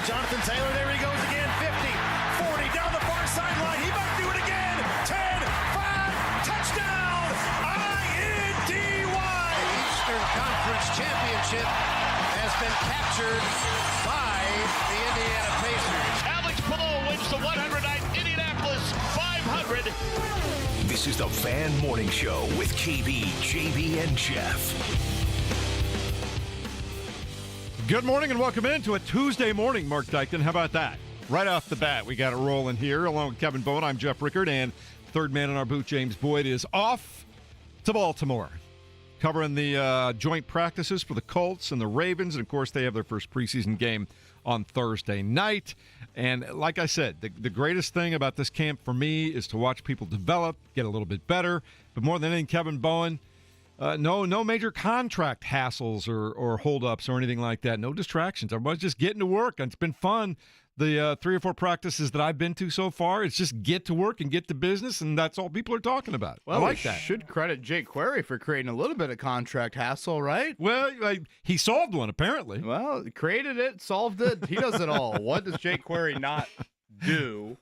for Jonathan Taylor. There he goes again. 50, 40, down the far sideline. He might do it again. 10, 5, touchdown. I-N-D-Y. Eastern Conference Championship has been captured by the Indiana Pacers. Alex Pillow wins the 109th Indianapolis 500. This is the Fan Morning Show with KB, JB, and Jeff. Good morning and welcome into a Tuesday morning, Mark Dykton. How about that? Right off the bat, we got it rolling here. Along with Kevin Bowen, I'm Jeff Rickard, and third man in our booth, James Boyd, is off to Baltimore, covering the joint practices for the Colts and the Ravens. And, of course, they have their first preseason game on Thursday night. And like I said, the greatest thing about this camp for me is to watch people develop, get a little bit better. But more than anything, Kevin Bowen, no major contract hassles or holdups or anything like that. No distractions. Everybody's just getting to work, and it's been fun. The 3 or 4 practices that I've been to so far, it's just get to work and get to business, and that's all people are talking about. Well, I like that. Should credit Jake Query for creating a little bit of contract hassle, right? Well, he solved one, apparently. Well, created it, solved it. He does it all. What does Jake Query not do?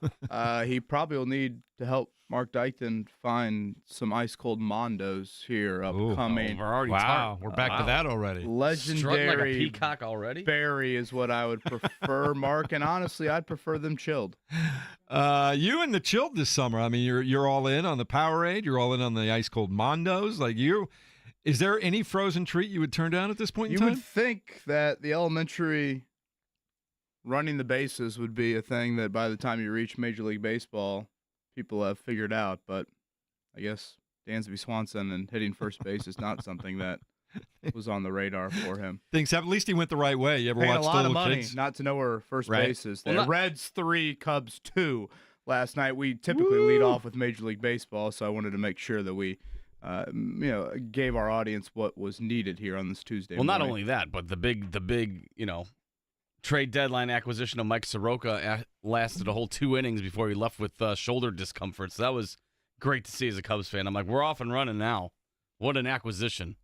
He probably will need to help Mark Dykton find some ice-cold Mondos here upcoming. We're already We're back to that already. Legendary like a peacock already. berry is what I would prefer, Mark, and honestly, I'd prefer them chilled. You and the chilled this summer. I mean, you're all in on the Powerade. You're all in on the ice cold Mondos. Is there any frozen treat you would turn down at this point in You time? would think that the elementary running the bases would be a thing that by the time you reach Major League Baseball, people have figured out, but I guess Dansby Swanson and hitting first base is not something that was on the radar for him. Things have. At least he went the right way. You ever Paying watch a lot the of little money kids? not to know where first Right. base is. Well, There. Reds 3, Cubs 2 last night. We typically lead off with Major League Baseball, so I wanted to make sure that we gave our audience what was needed here on this Tuesday Well, not morning. only that, but the big, trade deadline acquisition of Mike Soroka lasted a whole 2 innings before he left with shoulder discomfort. So that was great to see as a Cubs fan. I'm like, we're off and running now. What an acquisition.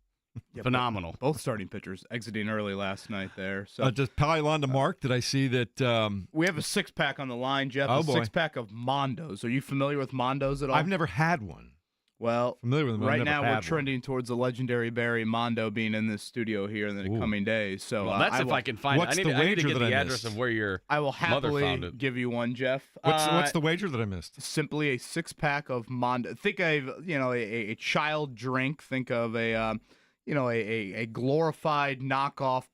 Yeah, Phenomenal. Both starting pitchers exiting early last night there. So Just pile on to Mark. Did I see that? we have a 6-pack on the line, Jeff. Oh, a boy. 6-pack of Mondos. Are you familiar with Mondos at all? I've never had one. Well, Familiar with them, but I've right never now had we're one. trending towards the legendary Barry Mondo being in this studio here in the Ooh. coming days. So Well, that's if I can find it. What's I the need to wager get that I the address missed? of where your I will mother found happily it. give you one, Jeff. What's the wager that I missed? Simply a 6-pack of Mondo. Think of a child drink. Think of a glorified knockoff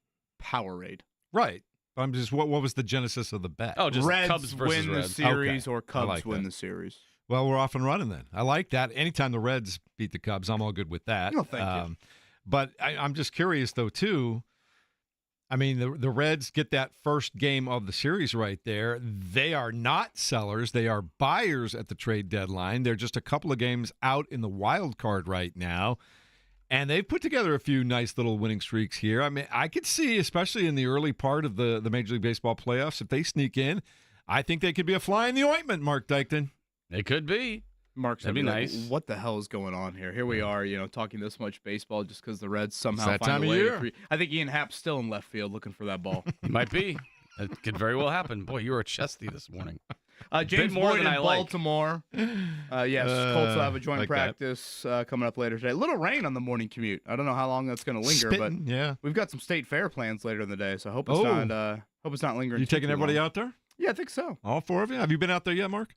Powerade. Right. I'm just. What was the genesis of the bet? Oh, just Reds Cubs versus win the Reds. series Okay. or Cubs like win that. the series. Well, we're off and running then. I like that. Anytime the Reds beat the Cubs, I'm all good with that. Oh, thank you. But I'm just curious, though, too. I mean, the Reds get that first game of the series right there. They are not sellers. They are buyers at the trade deadline. They're just a couple of games out in the wild card right now. And they've put together a few nice little winning streaks here. I mean, I could see, especially in the early part of the Major League Baseball playoffs, if they sneak in, I think they could be a fly in the ointment, Mark Dykton. It could be. Mark's That'd gonna be like, nice. What the hell is going on here? Here we are, talking this much baseball just because the Reds somehow that find time a of way. year. I think Ian Happ's still in left field looking for that ball. Might be. It could very well happen. Boy, you were chesty this morning. James more Boyd than in I like. Baltimore. Yes, Colts will have a joint like that. practice coming up later today. A little rain on the morning commute. I don't know how long that's going to linger, Spitting, but yeah. we've got some state fair plans later in the day, so I hope it's not lingering. You taking too everybody long. out there? Yeah, I think so. All 4 of you? Have you been out there yet, Mark?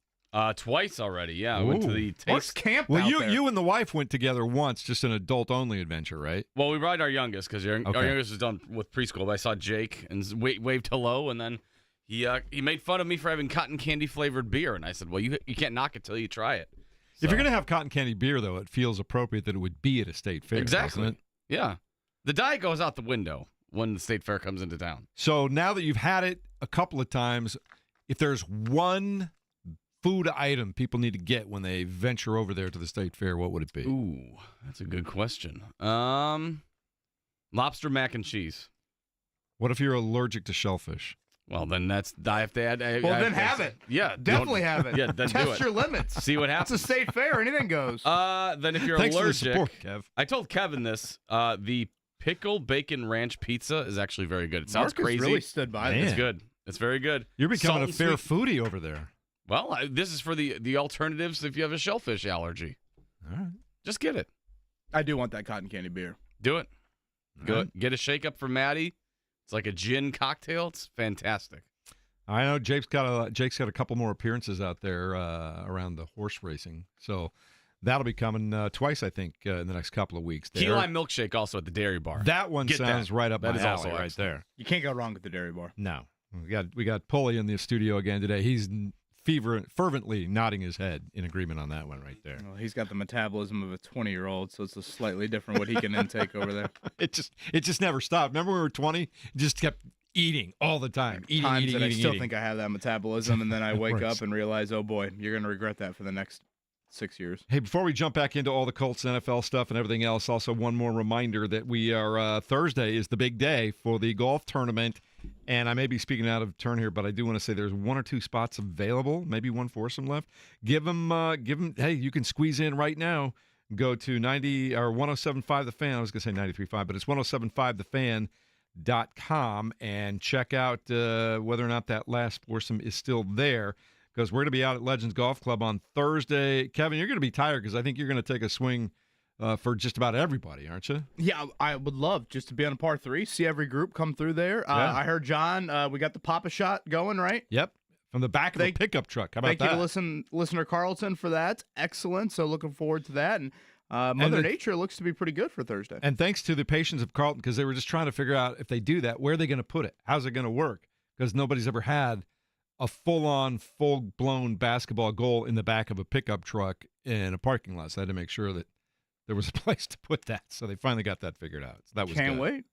Twice already, yeah. I went to Ooh. the Mark's taste. camp Well, out you there. you and the wife went together once, just an adult-only adventure, right? Well, we brought our youngest because our Okay. youngest is done with preschool. But I saw Jake and waved hello, and then he made fun of me for having cotton candy flavored beer, and I said, "Well, you can't knock it till you try it." If you're So- going to have cotton candy beer, though, it feels appropriate that it would be at a state fair, exactly, doesn't it? yeah, the diet goes out the window when the state fair comes into town. So now that you've had it a couple of times, if there's one food item people need to get when they venture over there to the state fair, what would it be? Ooh, that's a good question. Lobster mac and cheese. What if you're allergic to shellfish? Well, then I have to add. Well, then have it. Yeah, Definitely have it. Yeah, then do Test it. your limits. See what It's happens. a state fair. Anything goes. Then if you're Thanks allergic, for the support, Kev. I told Kevin this. The pickle bacon ranch pizza is actually very good. It sounds Mark has crazy. really stood by Man. this. It's good. It's very good. You're becoming Salt a and fair sweet. foodie over there. Well, this is for the alternatives if you have a shellfish allergy. All right. Just get it. I do want that cotton candy beer. Do it. All Go, right. Get a shake up for Maddie. It's like a gin cocktail. It's fantastic. I know Jake's got a couple more appearances out there around the horse racing, so that'll be coming twice, I think, in the next couple of weeks. Key lime milkshake also at the Dairy Bar. That one Get sounds that. right up That my is also alley right excellent. there. You can't go wrong with the dairy bar. No, we got Pulley in the studio again today. He's fervently nodding his head in agreement on that one right there. Well, he's got the metabolism of a 20-year-old, so it's a slightly different what he can intake over there. It just never stopped. Remember when we were 20? It just kept eating all the time. Eating, Times eating, that eating, I still eating. think I have that metabolism, and then I wake Right. up and realize, oh boy, you're going to regret that for the next 6 years. Hey, before we jump back into all the Colts NFL stuff and everything else, also one more reminder that we are Thursday is the big day for the golf tournament. And I may be speaking out of turn here, but I do want to say there's 1 or 2 spots available, maybe one foursome left. Give them. Hey, you can squeeze in right now. Go to 90 or 107.5 The Fan. I was going to say 93.5, but it's 107.5thefan.com and check out whether or not that last foursome is still there, because we're going to be out at Legends Golf Club on Thursday. Kevin, you're going to be tired because I think you're going to take a swing for just about everybody, aren't you? Yeah, I would love just to be on a par 3, see every group come through there. Yeah. I heard, John, we got the Papa Shot going, right? Yep. From the back of a pickup truck. How about Thank that? you to listener Carlton for that. Excellent. So looking forward to that. And Mother Nature looks to be pretty good for Thursday. And thanks to the patience of Carlton, because they were just trying to figure out if they do that, where are they going to put it? How's it going to work? Because nobody's ever had a full-on, full-blown basketball goal in the back of a pickup truck in a parking lot. So I had to make sure that there was a place to put that. So they finally got that figured out. So that was Can't good. wait.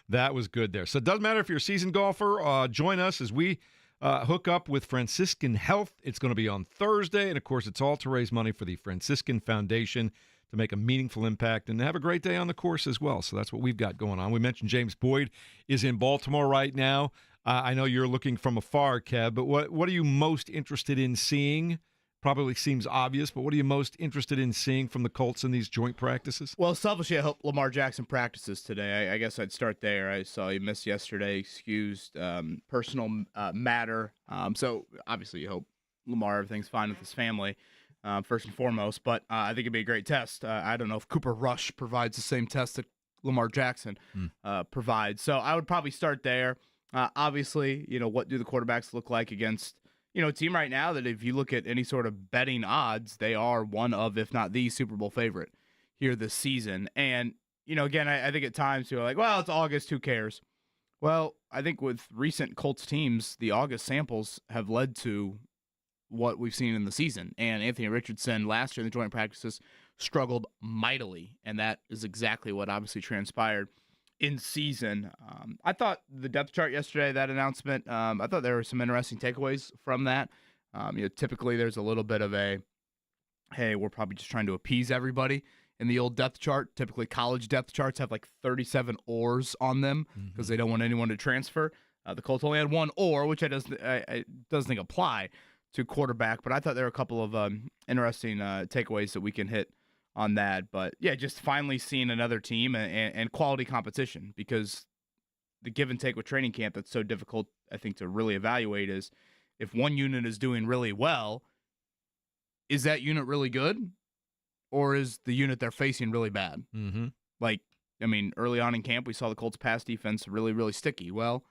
That was good there. So it doesn't matter if you're a seasoned golfer. Join us as we hook up with Franciscan Health. It's going to be on Thursday. And, of course, it's all to raise money for the Franciscan Foundation to make a meaningful impact and have a great day on the course as well. So that's what we've got going on. We mentioned James Boyd is in Baltimore right now. I know you're looking from afar, Kev, but what are you most interested in seeing? Probably seems obvious, but what are you most interested in seeing from the Colts in these joint practices? Well, selfishly, I hope Lamar Jackson practices today. I guess I'd start there. I saw he missed yesterday, excused personal matter. So obviously you hope Lamar, everything's fine with his family, first and foremost. But I think it'd be a great test. I don't know if Cooper Rush provides the same test that Lamar Jackson provides. So I would probably start there. Obviously, what do the quarterbacks look like against a team right now that if you look at any sort of betting odds, they are one of, if not the Super Bowl favorite here this season. And, again, I think at times people are like, well, it's August, who cares? Well, I think with recent Colts teams, the August samples have led to what we've seen in the season. And Anthony Richardson last year in the joint practices struggled mightily, and that is exactly what obviously transpired in season. I thought the depth chart yesterday, that announcement, I thought there were some interesting takeaways from that. Typically there's a little bit of a, hey, we're probably just trying to appease everybody in the old depth chart. Typically college depth charts have like 37 ors on them because they don't want anyone to transfer. The Colts only had 1 or, which I doesn't think apply to quarterback, but I thought there were a couple of interesting takeaways that we can hit on that. But yeah, just finally seeing another team and quality competition, because the give and take with training camp that's so difficult, I think, to really evaluate is if one unit is doing really well, is that unit really good, or is the unit they're facing really bad? Mm-hmm. Early on in camp, we saw the Colts pass defense really, really sticky. Well,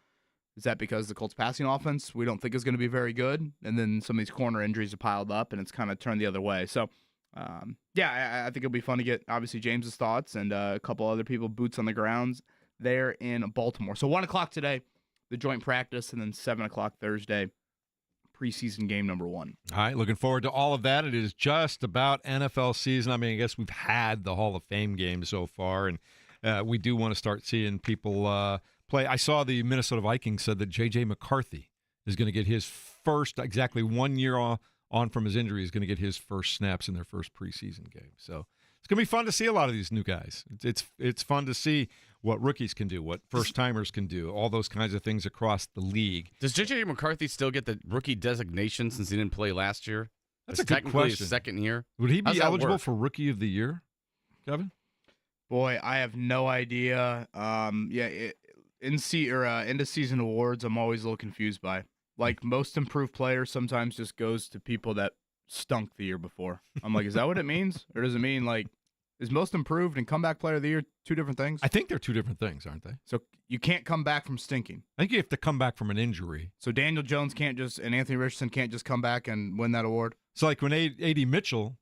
is that because the Colts passing offense we don't think is going to be very good, and then some of these corner injuries are piled up and it's kind of turned the other way? So I think it'll be fun to get, obviously, James's thoughts and a couple other people, boots on the grounds there in Baltimore. So 1 o'clock today, the joint practice, and then 7 o'clock Thursday, preseason game number 1. All right, looking forward to all of that. It is just about NFL season. I guess we've had the Hall of Fame game so far, and we do want to start seeing people play. I saw the Minnesota Vikings said that J.J. McCarthy is going to get his first, exactly 1 year on from his injury, is going to get his first snaps in their first preseason game. So it's going to be fun to see a lot of these new guys. It's fun to see what rookies can do, what first-timers can do, all those kinds of things across the league. Does J.J. McCarthy still get the rookie designation since he didn't play last year? That's It's a good technically question. his second year. Would he How's be that eligible work? for Rookie of the Year, Kevin? Boy, I have no idea. End-of-season awards, I'm always a little confused by. like most improved player sometimes just goes to people that stunk the year before. I'm like, is that what it means? Or does it mean like, is most improved and comeback player of the year two different things? I think they're two different things, aren't they? So you can't come back from stinking. I think you have to come back from an injury. So Daniel Jones and Anthony Richardson can't just come back and win that award? So like when A.D. Mitchell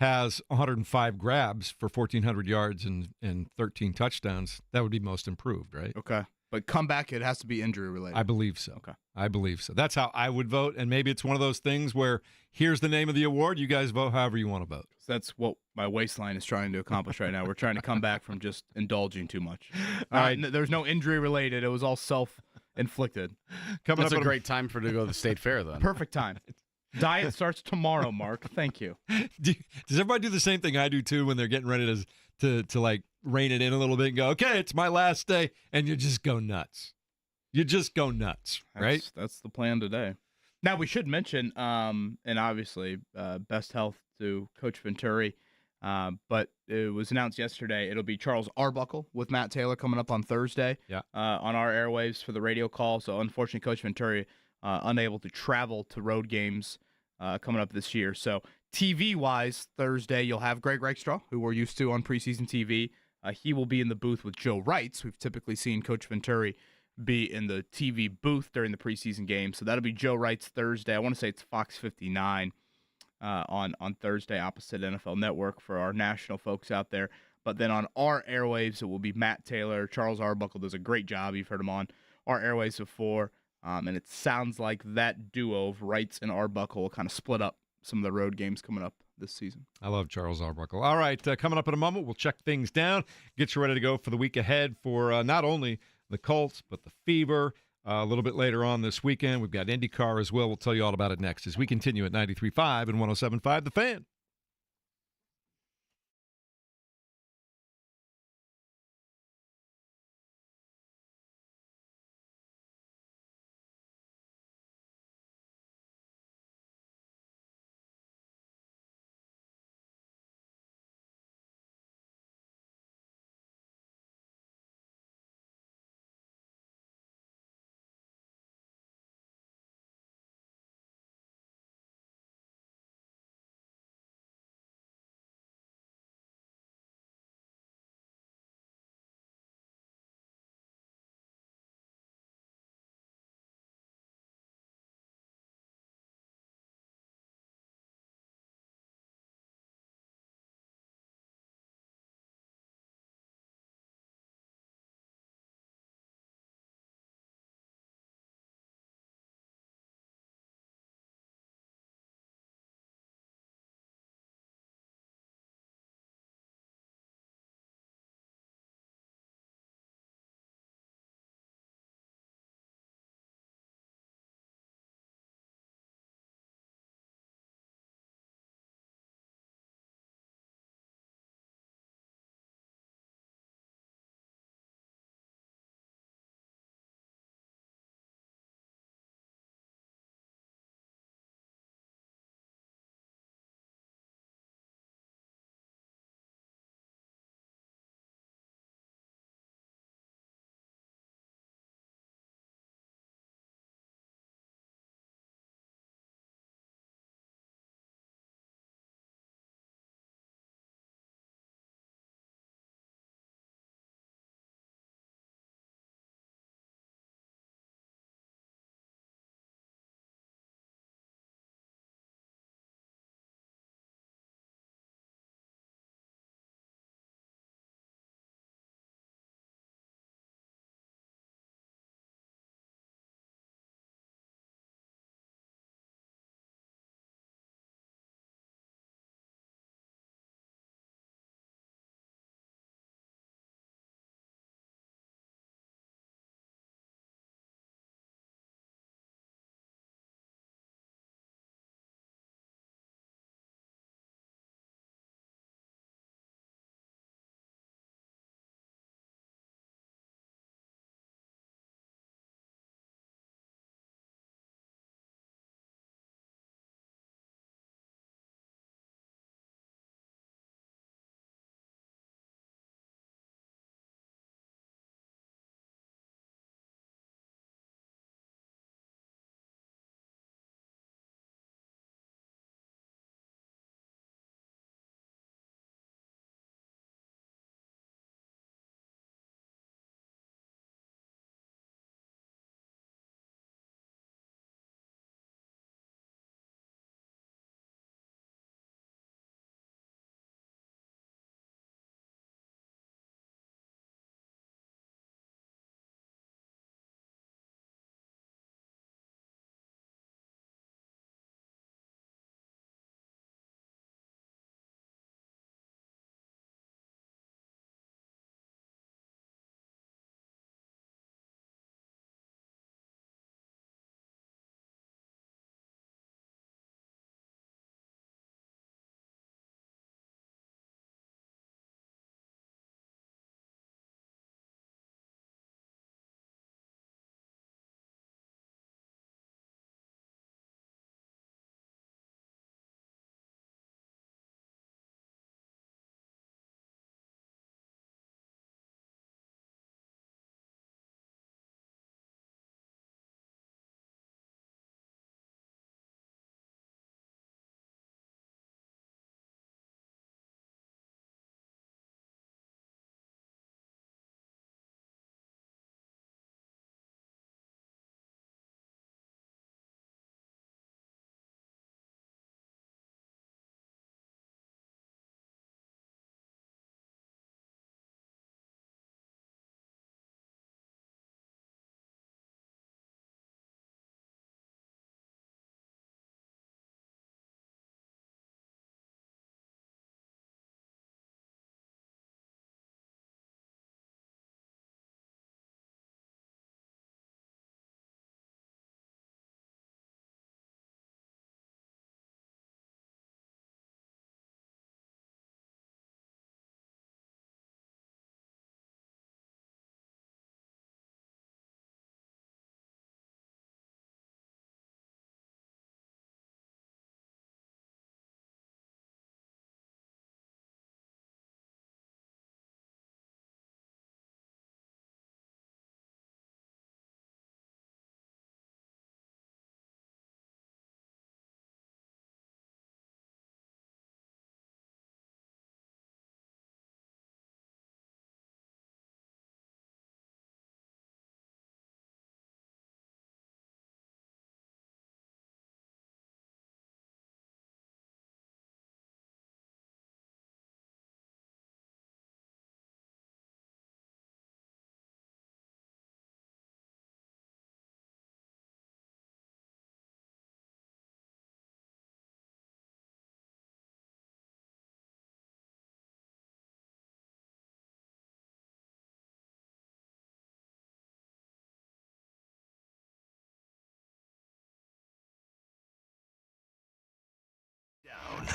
has 105 grabs for 1,400 yards and 13 touchdowns, that would be most improved, right? Okay. But comeback, it has to be injury related. I believe so. Okay. I believe so. That's how I would vote, and maybe it's one of those things where here's the name of the award. You guys vote however you want to vote. So that's what my waistline is trying to accomplish right now. We're trying to come back from just indulging too much. All right. There's no injury related. It was all self-inflicted. Coming That's up a great time for to go to the state fair, then. Perfect time. Diet starts tomorrow, Mark. Thank you. Does everybody do the same thing I do too when they're getting ready to like rein it in a little bit and go, okay, it's my last day, and you just go nuts. You just go nuts, right? That's the plan today. Now we should mention, and obviously, best health to Coach Venturi. But it was announced yesterday it'll be Charles Arbuckle with Matt Taylor coming up on Thursday. Yeah. On our airwaves for the radio call. So unfortunately, Coach Venturi unable to travel to road games coming up this year. So TV-wise, Thursday you'll have Greg Rakestraw, who we're used to on preseason TV. He will be in the booth with Joe Wrights. We've typically seen Coach Venturi be in the TV booth during the preseason game. So that'll be Joe Wrights Thursday. I want to say it's Fox 59 on Thursday opposite NFL Network for our national folks out there. But then on our airwaves, it will be Matt Taylor. Charles Arbuckle does a great job. You've heard him on our airwaves before. And it sounds like that duo of Wrights and Arbuckle will kind of split up some of the road games coming up this season. I love Charles Arbuckle. All right, coming up in a moment, we'll check things down, get you ready to go for the week ahead for not only the Colts, but the Fever. A little bit later on this weekend, we've got IndyCar as well. We'll tell you all about it next as we continue at 93.5 and 107.5 The Fan.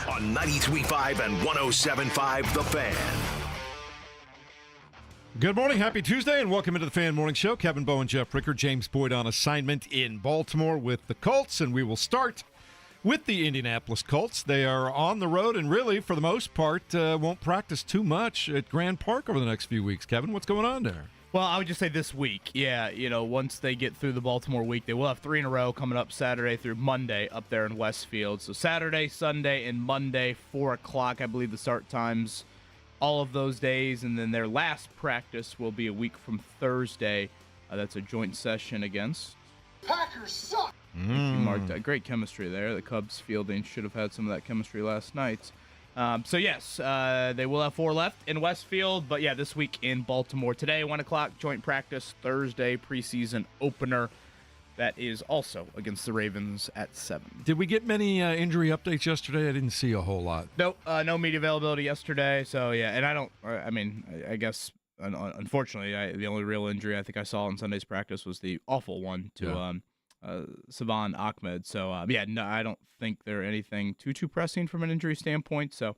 on 93.5 and 107.5 The Fan. Good morning, happy Tuesday, and welcome into the Fan Morning Show. Kevin Bowen, Jeff Ricker, James Boyd on assignment in Baltimore with the Colts, and we will start with the Indianapolis Colts. They are on the road and really, for the most part, won't practice too much at Grand Park over the next few weeks. Kevin, what's going on there? Well, I would just say this week. Yeah, once they get through the Baltimore week, they will have 3 in a row coming up Saturday through Monday up there in Westfield. So Saturday, Sunday, and Monday, 4 o'clock, I believe the start times, all of those days. And then their last practice will be a week from Thursday. That's a joint session against Packers suck. Marked great chemistry there. The Cubs fielding should have had some of that chemistry last night. So yes, they will have 4 left in Westfield, but yeah, this week in Baltimore. Today, 1 o'clock, joint practice. Thursday, preseason opener. That is also against the Ravens at 7. Did we get many injury updates yesterday? I didn't see a whole lot. Nope, no media availability yesterday. So yeah, and I guess unfortunately, the only real injury I think I saw in Sunday's practice was the awful one to Savon Ahmed. So, no, I don't think they're anything too pressing from an injury standpoint. So,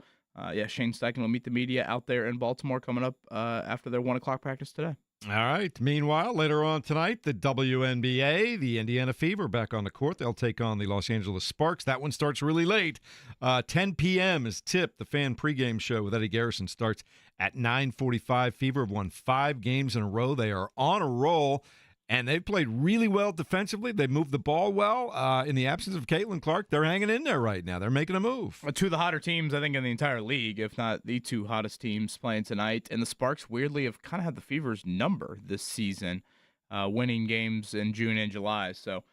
Shane Steichen will meet the media out there in Baltimore coming up after their 1 o'clock practice today. All right. Meanwhile, later on tonight, the WNBA, the Indiana Fever, back on the court. They'll take on the Los Angeles Sparks. That one starts really late. 10 p.m. is tipped. The fan pregame show with Eddie Garrison starts at 9:45. Fever have won 5 games in a row. They are on a roll. And they've played really well defensively. They've moved the ball well. In the absence of Caitlin Clark, they're hanging in there right now. They're making a move. 2 of the hotter teams, I think, in the entire league, if not the 2 hottest teams playing tonight. And the Sparks, weirdly, have kind of had the Fever's number this season, winning games in June and July. So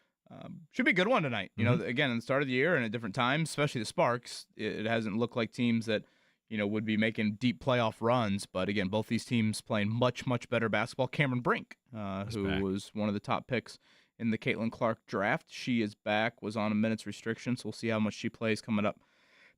should be a good one tonight. Again, in the start of the year and at different times, especially the Sparks, it hasn't looked like teams that would be making deep playoff runs. But again, both these teams playing much, much better basketball. Cameron Brink, who was one of the top picks in the Caitlin Clark draft. She is back, was on a minutes restriction, so we'll see how much she plays coming up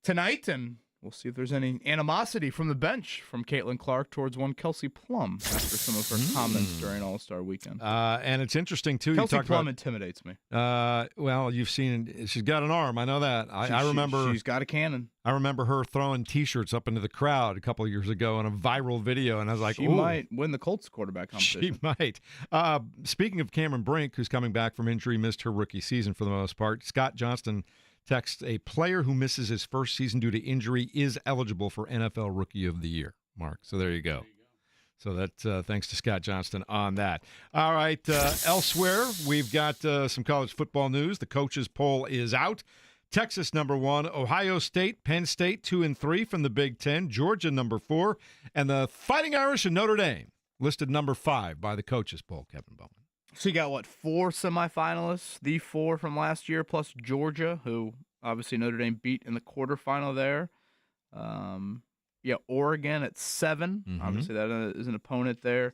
tonight. And we'll see if there's any animosity from the bench from Caitlin Clark towards one Kelsey Plum after some of her comments during All-Star Weekend. And it's interesting, too. Kelsey Plum intimidates me. Well, you've seen she's got an arm. I know that. I remember. She's got a cannon. I remember her throwing T-shirts up into the crowd a couple of years ago in a viral video, and I was like, she might win the Colts quarterback competition. She might. Speaking of Cameron Brink, who's coming back from injury, missed her rookie season for the most part, Scott Johnston texts, a player who misses his first season due to injury is eligible for NFL Rookie of the Year, Mark. So there you go. So that thanks to Scott Johnston on that. All right, elsewhere, we've got some college football news. The coaches poll is out. Texas, number 1. Ohio State, Penn State, 2 and 3 from the Big Ten. Georgia, number 4. And the Fighting Irish and Notre Dame, listed number 5 by the coaches poll, Kevin Bowman. So you got, 4 semifinalists, the 4 from last year, plus Georgia, who obviously Notre Dame beat in the quarterfinal there. Oregon at 7. Mm-hmm. Obviously that is an opponent there.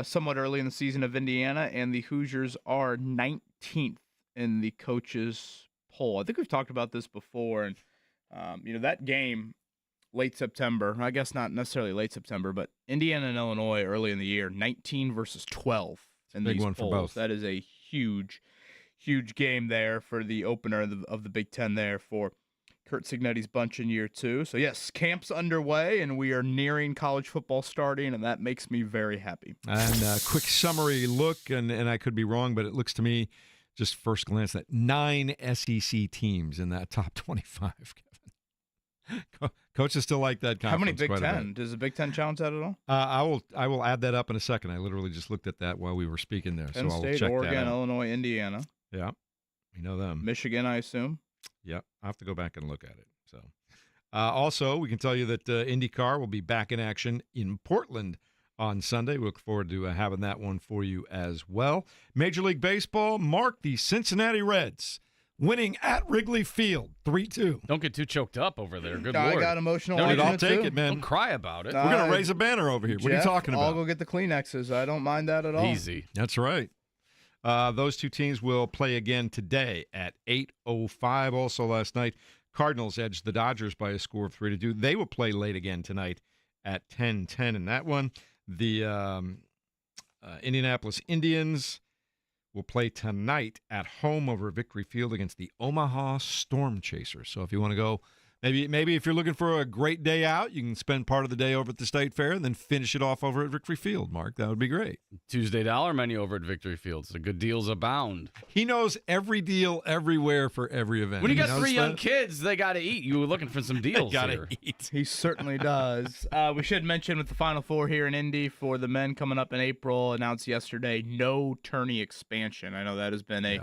Somewhat early in the season of Indiana, and the Hoosiers are 19th in the coaches poll. I think we've talked about this before, and that game late September, I guess not necessarily late September, but Indiana and Illinois early in the year, 19 versus 12 in big these one polls. for both. That is a huge game there for the opener of the Big Ten there for Kurt Cignetti's bunch in year 2. So yes, camp's underway, and we are nearing college football starting, and that makes me very happy. And a quick summary look, and I could be wrong, but it looks to me, just first glance, that 9 SEC teams in that top 25, Kevin. Coaches still like that conference. How many Big Ten? Does the Big Ten challenge that at all? I will add that up in a second. I literally just looked at that while we were speaking there. Penn so State, I'll check Oregon, that out. Illinois, Indiana. Yeah, we know them. Michigan, I assume. Yeah, I'll have to go back and look at it. So, also, we can tell you that IndyCar will be back in action in Portland on Sunday. We look forward to having that one for you as well. Major League Baseball, Mark, the Cincinnati Reds winning at Wrigley Field 3-2. Don't get too choked up over there. Good I Lord. got emotional. No, watching I'll take too. it, man. Don't cry about it. We're going to raise a banner over here. What are you Jeff, talking about? I'll go get the Kleenexes. I don't mind that at all. Easy. That's right. Those two teams will play again today at 8:05. Also last night, Cardinals edged the Dodgers by a score of 3-2. They will play late again tonight at 10:10 in that one. The Indianapolis Indians will play tonight at home over at Victory Field against the Omaha Storm Chasers. So if you want to go Maybe if you're looking for a great day out, you can spend part of the day over at the State Fair and then finish it off over at Victory Field, Mark. That would be great. Tuesday dollar menu over at Victory Field. So good deals abound. He knows every deal everywhere for every event. When you got notice 3 young that? kids, they got to eat. You were looking for some deals here. Eat. He certainly does. We should mention with the Final Four here in Indy for the men coming up in April, announced yesterday, no tourney expansion. I know that has been a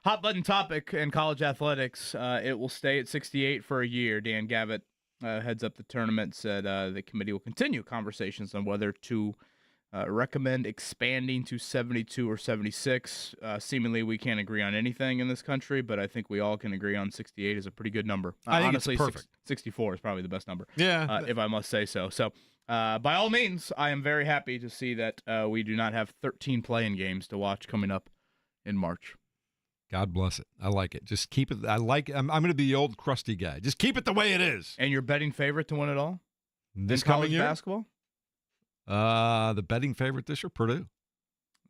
hot button topic in college athletics. It will stay at 68 for a year. Dan Gavitt heads up the tournament, said the committee will continue conversations on whether to recommend expanding to 72 or 76. Seemingly, we can't agree on anything in this country, but I think we all can agree on 68 is a pretty good number. I think honestly, it's perfect. 64 is probably the best number, Yeah. if I must say so. So, by all means, I am very happy to see that we do not have 13 play-in games to watch coming up in March. God bless it. I like it. Just keep it. I'm going to be the old crusty guy. Just keep it the way it is. And your betting favorite to win it all? This in college coming year? basketball? The betting favorite this year, Purdue.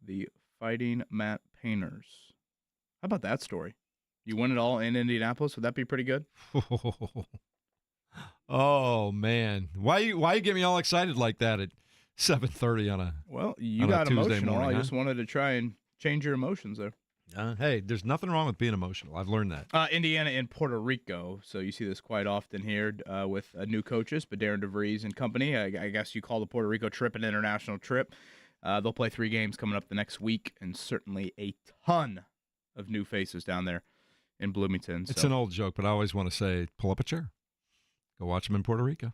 The Fighting Matt Painters. How about that story? You win it all in Indianapolis. Would that be pretty good? Oh man, why you get me all excited like that at 7:30 on a? Well, you on a got Tuesday emotional. morning, I huh? just wanted to try and change your emotions there. Hey, there's nothing wrong with being emotional. I've learned that. Indiana and Puerto Rico. So you see this quite often here with new coaches, but Darren DeVries and company. I guess you call the Puerto Rico trip an international trip. They'll play 3 games coming up the next week, and certainly a ton of new faces down there in Bloomington. It's an old joke, but I always want to say, pull up a chair, go watch them in Puerto Rico.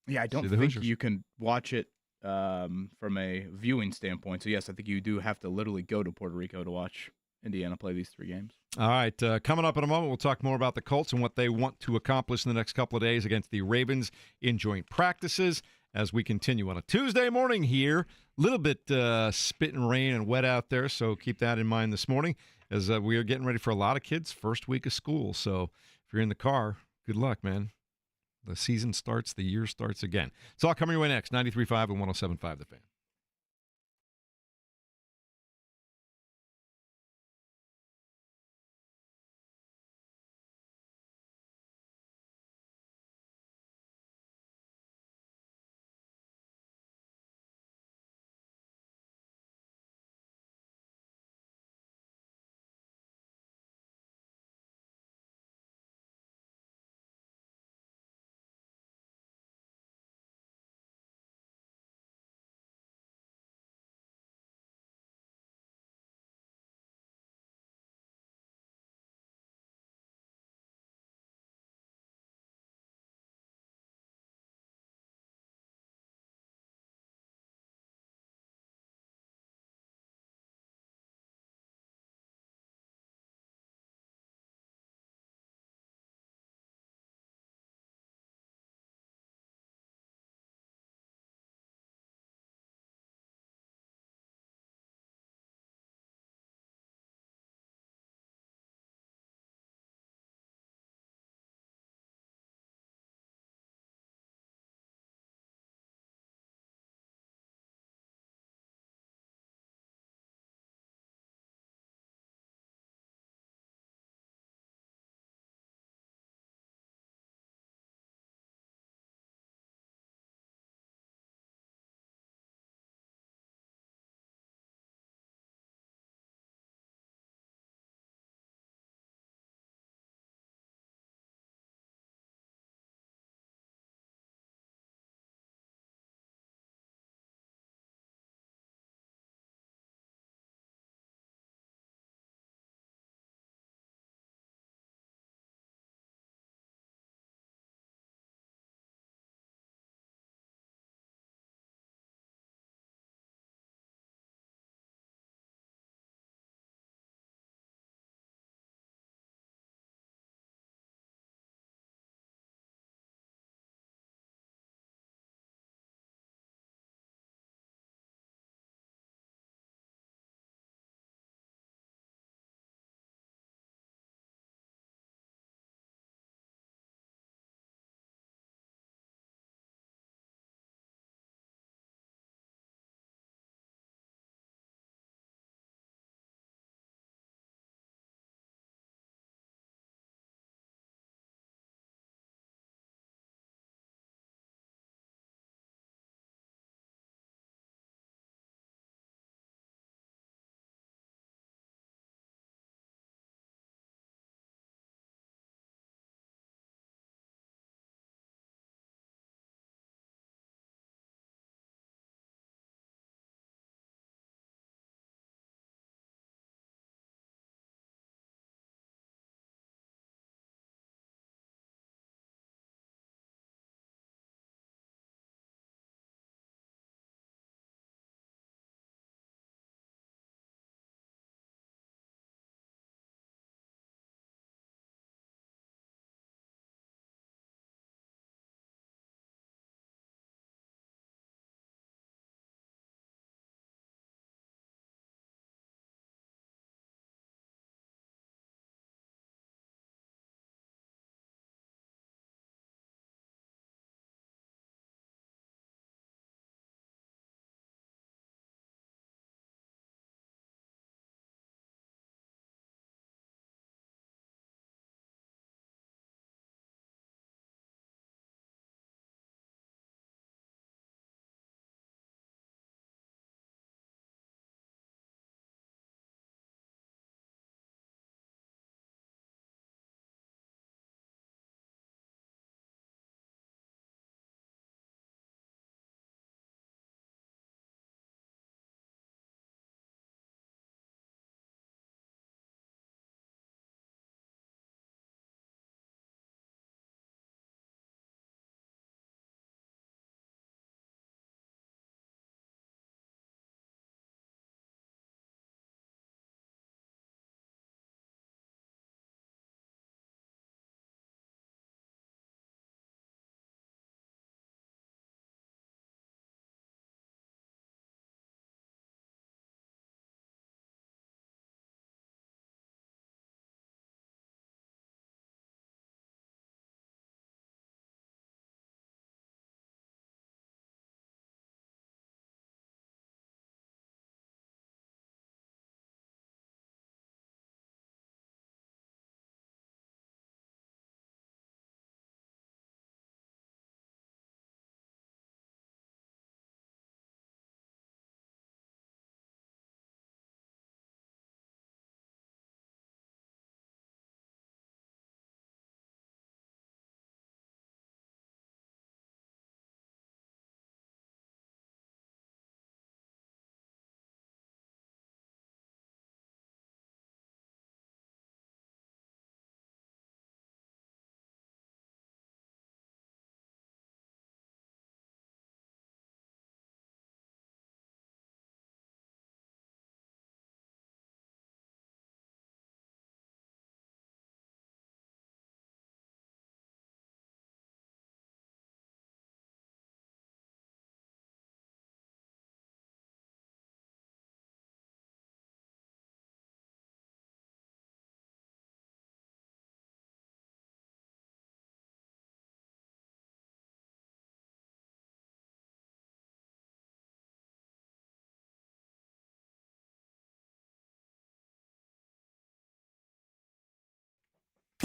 Yeah, I don't See the think Hoosiers. you can watch it from a viewing standpoint. So, yes, I think you do have to literally go to Puerto Rico to watch Indiana play these 3 games. All right, coming up in a moment, we'll talk more about the Colts and what they want to accomplish in the next couple of days against the Ravens in joint practices as we continue on a Tuesday morning here. A little bit spit and rain and wet out there, so keep that in mind this morning as we are getting ready for a lot of kids' first week of school. So if you're in the car, good luck, man. The season starts, the year starts again. It's all coming your way next, 93.5 and 107.5 The Fan.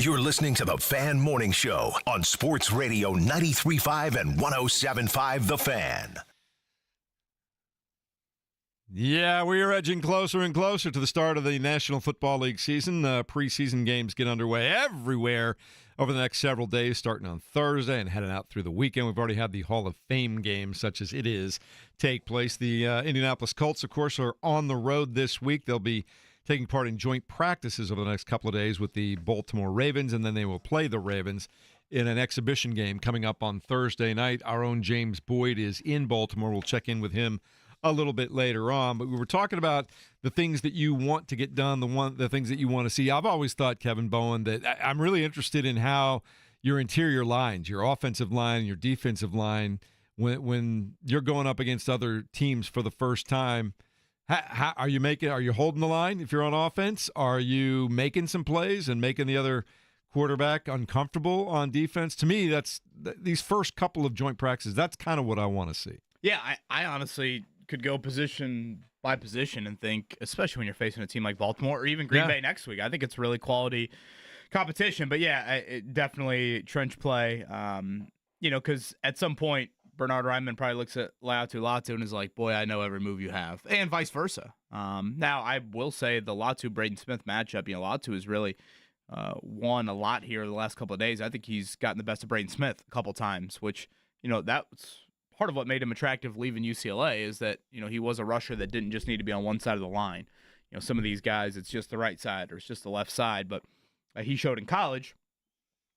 You're listening to the Fan Morning Show on Sports Radio 93.5 and 107.5 The Fan. Yeah, we are edging closer and closer to the start of the National Football League season. Preseason games get underway everywhere over the next several days, starting on Thursday and heading out through the weekend. We've already had the Hall of Fame games, such as it is, take place. The Indianapolis Colts, of course, are on the road this week. They'll be taking part in joint practices over the next couple of days with the Baltimore Ravens, and then they will play the Ravens in an exhibition game coming up on Thursday night. Our own James Boyd is in Baltimore. We'll check in with him a little bit later on. But we were talking about the things that you want to get done, the things that you want to see. I've always thought, Kevin Bowen, that I'm really interested in how your interior lines, your offensive line, your defensive line, when you're going up against other teams for the first time, how are you holding the line if you're on offense? Are you making some plays and making the other quarterback uncomfortable on defense? To me, that's these first couple of joint practices, that's kind of what I want to see. Yeah, I honestly could go position by position and think, especially when you're facing a team like Baltimore or even Green Bay next week, I think it's really quality competition. But yeah, it definitely trench play. Because at some point, Bernard Reimann probably looks at Latu and is like, boy, I know every move you have, and vice versa. Now, I will say the Latu-Braden Smith matchup, Latu has really won a lot here the last couple of days. I think he's gotten the best of Braden Smith a couple times, which, that's part of what made him attractive leaving UCLA is that, he was a rusher that didn't just need to be on one side of the line. Some of these guys, it's just the right side or it's just the left side, but he showed in college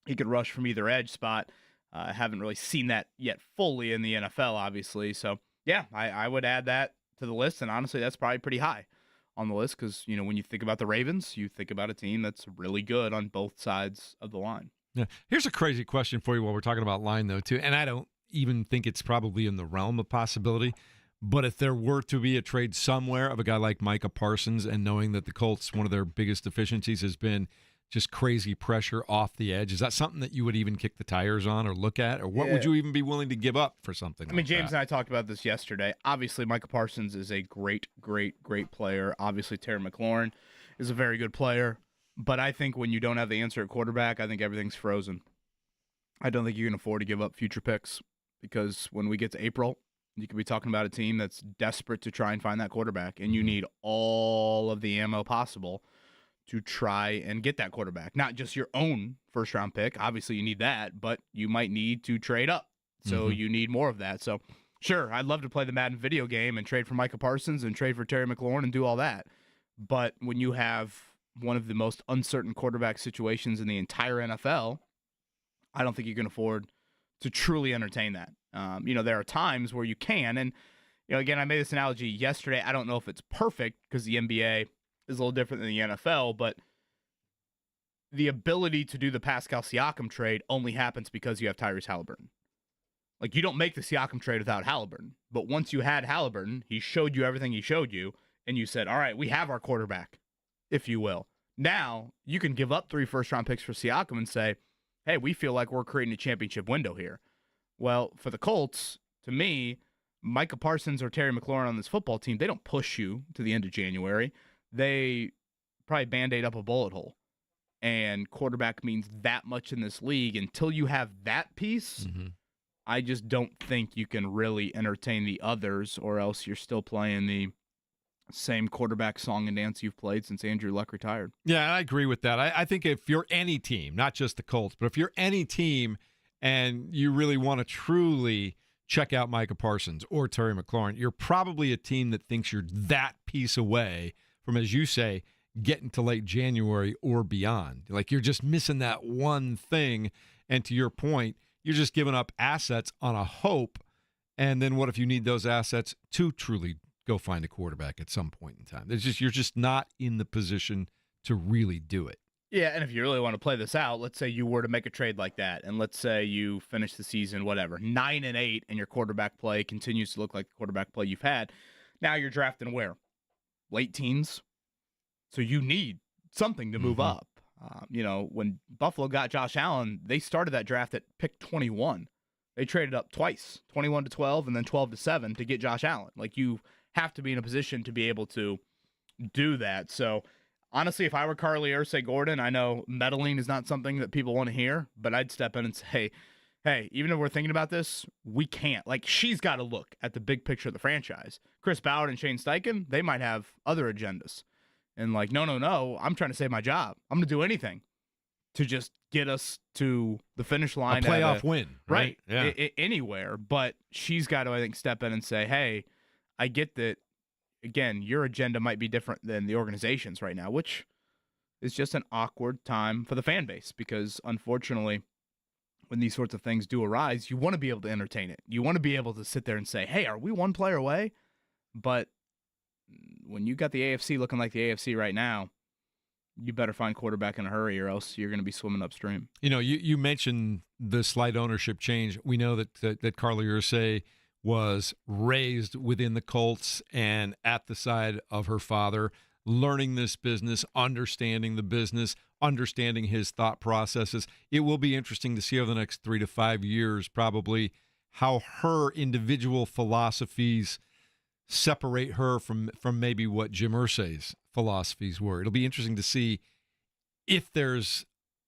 he could rush from either edge spot. I haven't really seen that yet fully in the NFL, obviously. So, yeah, I would add that to the list, and honestly, that's probably pretty high on the list because, when you think about the Ravens, you think about a team that's really good on both sides of the line. Yeah. Here's a crazy question for you while we're talking about line, though, too, and I don't even think it's probably in the realm of possibility, but if there were to be a trade somewhere of a guy like Micah Parsons and knowing that the Colts, one of their biggest deficiencies has been just crazy pressure off the edge, is that something that you would even kick the tires on or look at, or what would you even be willing to give up for something like James that? and I talked about this yesterday. Obviously, Micah Parsons is a great, great, great player. Obviously, Terry McLaurin is a very good player, but I think when you don't have the answer at quarterback, I think everything's frozen. I don't think you can afford to give up future picks because when we get to April, you could be talking about a team that's desperate to try and find that quarterback, and you need all of the ammo possible to try and get that quarterback. Not just your own first-round pick. Obviously, you need that, but you might need to trade up. So you need more of that. So, sure, I'd love to play the Madden video game and trade for Micah Parsons and trade for Terry McLaurin and do all that. But when you have one of the most uncertain quarterback situations in the entire NFL, I don't think you can afford to truly entertain that. There are times where you can. And, again, I made this analogy yesterday. I don't know if it's perfect because the NBA is a little different than the NFL, but the ability to do the Pascal Siakam trade only happens because you have Tyrese Halliburton. Like, you don't make the Siakam trade without Halliburton, but once you had Halliburton, he showed you everything he showed you, and you said, all right, we have our quarterback, if you will. Now, you can give up 3 first-round picks for Siakam and say, hey, we feel like we're creating a championship window here. Well, for the Colts, to me, Micah Parsons or Terry McLaurin on this football team, they don't push you to the end of January. They probably Band-Aid up a bullet hole. And quarterback means that much in this league. Until you have that piece, I just don't think you can really entertain the others, or else you're still playing the same quarterback song and dance you've played since Andrew Luck retired. Yeah, I agree with that. I think if you're any team, not just the Colts, but if you're any team and you really want to truly check out Micah Parsons or Terry McLaurin, you're probably a team that thinks you're that piece away from, as you say, getting to late January or beyond. Like, you're just missing that one thing. And to your point, you're just giving up assets on a hope. And then what if you need those assets to truly go find a quarterback at some point in time? You're just not in the position to really do it. Yeah, and if you really want to play this out, let's say you were to make a trade like that, and let's say you finish the season, 9-8, and your quarterback play continues to look like the quarterback play you've had. Now you're drafting where? Late teens. So you need something to move up. When Buffalo got Josh Allen, they started that draft at pick 21. They traded up twice, 21 to 12 and then 12 to 7 to get Josh Allen. Like, you have to be in a position to be able to do that. So honestly, if I were Carly Ursay Gordon, I know meddling is not something that people want to hear, but I'd step in and say, hey, even if we're thinking about this, we can't. Like, she's got to look at the big picture of the franchise. Chris Ballard and Shane Steichen, they might have other agendas. And like, no, I'm trying to save my job. I'm going to do anything to just get us to the finish line. A playoff win. Right. Yeah. Anywhere. But she's got to, I think, step in and say, hey, I get that, again, your agenda might be different than the organization's right now, which is just an awkward time for the fan base because, unfortunately, when these sorts of things do arise, you want to be able to entertain it. You want to be able to sit there and say, hey, are we one player away? But when you got the AFC looking like the AFC right now, you better find quarterback in a hurry or else you're going to be swimming upstream. You know, you mentioned the slight ownership change. We know that Carly Ursay was raised within the Colts and at the side of her father, learning this business, understanding the business, understanding his thought processes. It will be interesting to see over the next 3 to 5 years probably how her individual philosophies separate her from maybe what Jim Irsay's philosophies were. It'll be interesting to see if there's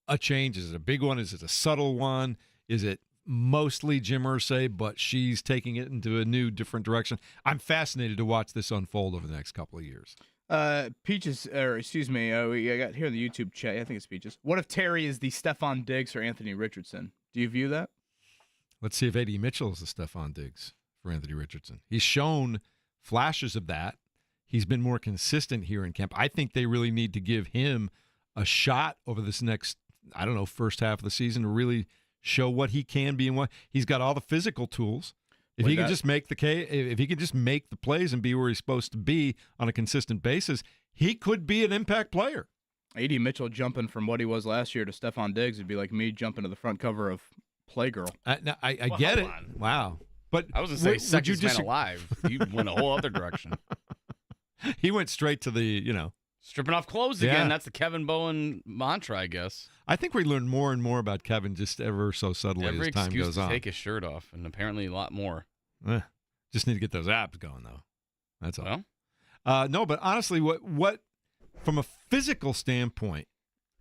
a change. Is it a big one? Is it a subtle one? Is it mostly Jim Irsay, but she's taking it into a new, different direction? I'm fascinated to watch this unfold over the next couple of years. Peaches, or excuse me, I got here in the YouTube chat, I think it's Peaches. What if Terry is the Stephon Diggs or Anthony Richardson? Do you view that? Let's see if A.D. Mitchell is the Stephon Diggs for Anthony Richardson. He's shown flashes of that. He's been more consistent here in camp. I think they really need to give him a shot over this next, first half of the season to really show what he can be and what he's got all the physical tools. If he can just make the plays and be where he's supposed to be on a consistent basis, he could be an impact player. A.D. Mitchell jumping from what he was last year to Stephon Diggs would be like me jumping to the front cover of Playgirl. I get it. On. Wow. But I was going to say second man alive. You went a whole other direction. He went straight to the, Stripping off clothes again. That's the Kevin Bowen mantra, I guess. I think we learn more and more about Kevin just ever so subtly Every as time excuse goes to on. take his shirt off, and apparently a lot more. Just need to get those apps going, though. That's all. Well, no, but honestly, what from a physical standpoint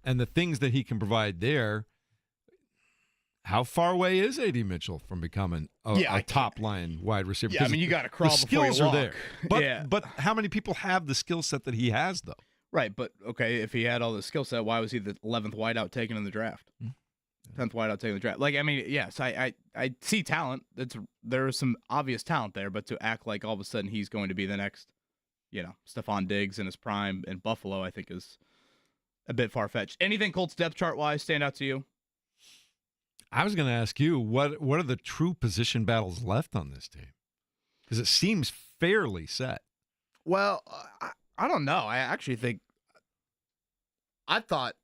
and the things that he can provide there, how far away is A.D. Mitchell from becoming a top-line wide receiver? Yeah, I mean, you got to crawl the before skills you walk. are there. But how many people have the skill set that he has, though? Right, but okay, if he had all the skill set, why was he the 11th wideout taken in the draft? 10th wideout taken in the draft. Like, I mean, yes, I see talent. There is some obvious talent there, but to act like all of a sudden he's going to be the next, Stephon Diggs in his prime in Buffalo, I think is a bit far-fetched. Anything Colts depth chart-wise stand out to you? I was going to ask you, what are the true position battles left on this team? Because it seems fairly set. Well, I don't know. I actually think I thought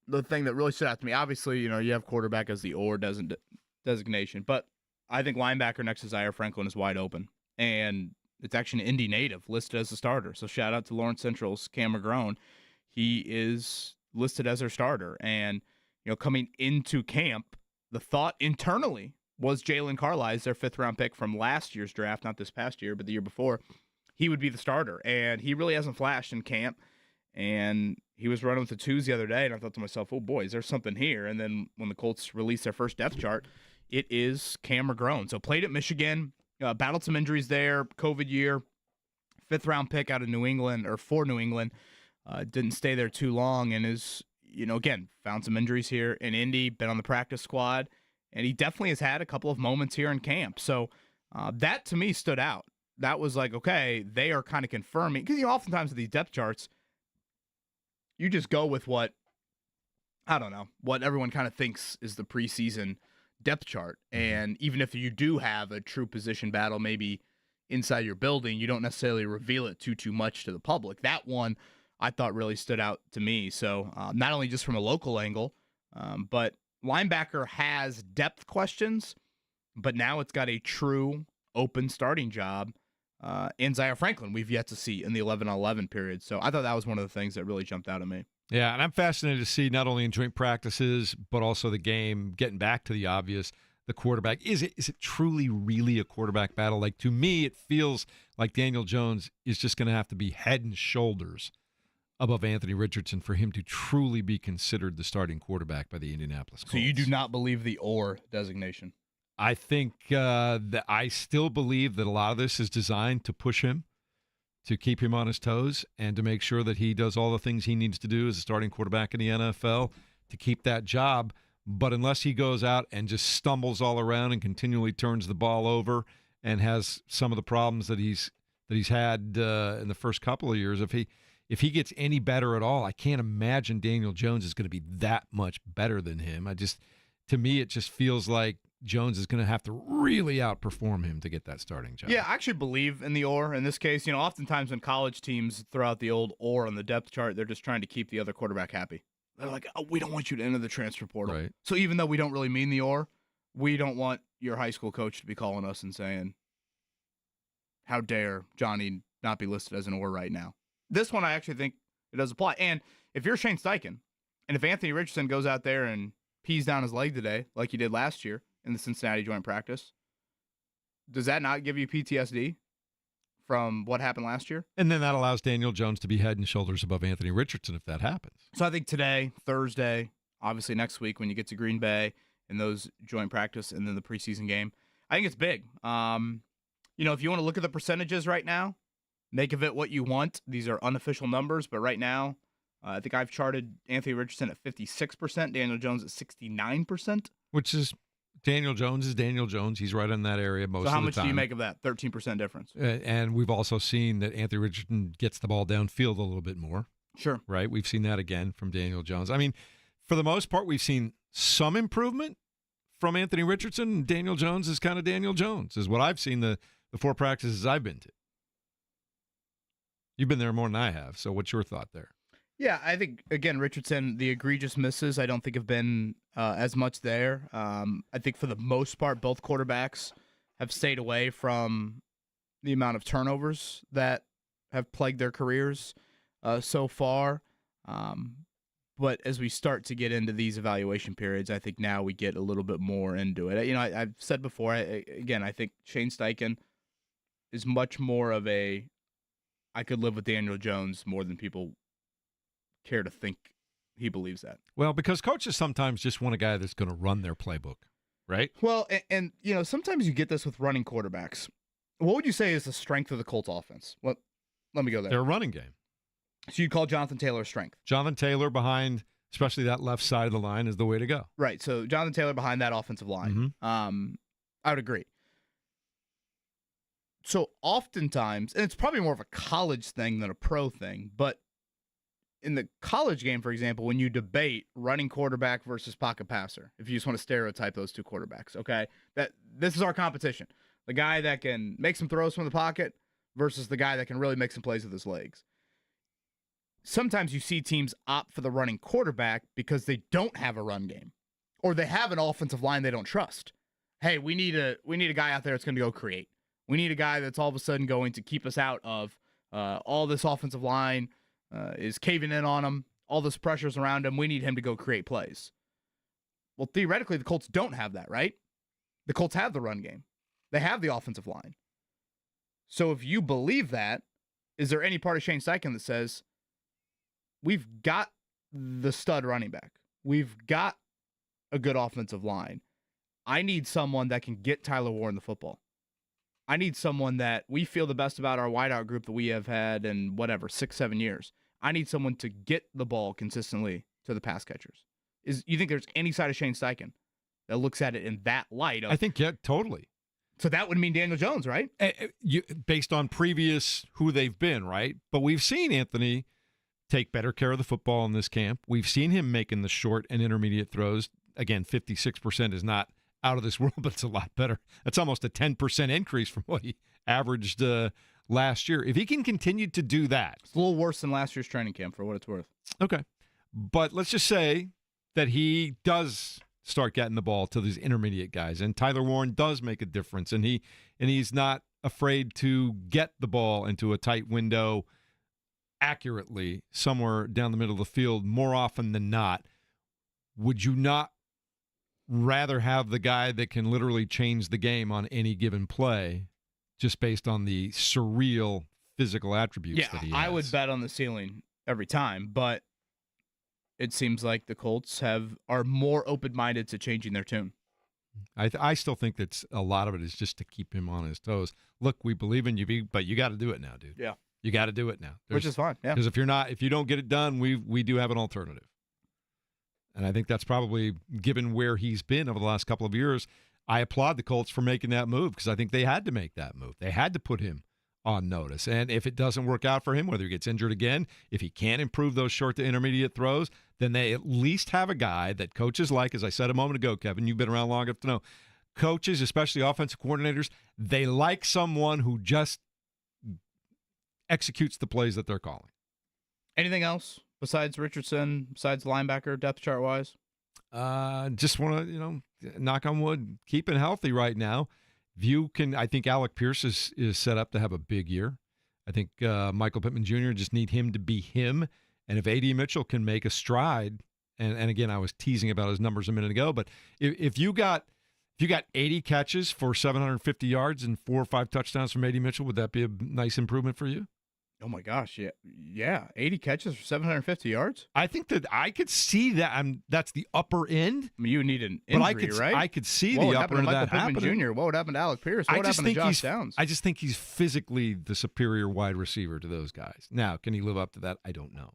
the thing that really stood out to me, obviously, you have quarterback as the or designation, but I think linebacker next to Zaire Franklin is wide open. And it's actually an Indy native listed as a starter. So shout out to Lawrence Central's Cam McGrone. He is listed as their starter. And, coming into camp, the thought internally was Jalen Carlisle, their 5th-round pick from last year's draft, not this past year, but the year before. He would be the starter, and he really hasn't flashed in camp. And he was running with the twos the other day, and I thought to myself, oh, boy, is there something here? And then when the Colts released their first depth chart, it is Cam McGrone. So played at Michigan, battled some injuries there, COVID year, 5th-round pick out of New England, or for New England. Didn't stay there too long and is, again, found some injuries here in Indy, been on the practice squad, and he definitely has had a couple of moments here in camp. So that, to me, stood out. That was like, okay, they are kind of confirming. Because, oftentimes with these depth charts, you just go with what everyone kind of thinks is the preseason depth chart. And even if you do have a true position battle maybe inside your building, you don't necessarily reveal it too much to the public. That one I thought really stood out to me. So not only just from a local angle, but linebacker has depth questions, but now it's got a true open starting job. And Zaire Franklin, we've yet to see in the 11-on-11 period. So I thought that was one of the things that really jumped out at me. Yeah, and I'm fascinated to see not only in joint practices, but also the game, getting back to the obvious, the quarterback. Is it truly, really a quarterback battle? Like, to me, it feels like Daniel Jones is just going to have to be head and shoulders above Anthony Richardson for him to truly be considered the starting quarterback by the Indianapolis Colts. So you do not believe the "or" designation? I think that I still believe that a lot of this is designed to push him, to keep him on his toes, and to make sure that he does all the things he needs to do as a starting quarterback in the NFL to keep that job. But unless he goes out and just stumbles all around and continually turns the ball over and has some of the problems that he's had in the first couple of years, if he gets any better at all, I can't imagine Daniel Jones is going to be that much better than him. To me, it just feels like Jones is going to have to really outperform him to get that starting job. Yeah, I actually believe in the "or" in this case. Oftentimes when college teams throw out the old "or" on the depth chart, they're just trying to keep the other quarterback happy. They're like, oh, we don't want you to enter the transfer portal. Right. So even though we don't really mean the "or," we don't want your high school coach to be calling us and saying, how dare Johnny not be listed as an "or" right now. This one, I actually think it does apply. And if you're Shane Steichen, and if Anthony Richardson goes out there and pees down his leg today, like he did last year in the Cincinnati joint practice, does that not give you PTSD from what happened last year? And then that allows Daniel Jones to be head and shoulders above Anthony Richardson if that happens. So I think today, Thursday, obviously next week when you get to Green Bay and those joint practice and then the preseason game, I think it's big. If you want to look at the percentages right now, make of it what you want. These are unofficial numbers, but right now, I think I've charted Anthony Richardson at 56%, Daniel Jones at 69%. Which is Daniel Jones is Daniel Jones. He's right in that area most of the time. So how much do you make of that? 13% difference. And we've also seen that Anthony Richardson gets the ball downfield a little bit more. Sure. Right? We've seen that again from Daniel Jones. I mean, for the most part, we've seen some improvement from Anthony Richardson. Daniel Jones is kind of Daniel Jones, is what I've seen the 4 practices I've been to. You've been there more than I have, so what's your thought there? Yeah, I think, again, Richardson, the egregious misses, I don't think have been as much there. I think for the most part, both quarterbacks have stayed away from the amount of turnovers that have plagued their careers so far. But as we start to get into these evaluation periods, I think now we get a little bit more into it. I've said before, I think Shane Steichen is much more of I could live with Daniel Jones more than people care to think he believes that. Well, because coaches sometimes just want a guy that's going to run their playbook, right? Well, and sometimes you get this with running quarterbacks. What would you say is the strength of the Colts offense? Let me go there. Their running game. So you'd call Jonathan Taylor a strength? Jonathan Taylor behind, especially that left side of the line, is the way to go. Right, so Jonathan Taylor behind that offensive line. Mm-hmm. I would agree. So oftentimes, and it's probably more of a college thing than a pro thing, but in the college game, for example, when you debate running quarterback versus pocket passer, if you just want to stereotype those two quarterbacks, okay, that this is our competition. The guy that can make some throws from the pocket versus the guy that can really make some plays with his legs. Sometimes you see teams opt for the running quarterback because they don't have a run game, or they have an offensive line they don't trust. Hey, we need a guy out there that's going to go create. We need a guy that's all of a sudden going to keep us out of all this offensive line is caving in on him, all this pressure's around him. We need him to go create plays. Well, theoretically, the Colts don't have that, right? The Colts have the run game. They have the offensive line. So if you believe that, is there any part of Shane Steichen that says, we've got the stud running back. We've got a good offensive line. I need someone that can get Tyler Warren the football. I need someone that we feel the best about our wideout group that we have had in 6-7 years. I need someone to get the ball consistently to the pass catchers. You think there's any side of Shane Steichen that looks at it in that light? I think, yeah, totally. So that would mean Daniel Jones, right? Based on previous who they've been, right? But we've seen Anthony take better care of the football in this camp. We've seen him making the short and intermediate throws. Again, 56% is not out of this world, but it's a lot better. That's almost a 10% increase from what he averaged last year. If he can continue to do that. It's a little worse than last year's training camp for what it's worth. Okay. But let's just say that he does start getting the ball to these intermediate guys, and Tyler Warren does make a difference, and he's not afraid to get the ball into a tight window accurately somewhere down the middle of the field more often than not. Would you not rather have the guy that can literally change the game on any given play just based on the surreal physical attributes that he has? I would bet on the ceiling every time, but it seems like the Colts are more open-minded to changing their tune. I still think that a lot of it is just to keep him on his toes. Look, we believe in you, but you got to do it now, dude. Yeah. You got to do it now. Which is fine, yeah. Because if you don't get it done, we do have an alternative. And I think that's probably, given where he's been over the last couple of years, I applaud the Colts for making that move because I think they had to make that move. They had to put him on notice. And if it doesn't work out for him, whether he gets injured again, if he can't improve those short to intermediate throws, then they at least have a guy that coaches like, as I said a moment ago, Kevin, you've been around long enough to know, coaches, especially offensive coordinators, they like someone who just executes the plays that they're calling. Anything else besides Richardson, besides linebacker, depth chart-wise? Just want to, knock on wood, keeping healthy right now. I think Alec Pierce is set up to have a big year. I think Michael Pittman Jr. just need him to be him. And if A.D. Mitchell can make a stride, and again, I was teasing about his numbers a minute ago, but if you got 80 catches for 750 yards and 4 or 5 touchdowns from A.D. Mitchell, would that be a nice improvement for you? Oh, my gosh, yeah. 80 catches for 750 yards? I think that I could see that. That's the upper end. I mean, you need an injury, right? I could see the upper end of that happening. Michael Pittman Jr.? What would happen to Alec Pierce? What would happen to Josh Downs? I just think he's physically the superior wide receiver to those guys. Now, can he live up to that? I don't know.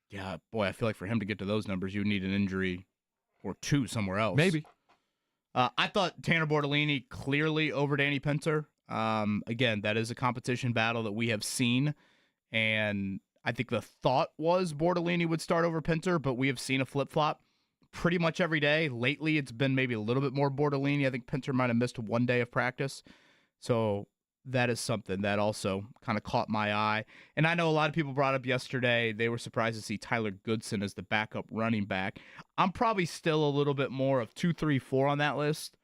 Yeah, boy, I feel like for him to get to those numbers, you would need an injury or two somewhere else. Maybe. I thought Tanner Bortolini clearly over Danny Pinter. Again, that is a competition battle that we have seen, and I think the thought was Bortolini would start over Pinter, but we have seen a flip-flop pretty much every day. Lately, it's been maybe a little bit more Bortolini. I think Pinter might have missed 1 day of practice, so that is something that also kind of caught my eye. And I know a lot of people brought up yesterday, they were surprised to see Tyler Goodson as the backup running back. I'm probably still a little bit more of 2, 3, 4 on that list.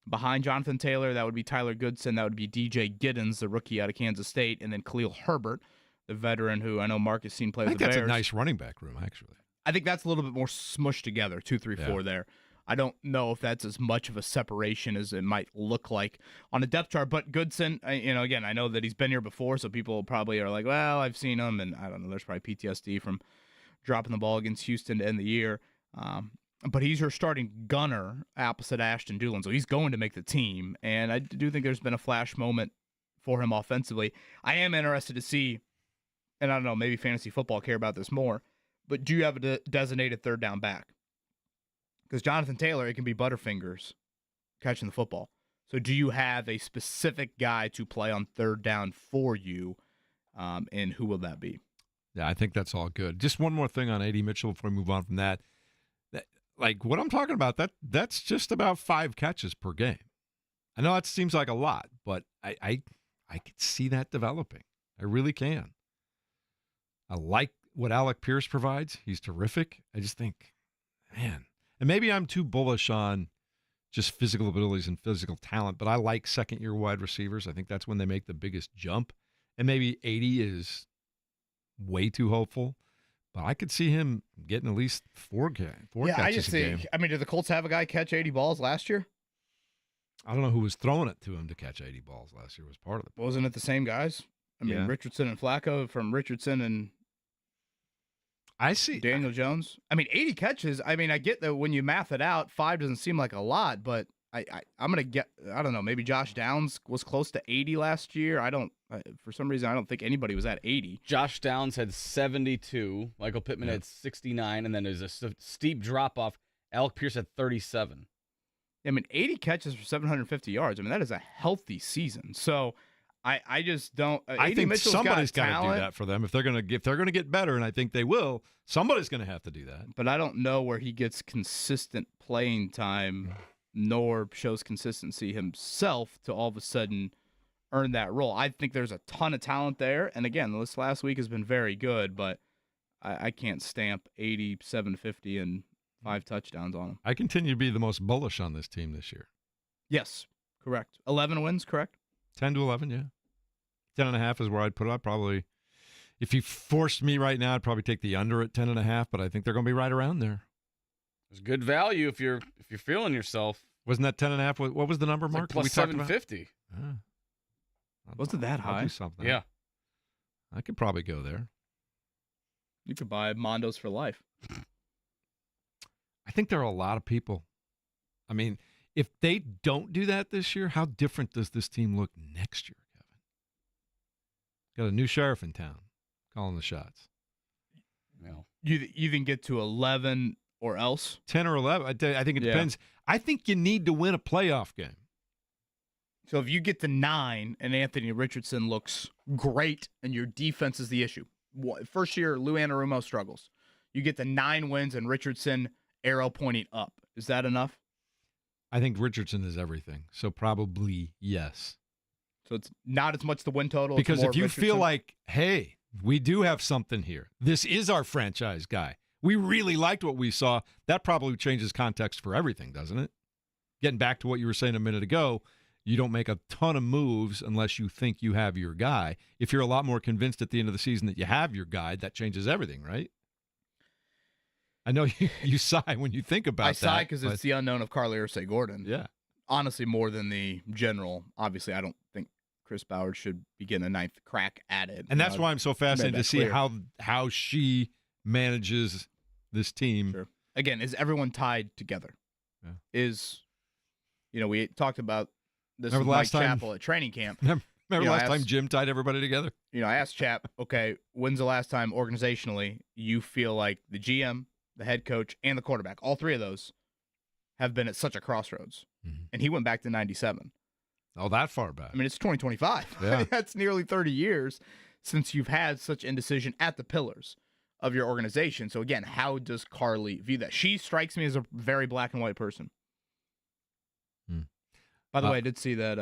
Behind Jonathan Taylor, that would be Tyler Goodson. That would be DJ Giddens, the rookie out of Kansas State, and then Khalil Herbert, the veteran who I know Mark has seen play with the Bears. I think that's a nice running back room, actually. I think that's a little bit more smushed together, 2, 3, 4 there. I don't know if that's as much of a separation as it might look like on a depth chart. But Goodson, again, I know that he's been here before, so people probably are like, well, I've seen him, and I don't know, there's probably PTSD from dropping the ball against Houston to end the year. But he's your starting gunner opposite Ashton Dulin, so he's going to make the team. And I do think there's been a flash moment for him offensively. I am interested to see, and I don't know, maybe fantasy football care about this more, but do you have a designated third down back? Because Jonathan Taylor, it can be Butterfingers catching the football. So do you have a specific guy to play on third down for you, and who will that be? Yeah, I think that's all good. Just one more thing on A.D. Mitchell before we move on from that. Like what I'm talking about, that's just about 5 catches per game. I know that seems like a lot, but I could see that developing. I really can. I like what Alec Pierce provides. He's terrific. I just think, man, and maybe I'm too bullish on just physical abilities and physical talent, but I like second-year wide receivers. I think that's when they make the biggest jump. And maybe 80 is way too hopeful. But I could see him getting at least 4 catches a game. I mean, did the Colts have a guy catch 80 balls last year? I don't know who was throwing it to him to catch 80 balls last year was part of it. Wasn't it the same guys? I mean, Richardson and Flacco from Richardson and I see Daniel Jones. I mean, 80 catches. I mean, I get that when you math it out, 5 doesn't seem like a lot, but I'm going to I don't know, maybe Josh Downs was close to 80 last year. For some reason, I don't think anybody was at 80. Josh Downs had 72. Michael Pittman had 69, and then there's a steep drop-off. Alec Pierce had 37. I mean, 80 catches for 750 yards. I mean, that is a healthy season. So I just don't. I think Mitchell's somebody's got to do that for them if they're going to get better, and I think they will. Somebody's going to have to do that. But I don't know where he gets consistent playing time, nor shows consistency himself to all of a sudden earn that role. I think there's a ton of talent there, and again, this last week has been very good, but I can't stamp 80, 750, and 5 touchdowns on him. I continue to be the most bullish on this team this year. Yes, correct. 11 wins, correct? 10 to 11, yeah. 10.5 is where I'd put it. I'd probably, if you forced me right now, I'd probably take the under at 10.5, but I think they're going to be right around there. It's good value if you're feeling yourself. Wasn't that 10.5? What was the number, Mark? Like plus 750. Wasn't that high? I'll do something. Yeah. I could probably go there. You could buy Mondos for life. I think there are a lot of people. I mean, if they don't do that this year, how different does this team look next year, Kevin? Got a new sheriff in town calling the shots. No. You even get to 11 or else? 10 or 11. I think it depends. I think you need to win a playoff game. So if you get to 9 and Anthony Richardson looks great and your defense is the issue. First year, Lou Anarumo struggles. You get to 9 wins and Richardson arrow pointing up. Is that enough? I think Richardson is everything. So probably yes. So it's not as much the win total. Because if you Richardson. feel like, hey, we do have something here. This is our franchise guy. We really liked what we saw. That probably changes context for everything, doesn't it? Getting back to what you were saying a minute ago, you don't make a ton of moves unless you think you have your guy. If you're a lot more convinced at the end of the season that you have your guy, that changes everything, right? I know you sigh when you think about that. I sigh because it's the unknown of Carly Ursay-Gordon. Yeah. Honestly, more than the general. Obviously, I don't think Chris Ballard should be getting a 9th crack at it. And that's why I'm so fascinated to see how she manages this team. Sure. Again, is everyone tied together? Yeah. We talked about this with Mike Chappell at training camp. Remember last time Jim tied everybody together? I asked Chap, okay, when's the last time organizationally you feel like the GM, the head coach, and the quarterback, all three of those, have been at such a crossroads? Mm-hmm. And he went back to 97. Oh, that far back. I mean, it's 2025. Yeah. That's nearly 30 years since you've had such indecision at the pillars of your organization. So, again, how does Carly view that? She strikes me as a very black and white person. By the way, I did see that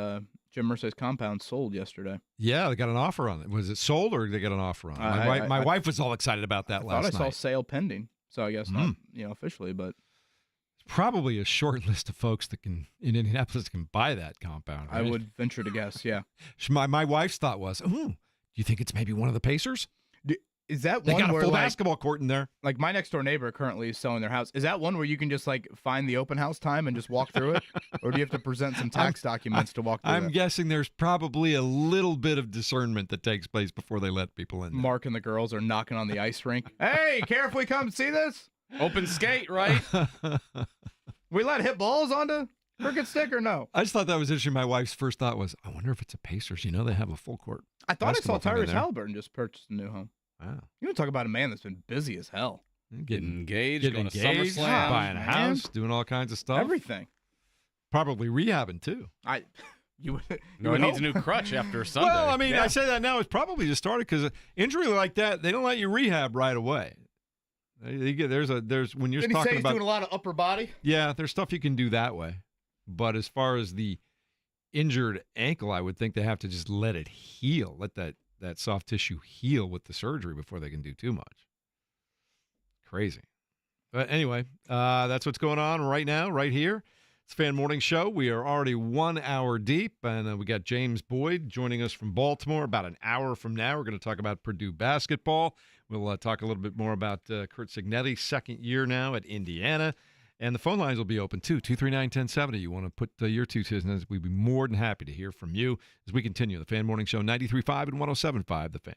Jim Irsay's compound sold yesterday. Yeah, they got an offer on it. Was it sold or did they get an offer on it? My wife was all excited about that last night. I saw sale pending, so I guess not officially, but it's probably a short list of folks that in Indianapolis can buy that compound. Right? I would venture to guess, yeah. My wife's thought was, do you think it's maybe one of the Pacers? Is that they one got a where full basketball court in there? Like my next door neighbor currently is selling their house. Is that one where you can just find the open house time and just walk through it, or do you have to present some tax documents to walk through? I'm guessing there's probably a little bit of discernment that takes place before they let people in. Mark and the girls are knocking on the ice rink. Hey, care if we come see this? Open skate, right? We let hit balls onto crooked stick or no? I just thought that was interesting. My wife's first thought was, I wonder if it's a Pacers. They have a full court. I thought I saw Tyrese Halliburton just purchased a new home. Wow. You want to talk about a man that's been busy as hell. Getting engaged, going to SummerSlam, buying a house, doing all kinds of stuff. Everything. Probably rehabbing, too. He needs a new crutch after Sunday. Well, I mean, I say that now. It's probably just started because injury like that, they don't let you rehab right away. There's when you're Did talking he's about doing a lot of upper body? Yeah, there's stuff you can do that way. But as far as the injured ankle, I would think they have to just let it heal, let that soft tissue heal with the surgery before they can do too much. Crazy. But anyway, that's what's going on right now, right here. It's Fan Morning Show. We are already 1 hour deep, and we got James Boyd joining us from Baltimore about an hour from now. We're going to talk about Purdue basketball. We'll talk a little bit more about Curt Cignetti, second year now at Indiana. And the phone lines will be open, too, 239-1070. You want to put your 2 cents, we'd be more than happy to hear from you as we continue. The Fan Morning Show, 93.5 and 107.5, The Fan.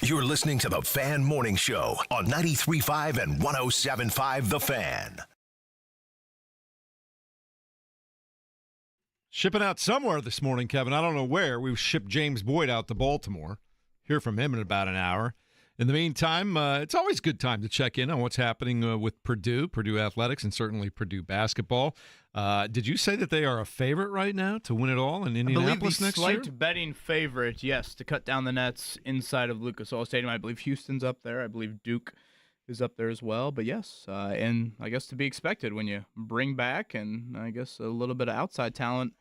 You're listening to the Fan Morning Show on 93.5 and 107.5 The Fan. Shipping out somewhere this morning, Kevin. I don't know where. We've shipped James Boyd out to Baltimore. Hear from him in about an hour. In the meantime, it's always a good time to check in on what's happening with Purdue Athletics, and certainly Purdue basketball. Did you say that they are a favorite right now to win it all in Indianapolis next year? Slight betting favorite, yes, to cut down the nets inside of Lucas Oil Stadium. I believe Houston's up there. I believe Duke is up there as well. But yes, and I guess to be expected when you bring back, and I guess a little bit of outside talent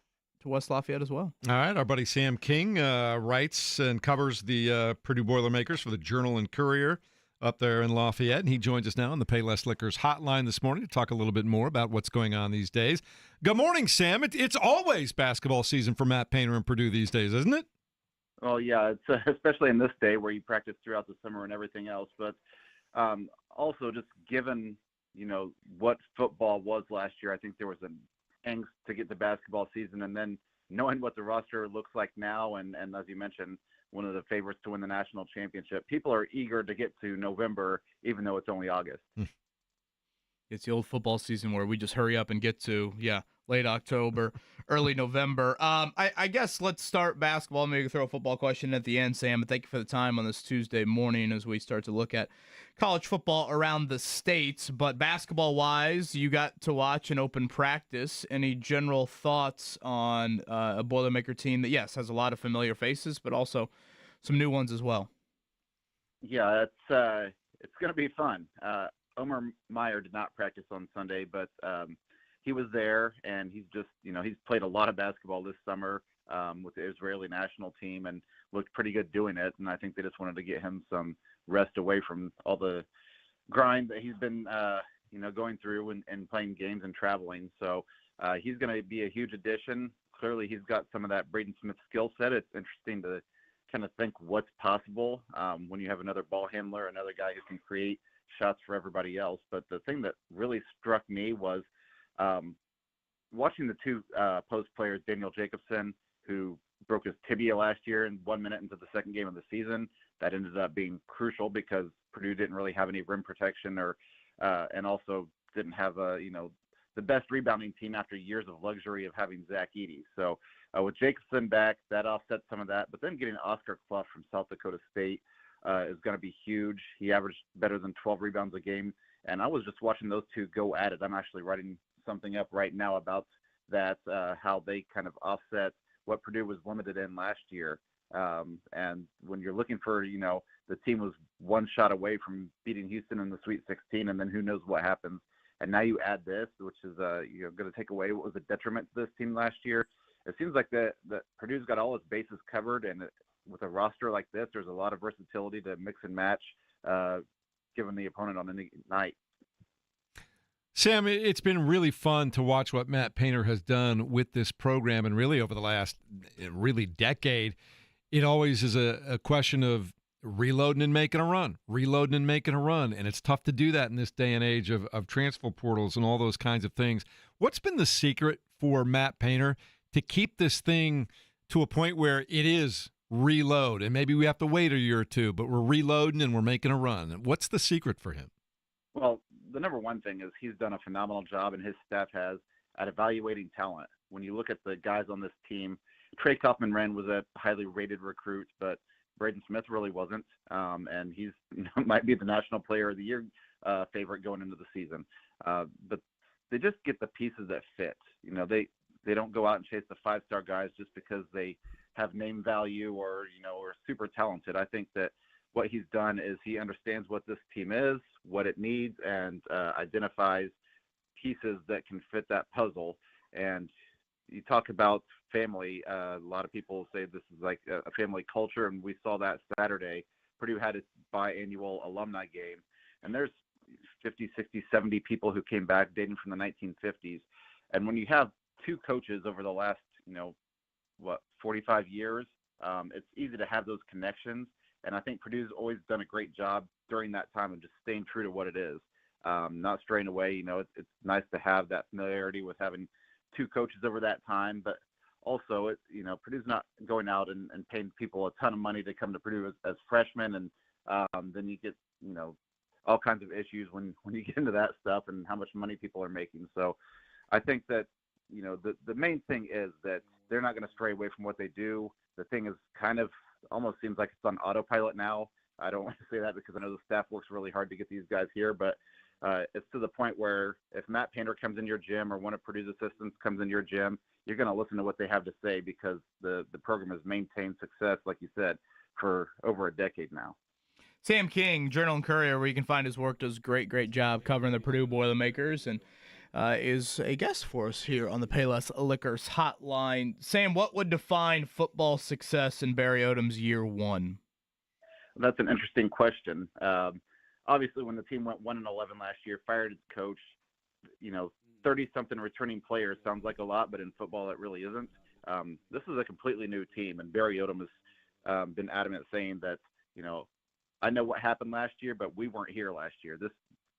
to West Lafayette as well. All right, our buddy Sam King writes and covers the Purdue Boilermakers for the Journal and Courier up there in Lafayette, and he joins us now on the Payless Liquors hotline this morning to talk a little bit more about what's going on these days. Good morning, Sam. It's always basketball season for Matt Painter and Purdue these days, isn't it? Well, yeah, it's especially in this day where you practice throughout the summer and everything else, but also just given, what football was last year, I think there was an angst to get to basketball season, and then knowing what the roster looks like now, and as you mentioned, one of the favorites to win the national championship, people are eager to get to November, even though it's only August. It's the old football season where we just hurry up and get to, late October, early November. I guess let's start basketball. Maybe throw a football question at the end, Sam. But thank you for the time on this Tuesday morning as we start to look at college football around the states. But basketball-wise, you got to watch an open practice. Any general thoughts on a Boilermaker team that, yes, has a lot of familiar faces, but also some new ones as well? Yeah, it's going to be fun. Omer Meyer did not practice on Sunday, but he was there, and he's just, he's played a lot of basketball this summer with the Israeli national team and looked pretty good doing it. And I think they just wanted to get him some rest away from all the grind that he's been, going through and playing games and traveling. So he's going to be a huge addition. Clearly, he's got some of that Braden Smith skill set. It's interesting to kind of think what's possible when you have another ball handler, another guy who can create shots for everybody else. But the thing that really struck me was watching the two post players, Daniel Jacobson, who broke his tibia last year in 1 minute into the second game of the season. That ended up being crucial because Purdue didn't really have any rim protection and also didn't have the best rebounding team after years of luxury of having Zach Edey. So with Jacobson back, that offset some of that. But then getting Oscar Clough from South Dakota State is going to be huge. He averaged better than 12 rebounds a game. And I was just watching those two go at it. I'm actually writing something up right now about that, how they kind of offset what Purdue was limited in last year. And when you're looking for, the team was one shot away from beating Houston in the Sweet 16, and then who knows what happens. And now you add this, which is going to take away what was a detriment to this team last year. It seems like that Purdue's got all its bases covered, and with a roster like this, there's a lot of versatility to mix and match given the opponent on any night. Sam, it's been really fun to watch what Matt Painter has done with this program, and really over the last decade, it always is a question of reloading and making a run, and it's tough to do that in this day and age of transfer portals and all those kinds of things. What's been the secret for Matt Painter to keep this thing to a point where it is reload, and maybe we have to wait a year or two, but we're reloading and we're making a run? What's the secret for him? Well, the number one thing is he's done a phenomenal job, and his staff has, at evaluating talent. When you look at the guys on this team, Trey Kaufman-Renn was a highly rated recruit, but Braden Smith really wasn't, and he's might be the National Player of the Year favorite going into the season. But they just get the pieces that fit. They don't go out and chase the five-star guys just because they have name value or are super talented. I think that what he's done is he understands what this team is, what it needs, and identifies pieces that can fit that puzzle. And you talk about family. A lot of people say this is like a family culture, and we saw that Saturday. Purdue had its biannual alumni game, and there's 50, 60, 70 people who came back dating from the 1950s. And when you have two coaches over the last, 45 years, it's easy to have those connections. And I think Purdue's always done a great job during that time of just staying true to what it is, not straying away. It's nice to have that familiarity with having two coaches over that time, but also, Purdue's not going out and paying people a ton of money to come to Purdue as freshmen, and then you get, all kinds of issues when you get into that stuff and how much money people are making. So I think that, the main thing is that they're not going to stray away from what they do. The thing is kind of almost seems like it's on autopilot now. I don't want to say that because I know the staff works really hard to get these guys here, but it's to the point where if Matt Painter comes in your gym or one of Purdue's assistants comes in your gym, you're going to listen to what they have to say because the program has maintained success, like you said, for over a decade now. Sam King, Journal and Courier, where you can find his work, does a great job covering the Purdue Boilermakers and is a guest for us here on the Payless Liquors Hotline. Sam, what would define football success in Barry Odom's year one? That's an interesting question. Obviously, when the team went 1-11 last year, fired its coach, 30-something returning players sounds like a lot, but in football it really isn't. This is a completely new team, and Barry Odom has been adamant saying that, I know what happened last year, but we weren't here last year. This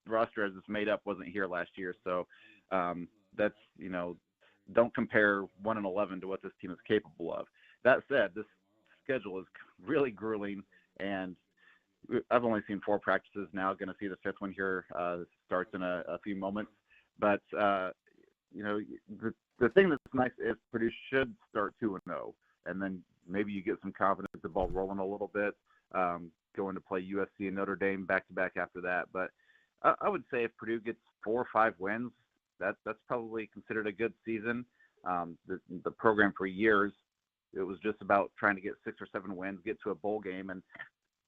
roster as it's made up wasn't here last year, so that's, don't compare 1-11 to what this team is capable of. That said, this schedule is really grueling, and I've only seen 4 practices now. Going to see the 5th one here starts in a few moments. But, the thing that's nice is Purdue should start 2-0, and then maybe you get some confidence, the ball rolling a little bit, going to play USC and Notre Dame back-to-back after that. But I would say if Purdue gets 4 or 5 wins, that's probably considered a good season. The program for years, it was just about trying to get 6 or 7 wins, get to a bowl game, and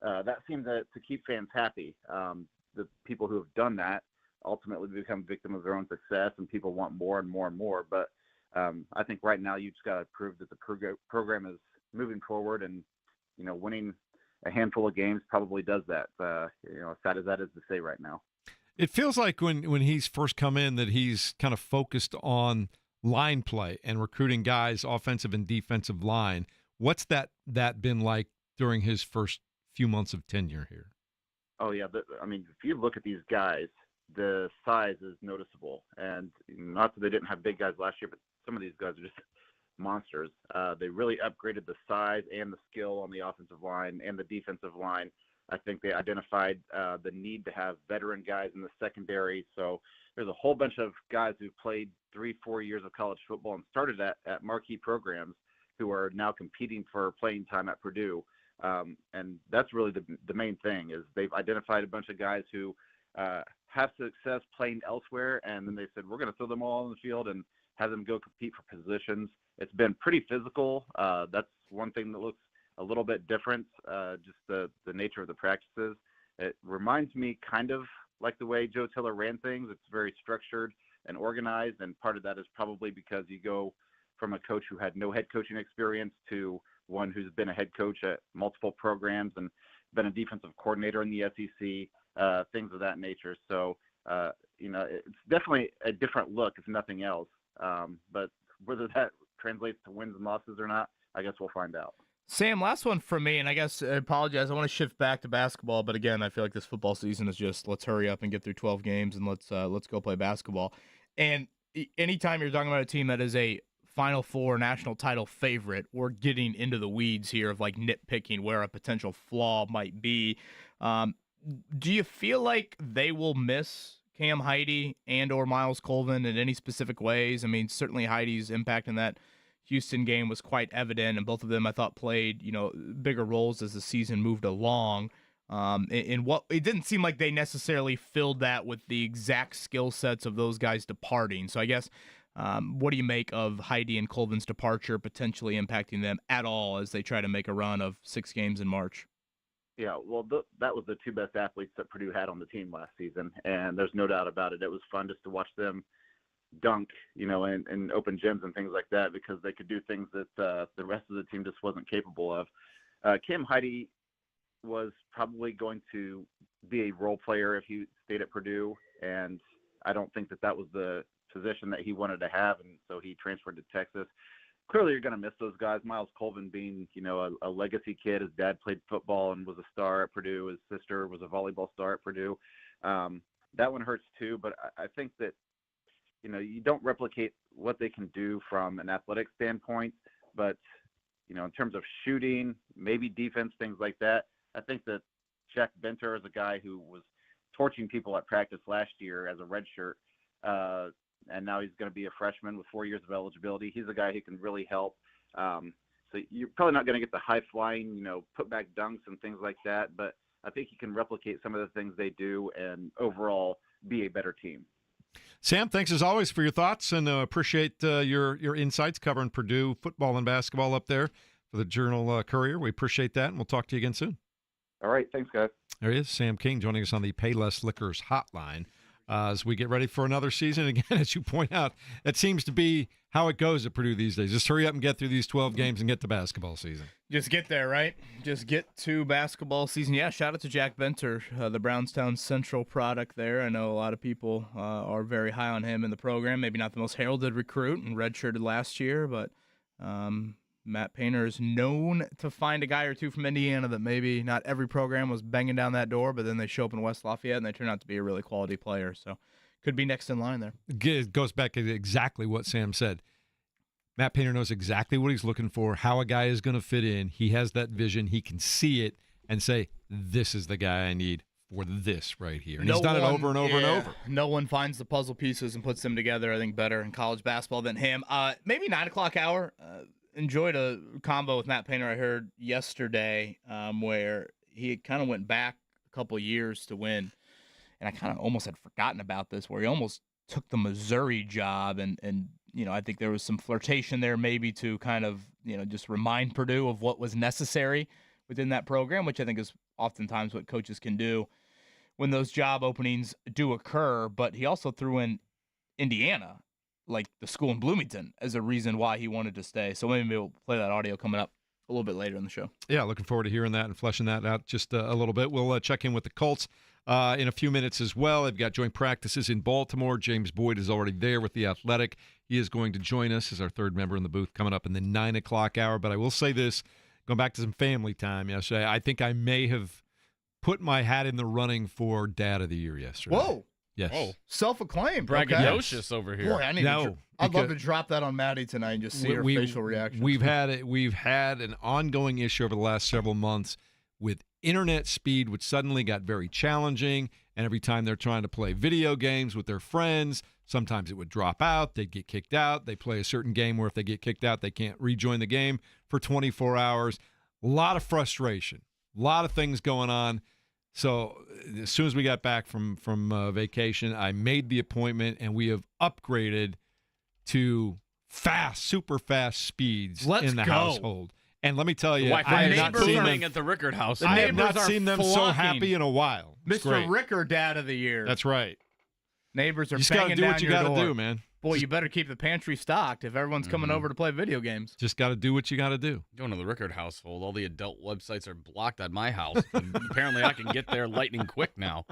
that seemed to keep fans happy. The people who have done that ultimately become victims of their own success, and people want more and more and more. But I think right now you just got to prove that the program is moving forward, and winning a handful of games probably does that. As sad as that is to say right now. It feels like when he's first come in that he's kind of focused on line play and recruiting guys, offensive and defensive line. What's that been like during his first few months of tenure here? Oh, yeah. If you look at these guys, the size is noticeable. And not that they didn't have big guys last year, but some of these guys are just monsters. They really upgraded the size and the skill on the offensive line and the defensive line. I think they identified the need to have veteran guys in the secondary. So there's a whole bunch of guys who've played 3-4 years of college football and started at marquee programs who are now competing for playing time at Purdue. And that's really the main thing is they've identified a bunch of guys who have success playing elsewhere, and then they said, we're going to throw them all on the field and have them go compete for positions. It's been pretty physical. That's one thing that looks a little bit different, just the nature of the practices. It reminds me kind of like the way Joe Tiller ran things. It's very structured and organized, and part of that is probably because you go from a coach who had no head coaching experience to one who's been a head coach at multiple programs and been a defensive coordinator in the SEC, things of that nature. So, it's definitely a different look, if nothing else. But whether that translates to wins and losses or not, I guess we'll find out. Sam, last one for me, and I guess I apologize. I want to shift back to basketball, but again, I feel like this football season is just let's hurry up and get through 12 games and let's go play basketball. And anytime you're talking about a team that is a Final Four national title favorite, we're getting into the weeds here of like nitpicking where a potential flaw might be. Do you feel like they will miss Cam Heide and or Miles Colvin in any specific ways? I mean, certainly Heidi's impact in that Houston game was quite evident, and both of them I thought played, bigger roles as the season moved along. In what it didn't seem like they necessarily filled that with the exact skill sets of those guys departing. So I guess, what do you make of Heide and Colvin's departure potentially impacting them at all as they try to make a run of 6 games in March? Yeah, well, that was the 2 best athletes that Purdue had on the team last season, and there's no doubt about it. It was fun just to watch them dunk, in open gyms and things like that because they could do things that the rest of the team just wasn't capable of. Cam Heide was probably going to be a role player if he stayed at Purdue, and I don't think that was the position that he wanted to have, and so he transferred to Texas. Clearly, you're going to miss those guys. Miles Colvin being, a legacy kid. His dad played football and was a star at Purdue. His sister was a volleyball star at Purdue. That one hurts too, but I think that, you don't replicate what they can do from an athletic standpoint But, in terms of shooting, maybe defense, things like that, I think that Jack Banter is a guy who was torching people at practice last year as a redshirt, and now he's going to be a freshman with 4 years of eligibility. He's a guy who can really help. So you're probably not going to get the high-flying, put-back dunks and things like that, but I think he can replicate some of the things they do and overall be a better team. Sam, thanks as always for your thoughts, and appreciate your insights covering Purdue football and basketball up there for the Journal Courier. We appreciate that, and we'll talk to you again soon. All right. Thanks, guys. There he is, Sam King, joining us on the Payless Liquors hotline as we get ready for another season. Again, as you point out, that seems to be how it goes at Purdue these days. Just hurry up and get through these 12 games and get to basketball season. Just get there, right? Just get to basketball season. Yeah, shout out to Jack Banter, the Brownstown Central product there. I know a lot of people are very high on him in the program. Maybe not the most heralded recruit and redshirted last year, but Matt Painter is known to find a guy or two from Indiana that maybe not every program was banging down that door, but then they show up in West Lafayette and they turn out to be a really quality player. So could be next in line there. It goes back to exactly what Sam said. Matt Painter knows exactly what he's looking for, how a guy is going to fit in. He has that vision. He can see it and say, this is the guy I need for this right here. And he's done it over and over and over. No one finds the puzzle pieces and puts them together, I think, better in college basketball than him. Maybe 9 o'clock hour. Enjoyed a combo with Matt Painter I heard yesterday where he kind of went back a couple years to win. And I kind of almost had forgotten about this, where he almost took the Missouri job. And I think there was some flirtation there maybe to kind of, just remind Purdue of what was necessary within that program, which I think is oftentimes what coaches can do when those job openings do occur. But he also threw in Indiana, like the school in Bloomington, as a reason why he wanted to stay. So maybe we'll play that audio coming up a little bit later in the show. Yeah, looking forward to hearing that and fleshing that out just a little bit. We'll check in with the Colts in a few minutes as well. They've got joint practices in Baltimore. James Boyd is already there with the Athletic. He is going to join us as our third member in the booth coming up in the 9 o'clock hour. But I will say this, going back to some family time yesterday, I think I may have put my hat in the running for Dad of the Year yesterday. Whoa. Yes. Oh, self-acclaimed. braggadocious over here. Boy, I'd love to drop that on Maddie tonight and just see her facial reaction. We've had an ongoing issue over the last several months with internet speed, which suddenly got very challenging. And every time they're trying to play video games with their friends, sometimes it would drop out. They'd get kicked out. They play a certain game where if they get kicked out, they can't rejoin the game for 24 hours. A lot of frustration, a lot of things going on. So as soon as we got back from vacation, I made the appointment, and we have upgraded to super fast speeds in the household. And let me tell you, I have not seen them at the Rickard house. I have not seen them so happy in a while. Mr. Rickard, Dad of the Year. That's right. Neighbors are just banging down your door. You just got to do what you got to do, man. Boy, you better keep the pantry stocked if everyone's coming over to play video games. Just got to do what you got to do. Going to the Rickard household, all the adult websites are blocked at my house. Apparently, I can get there lightning quick now.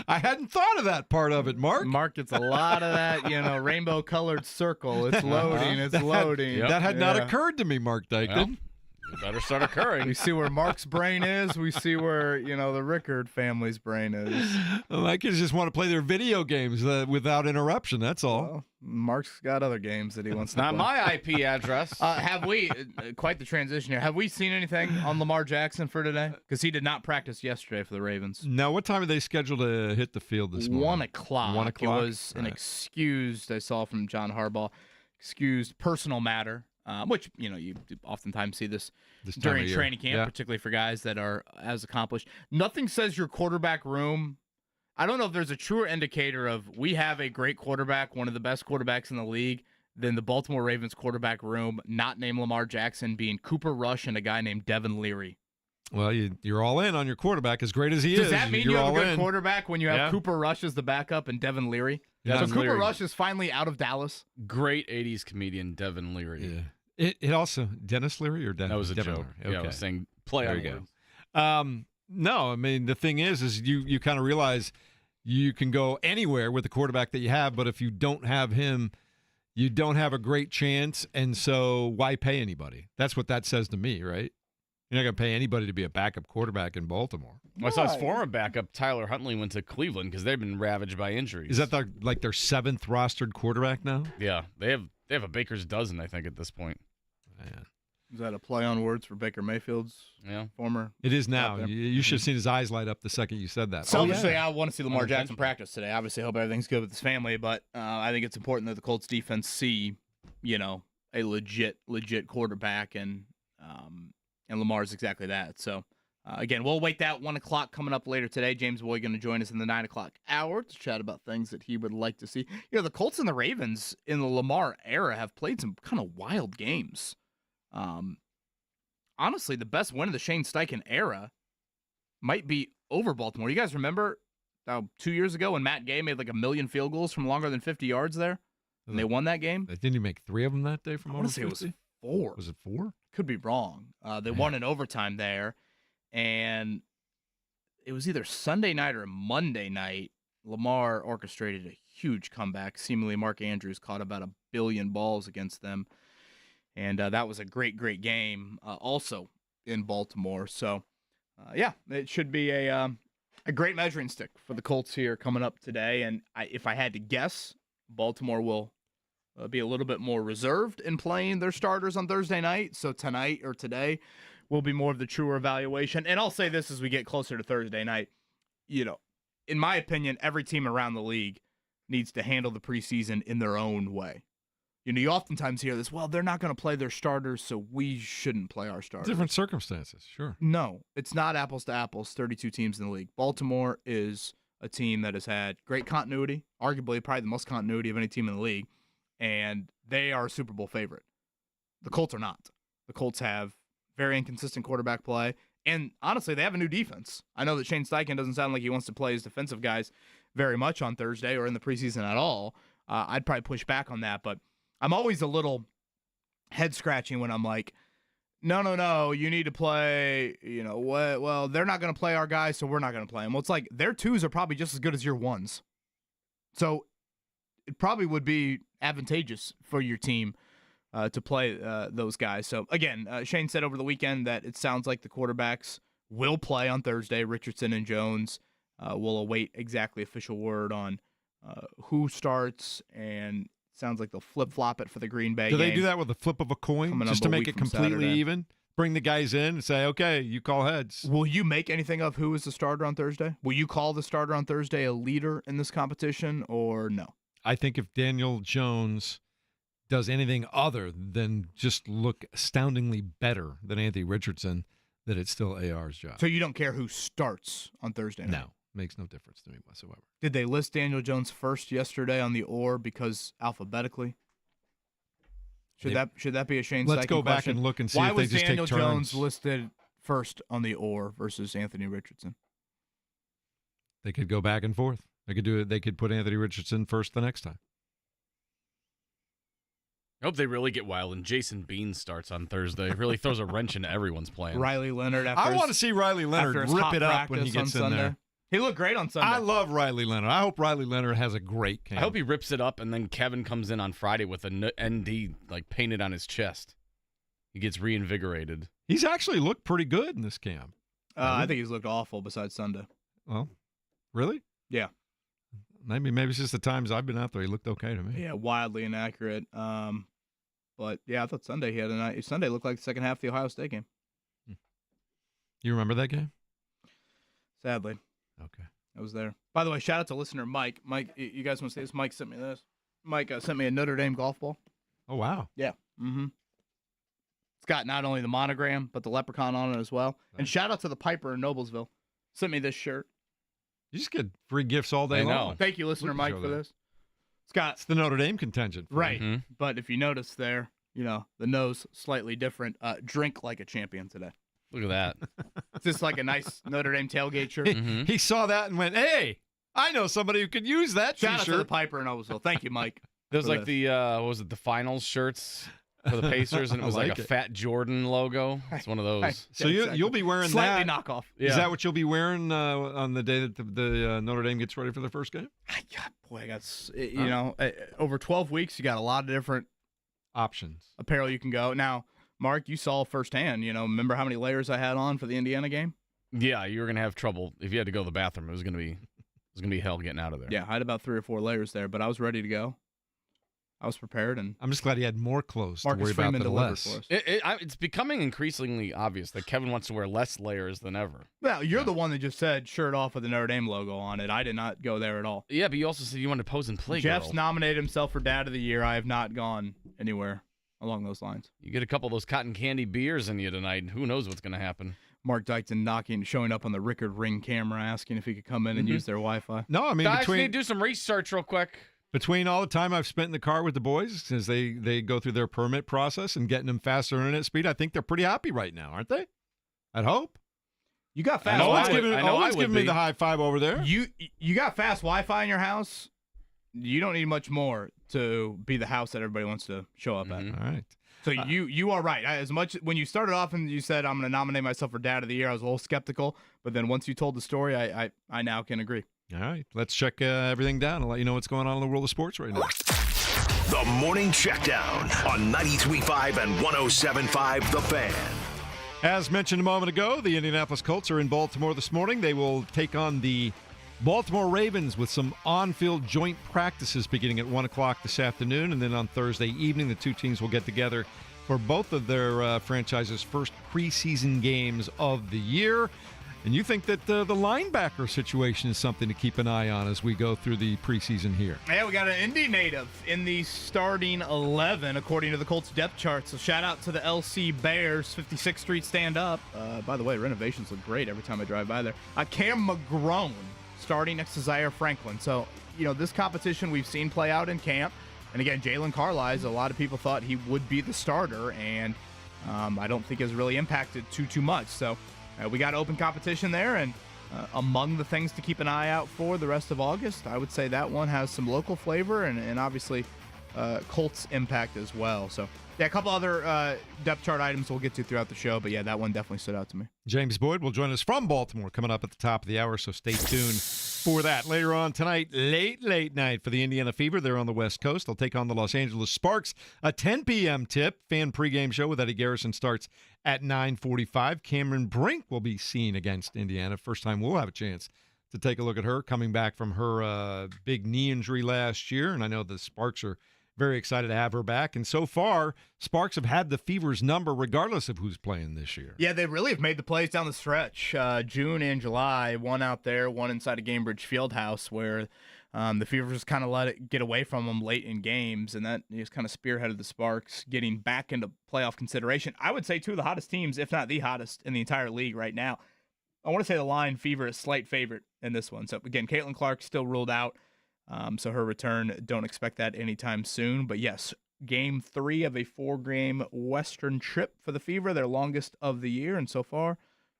I hadn't thought of that part of it, Mark. Mark gets a lot of that, rainbow-colored circle. It's loading. Loading. That had not occurred to me, Mark Dykton. Well, it better start occurring. We see where Mark's brain is. We see where, the Rickard family's brain is. Well, my kids just want to play their video games without interruption. That's all. Well, Mark's got other games that he wants to play. Not my IP address. Have we, quite the transition here, have we seen anything on Lamar Jackson for today? Because he did not practice yesterday for the Ravens. No, what time are they scheduled to hit the field this morning? 1 o'clock. 1 o'clock? It was an excused, I saw from John Harbaugh, excused personal matter. Which, you oftentimes see this during training camp, particularly for guys that are as accomplished. Nothing says your quarterback room. I don't know if there's a truer indicator of we have a great quarterback, one of the best quarterbacks in the league, than the Baltimore Ravens quarterback room, not named Lamar Jackson, being Cooper Rush and a guy named Devin Leary. Well, you're all in on your quarterback, as great as he is. Does that mean you have a good quarterback when you have Cooper Rush as the backup and Devin Leary? Yeah, so Cooper Rush is finally out of Dallas. Great 80s comedian Devin Leary. Yeah. It also Dennis Leary or Devin? That was a Devin joke. Okay. Yeah, I was saying play on words. No, I mean the thing is you kind of realize you can go anywhere with the quarterback that you have, but if you don't have him, you don't have a great chance. And so why pay anybody? That's what that says to me, right? You're not going to pay anybody to be a backup quarterback in Baltimore. Well, I saw his former backup, Tyler Huntley, went to Cleveland because they've been ravaged by injuries. Is that their seventh rostered quarterback now? Yeah, they have a baker's dozen, I think, at this point. man. Is that a play on words for Baker Mayfield's former? It is now. You should have seen his eyes light up the second you said that. Selfishly, I want to see Lamar Jackson practice today. Obviously, I hope everything's good with his family, but I think it's important that the Colts defense see, a legit quarterback, and Lamar's exactly that. So, again, we'll wait that 1 o'clock coming up later today. James Boyd going to join us in the 9 o'clock hour to chat about things that he would like to see. The Colts and the Ravens in the Lamar era have played some kind of wild games. Honestly, the best win of the Shane Steichen era might be over Baltimore. You guys remember 2 years ago when Matt Gay made like 1 million field goals from longer than 50 yards there? And they won that game? Didn't you make 3 of them that day from over 50? I want to say it was 4. Was it 4? Could be wrong. They won in overtime there, and it was either Sunday night or Monday night. Lamar orchestrated a huge comeback. Seemingly Mark Andrews caught about 1 billion balls against them. And that was a great game also in Baltimore. So, it should be a great measuring stick for the Colts here coming up today. And if I had to guess, Baltimore will be a little bit more reserved in playing their starters on Thursday night. So tonight or today will be more of the truer evaluation. And I'll say this as we get closer to Thursday night. In my opinion, every team around the league needs to handle the preseason in their own way. You oftentimes hear this, well, they're not going to play their starters, so we shouldn't play our starters. Different circumstances, sure. No, it's not apples to apples, 32 teams in the league. Baltimore is a team that has had great continuity, arguably probably the most continuity of any team in the league, and they are a Super Bowl favorite. The Colts are not. The Colts have very inconsistent quarterback play, and honestly, they have a new defense. I know that Shane Steichen doesn't sound like he wants to play his defensive guys very much on Thursday or in the preseason at all. I'd probably push back on that, but I'm always a little head-scratching when I'm like, no, you need to play, well, they're not going to play our guys, so we're not going to play them. Well, it's like their 2s are probably just as good as your 1s. So it probably would be advantageous for your team to play those guys. So, again, Shane said over the weekend that it sounds like the quarterbacks will play on Thursday. Richardson and Jones will await exactly official word on who starts, and sounds like they'll flip-flop it for the Green Bay game. Do they do that with the flip of a coin just to make it completely even? Bring the guys in and say, okay, you call heads. Will you make anything of who is the starter on Thursday? Will you call the starter on Thursday a leader in this competition or no? I think if Daniel Jones does anything other than just look astoundingly better than Anthony Richardson, that it's still AR's job. So you don't care who starts on Thursday night? No. Makes no difference to me whatsoever. Did they list Daniel Jones first yesterday on the or because alphabetically? Should that be a Shane Steichen Let's go back question? and look and see Why if they was just Daniel take turns. Jones listed first on the or versus Anthony Richardson? They could go back and forth. They could do it. They could put Anthony Richardson first the next time. I hope they really get wild and Jason Bean starts on Thursday. It really throws a wrench into everyone's plan. Riley Leonard. I want to see Riley Leonard rip it up when he gets in there. He looked great on Sunday. I love Riley Leonard. I hope Riley Leonard has a great camp. I hope he rips it up, and then Kevin comes in on Friday with an ND painted on his chest. He gits reinvigorated. He's actually looked pretty good in this camp. I think he's looked awful besides Sunday. Well, really? Yeah. Maybe it's just the times I've been out there. He looked okay to me. Yeah, wildly inaccurate. But yeah, I thought Sunday he had a night. Sunday looked like the second half of the Ohio State game. You remember that game? Sadly. Okay. I was there. By the way, shout out to listener Mike. Mike, you guys want to say this? Mike sent me this. Mike sent me a Notre Dame golf ball. Oh, wow. Yeah. Mm-hmm. It's got not only the monogram, but the leprechaun on it as well. Nice. And shout out to the Piper in Noblesville. Sent me this shirt. You just get free gifts all day long. Thank you, listener Mike, for this. It's the Notre Dame contingent. Right. Mm-hmm. But if you notice there, the nose slightly different. Drink like a champion today. Look at that. It's just like a nice Notre Dame tailgate shirt. He saw that and went, hey, I know somebody who could use that Shout t-shirt. out to the Piper in Noblesville. Thank you, Mike. There's like the, what was it, the finals shirts for the Pacers, and it was like a Fat Jordan logo. It's one of those. So you'll be wearing slightly that. knockoff. Yeah. Is that what you'll be wearing on the day that the Notre Dame gets ready for their first game? Boy, I got, over 12 weeks, you got a lot of different options. Apparel you can go. Now, Mark, you saw firsthand, remember how many layers I had on for the Indiana game? Yeah, you were going to have trouble. If you had to go to the bathroom, it was going to be hell getting out of there. Yeah, I had about 3 or 4 layers there, but I was ready to go. I was prepared, and I'm just glad he had more clothes Marcus to worry Freeman about than delivered less. for us. It's becoming increasingly obvious that Kevin wants to wear less layers than ever. Well, you're the one that just said shirt off with the Notre Dame logo on it. I did not go there at all. Yeah, but you also said you wanted to pose and play. Jeff's girl. nominated himself for Dad of the Year. I have not gone anywhere along those lines. You get a couple of those cotton candy beers in you tonight, and who knows what's going to happen. Mark Dykton showing up on the Rickard Ring camera, asking if he could come in and use their Wi-Fi. No, I mean, Guys, we need to do some research real quick. between all the time I've spent in the car with the boys as they go through their permit process and getting them faster internet speed, I think they're pretty happy right now, aren't they? I'd hope. You got fast Owen's Wi-Fi. giving me the high five over there. You got fast Wi-Fi in your house. You don't need much more to be the house that everybody wants to show up at. All right. So you are right. As much when you started off and you said I'm going to nominate myself for Dad of the Year, I was a little skeptical. But then once you told the story, I now can agree. All right. Let's check everything down and let you know what's going on in the world of sports right now. The Morning Checkdown on 93.5 and 107.5 The Fan. As mentioned a moment ago, the Indianapolis Colts are in Baltimore this morning. They will take on the Baltimore Ravens with some on-field joint practices beginning at 1 o'clock this afternoon. And then on Thursday evening, the two teams will get together for both of their franchises' first preseason games of the year. And you think that the linebacker situation is something to keep an eye on as we go through the preseason here? Yeah, we got an Indy native in the starting 11, according to the Colts depth chart. So shout out to the LC Bears, 56th Street stand up. By the way, renovations look great every time I drive by there. Cam McGrone starting next to Zaire Franklin. So, this competition we've seen play out in camp. And again, Jalen Carlisle, a lot of people thought he would be the starter, and I don't think has really impacted too much. So we got open competition there, and among the things to keep an eye out for the rest of August, I would say that one has some local flavor and obviously Colts impact as well. So, yeah, a couple other depth chart items we'll get to throughout the show, but yeah, that one definitely stood out to me. James Boyd will join us from Baltimore coming up at the top of the hour, so stay tuned for that. Later on tonight, late night for the Indiana Fever. They're on the West Coast. They'll take on the Los Angeles Sparks. A 10 p.m. tip. Fan pregame show with Eddie Garrison starts at 9:45. Cameron Brink will be seen against Indiana. First time we'll have a chance to take a look at her coming back from her big knee injury last year, and I know the Sparks are very excited to have her back. And so far, Sparks have had the Fever's number regardless of who's playing this year. Yeah, they really have made the plays down the stretch. June and July, one out there, one inside of Gainbridge Fieldhouse, where the Fever just kind of let it get away from them late in games, and that just kind of spearheaded the Sparks getting back into playoff consideration. I would say two of the hottest teams, if not the hottest, in the entire league right now. I want to say the line Fever is slight favorite in this one. So, again, Caitlin Clark still ruled out. So her return, don't expect that anytime soon. But yes, game 3 of a 4-game Western trip for the Fever, their longest of the year, and so far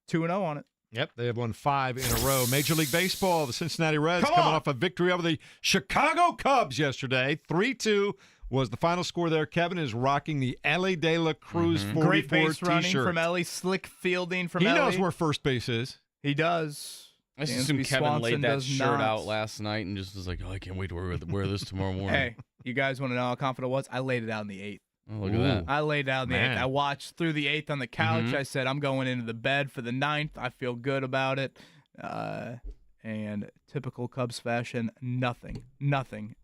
2-0 on it. Yep, they have won 5 in a row. Major League Baseball, the Cincinnati Reds coming off a victory over the Chicago Cubs yesterday. 3-2 was the final score there. Kevin is rocking the Ellie De La Cruz 44 Great base t-shirt. running from Ellie, slick fielding from Ellie. He knows where first base is. He does. I just assume Kevin laid that shirt out last night and just was like, I can't wait to wear this tomorrow morning. Hey, you guys want to know how confident I was? I laid it out in the 8th. Oh, look at that. I laid it out in the 8th. I watched through the 8th on the couch. I said, I'm going into the bed for the 9th. I feel good about it. And typical Cubs fashion, nothing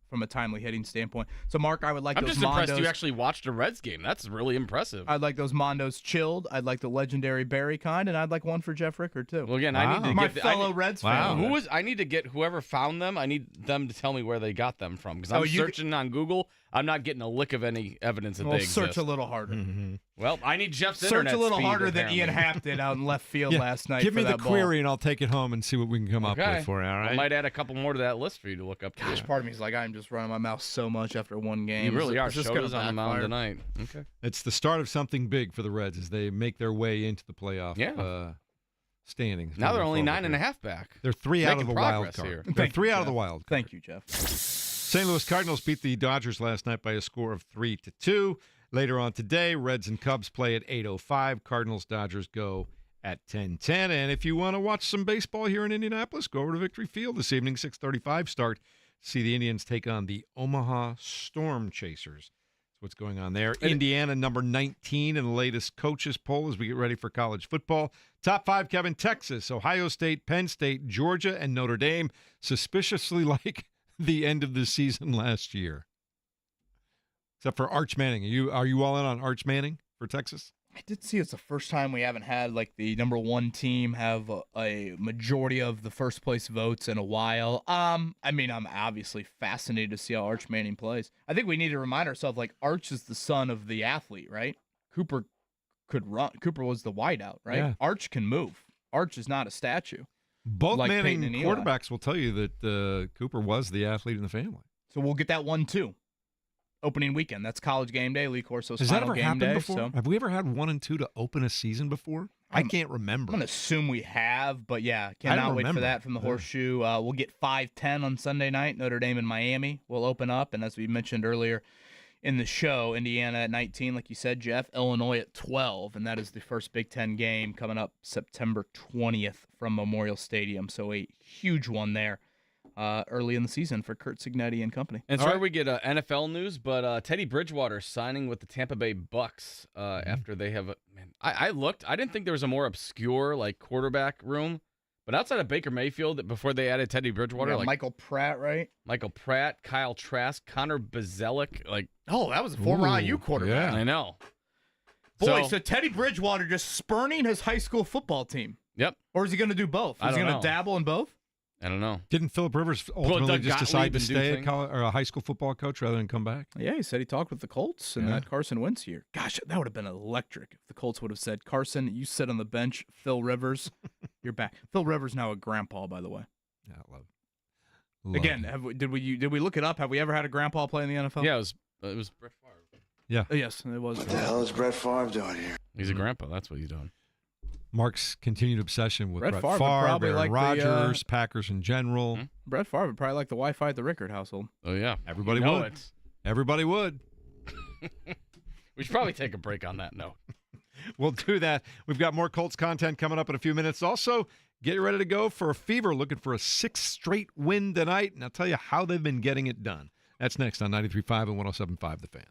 from a timely hitting standpoint. So, Mark, I would like I'm those just impressed Mondos. you actually watched a Reds game. That's really impressive. I'd like those Mondos chilled. I'd like the legendary berry kind, and I'd like one for Jeff Rickard, too. Well, again, I need to My get fellow Reds fan. I need to get whoever found them. I need them to tell me where they got them from because I'm searching on Google. I'm not getting a lick of any evidence that they exist. Search a little harder. Well, I need Jeff's Search internet a little speed, harder apparently. than Ian Happ did out in left field last night. Give me for the that ball. query, and I'll take it home and see what we can come up with for you, all right? I might add a couple more to that list for you to look up. Gosh, part of me is like, I'm just running my mouth so much after one game. You really are. Is this Show's gonna on the mound backfire? tonight. Okay. It's the start of something big for the Reds as they make their way into the playoff standings. Now they're only moving forward 9.5 back. They're 3 out of Making the wild progress card. here. They're Thank 3 you, out of the Jeff. wild card. Thank you, Jeff. St. Louis Cardinals beat the Dodgers last night by a score of 3-2. Later on today, Reds and Cubs play at 8:05. Cardinals-Dodgers go at 10:10. And if you want to watch some baseball here in Indianapolis, go over to Victory Field this evening, 6:35 start. See the Indians take on the Omaha Storm Chasers. That's what's going on there. Indiana, number 19 in the latest coaches poll as we get ready for college football. Top 5, Kevin, Texas, Ohio State, Penn State, Georgia, and Notre Dame. Suspiciously like the end of the season last year. except for Arch Manning. Are you all in on Arch Manning for Texas? I did see it's the first time we haven't had like the number one team have a majority of the first place votes in a while. I mean, I'm obviously fascinated to see how Arch Manning plays. I think we need to remind ourselves like Arch is the son of the athlete, right? Cooper could run. Cooper was the wideout, right? Yeah. Arch can move. Arch is not a statue. Both like Manning Peyton and Eli. quarterbacks will tell you that Cooper was the athlete in the family. So we'll get that 1-2 opening weekend. That's College Game Day. Lee Corso's Has that final ever game happened day. before? So Have we ever had 1 and 2 to open a season before? I can't I'm remember. going to assume we have, but yeah, I cannot don't wait for remember. that from the Horseshoe. We'll get 5-10 on Sunday night. Notre Dame and Miami will open up. And as we mentioned earlier in the show, Indiana at 19, like you said, Jeff, Illinois at 12. And that is the first Big Ten game coming up September 20th from Memorial Stadium. So a huge one there early in the season for Kurt Signetti and company. And sorry we get NFL news, but Teddy Bridgewater signing with the Tampa Bay Bucks after they have I looked. I didn't think there was a more obscure like quarterback room, but outside of Baker Mayfield, before they added Teddy Bridgewater, like Michael Pratt, right? Michael Pratt, Kyle Trask, Connor Bazelak, like Oh, that was a former IU quarterback. Yeah. I know. Boy, so Teddy Bridgewater just spurning his high school football team. Yep. Or is he going to do both? I Is he don't going to know. dabble in both? I don't know. Didn't Philip Rivers ultimately Doug just decide to Gottlieb and do stay at things? college, or a high school football coach rather than come back? Yeah, he said he talked with the Colts and Yeah. that Carson Wentz year. Gosh, that would have been electric if the Colts would have said, Carson, you sit on the bench. Phil Rivers, you're back. Phil Rivers now a grandpa, by the way. Yeah, I love Again, it. did we look it up? Have we ever had a grandpa play in the NFL? Yeah, it was Brett Favre. Yes, it was. What the hell is Brett Favre doing here? He's a grandpa. That's what he's doing. Mark's continued obsession with Brett Brett Favre would Favre, probably Aaron like the, Rodgers, Packers in general. Brett Favre would probably like the Wi-Fi at the Rickard household. Oh yeah, Everybody You know would. it. Everybody would. We should probably take a break on that note. We'll do that. We've got more Colts content coming up in a few minutes. Also, get ready to go for a Fever, looking for a 6th straight win tonight, and I'll tell you how they've been getting it done. That's next on 93.5 and 107.5 The Fan.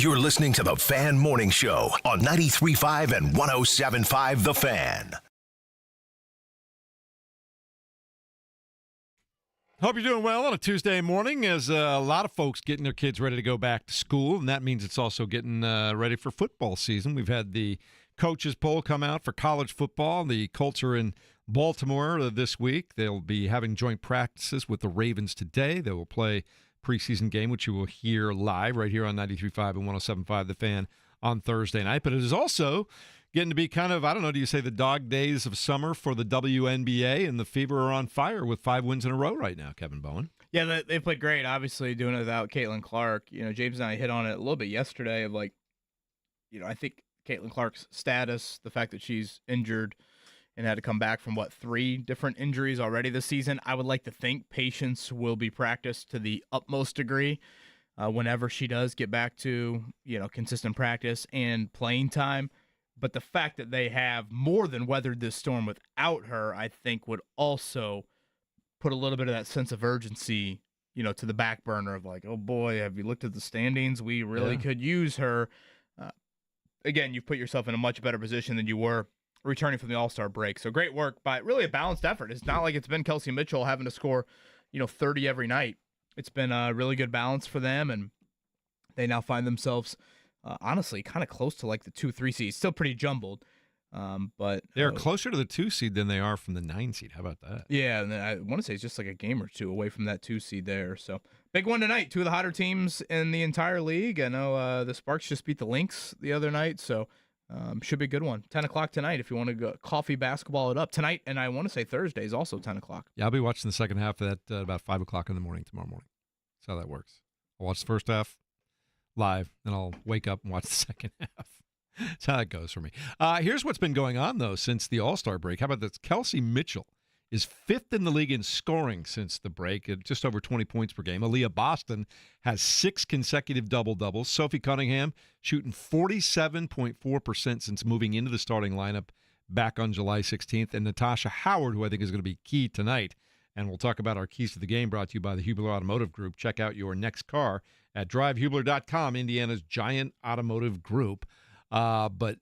You're listening to the Fan Morning Show on 93.5 and 107.5 The Fan. Hope you're doing well on a Tuesday morning as a lot of folks getting their kids ready to go back to school, and that means it's also getting ready for football season. We've had the coaches poll come out for college football. The Colts are in Baltimore this week. They'll be having joint practices with the Ravens today. They will play preseason game, which you will hear live right here on 93.5 and 107.5 The Fan on Thursday night. But it is also getting to be kind of, I don't know, do you say the dog days of summer for the WNBA, and the Fever are on fire with 5 wins in a row right now, Kevin Bowen. Yeah, they played great, obviously, doing it without Caitlin Clark. James and I hit on it a little bit yesterday of I think Caitlin Clark's status, the fact that she's injured and had to come back from, 3 different injuries already this season. I would like to think patience will be practiced to the utmost degree whenever she does get back to, consistent practice and playing time. But the fact that they have more than weathered this storm without her, I think would also put a little bit of that sense of urgency, to the back burner of oh boy, have you looked at the standings? We really could use her. Again, you've put yourself in a much better position than you were returning from the All-Star break. So great work by really a balanced effort. It's not like it's been Kelsey Mitchell having to score, 30 every night. It's been a really good balance for them, and they now find themselves honestly kind of close to the 2-3 seed. Still pretty jumbled, but they're closer to the 2 seed than they are from the 9 seed. How about that? Yeah, and I want to say it's just a game or two away from that 2 seed there. So big one tonight. 2 of the hotter teams in the entire league. I know the Sparks just beat the Lynx the other night, so should be a good one. 10 o'clock tonight if you want to go coffee basketball it up tonight, and I want to say Thursday is also 10 o'clock. Yeah, I'll be watching the second half of that about 5 o'clock in the morning tomorrow morning. That's how that works. I'll watch the first half live, then I'll wake up and watch the second half. That's how that goes for me. Here's what's been going on, though, since the All-Star break. How about this? Kelsey Mitchell is 5th in the league in scoring since the break, at just over 20 points per game. Aaliyah Boston has 6 consecutive double-doubles. Sophie Cunningham shooting 47.4% since moving into the starting lineup back on July 16th. And Natasha Howard, who I think is going to be key tonight. And we'll talk about our keys to the game, brought to you by the Hubler Automotive Group. Check out your next car at drivehubler.com, Indiana's giant automotive group. But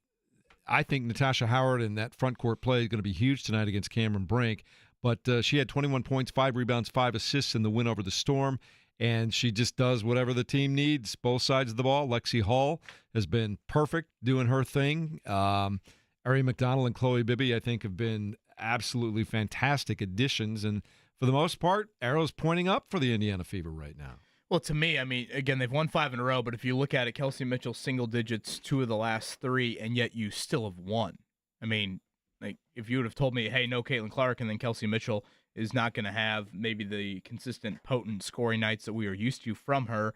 I think Natasha Howard and that front court play is going to be huge tonight against Cameron Brink. But she had 21 points, 5 rebounds, 5 assists in the win over the Storm. And she just does whatever the team needs, both sides of the ball. Lexi Hall has been perfect doing her thing. Ari McDonald and Chloe Bibby, I think, have been absolutely fantastic additions. And for the most part, arrows pointing up for the Indiana Fever right now. Well, to me, again, they've won 5 in a row, but if you look at it, Kelsey Mitchell single digits 2 of the last 3, and yet you still have won. If you would have told me, hey, no Caitlin Clark, and then Kelsey Mitchell is not going to have maybe the consistent, potent scoring nights that we are used to from her,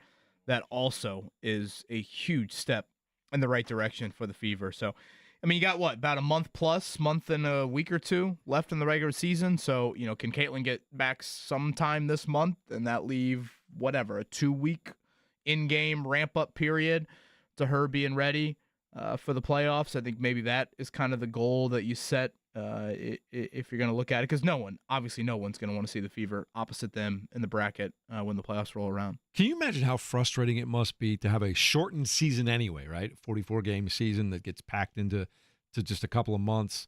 that also is a huge step in the right direction for the Fever. So, you got about a month and a week or 2 left in the regular season. So, can Caitlin get back sometime this month and that leave, a 2-week in-game ramp-up period to her being ready for the playoffs? I think maybe that is kind of the goal that you set if you're going to look at it, because no one's going to want to see the Fever opposite them in the bracket when the playoffs roll around. Can you imagine how frustrating it must be to have a shortened season anyway, right? 44-game season that gets packed into just a couple of months,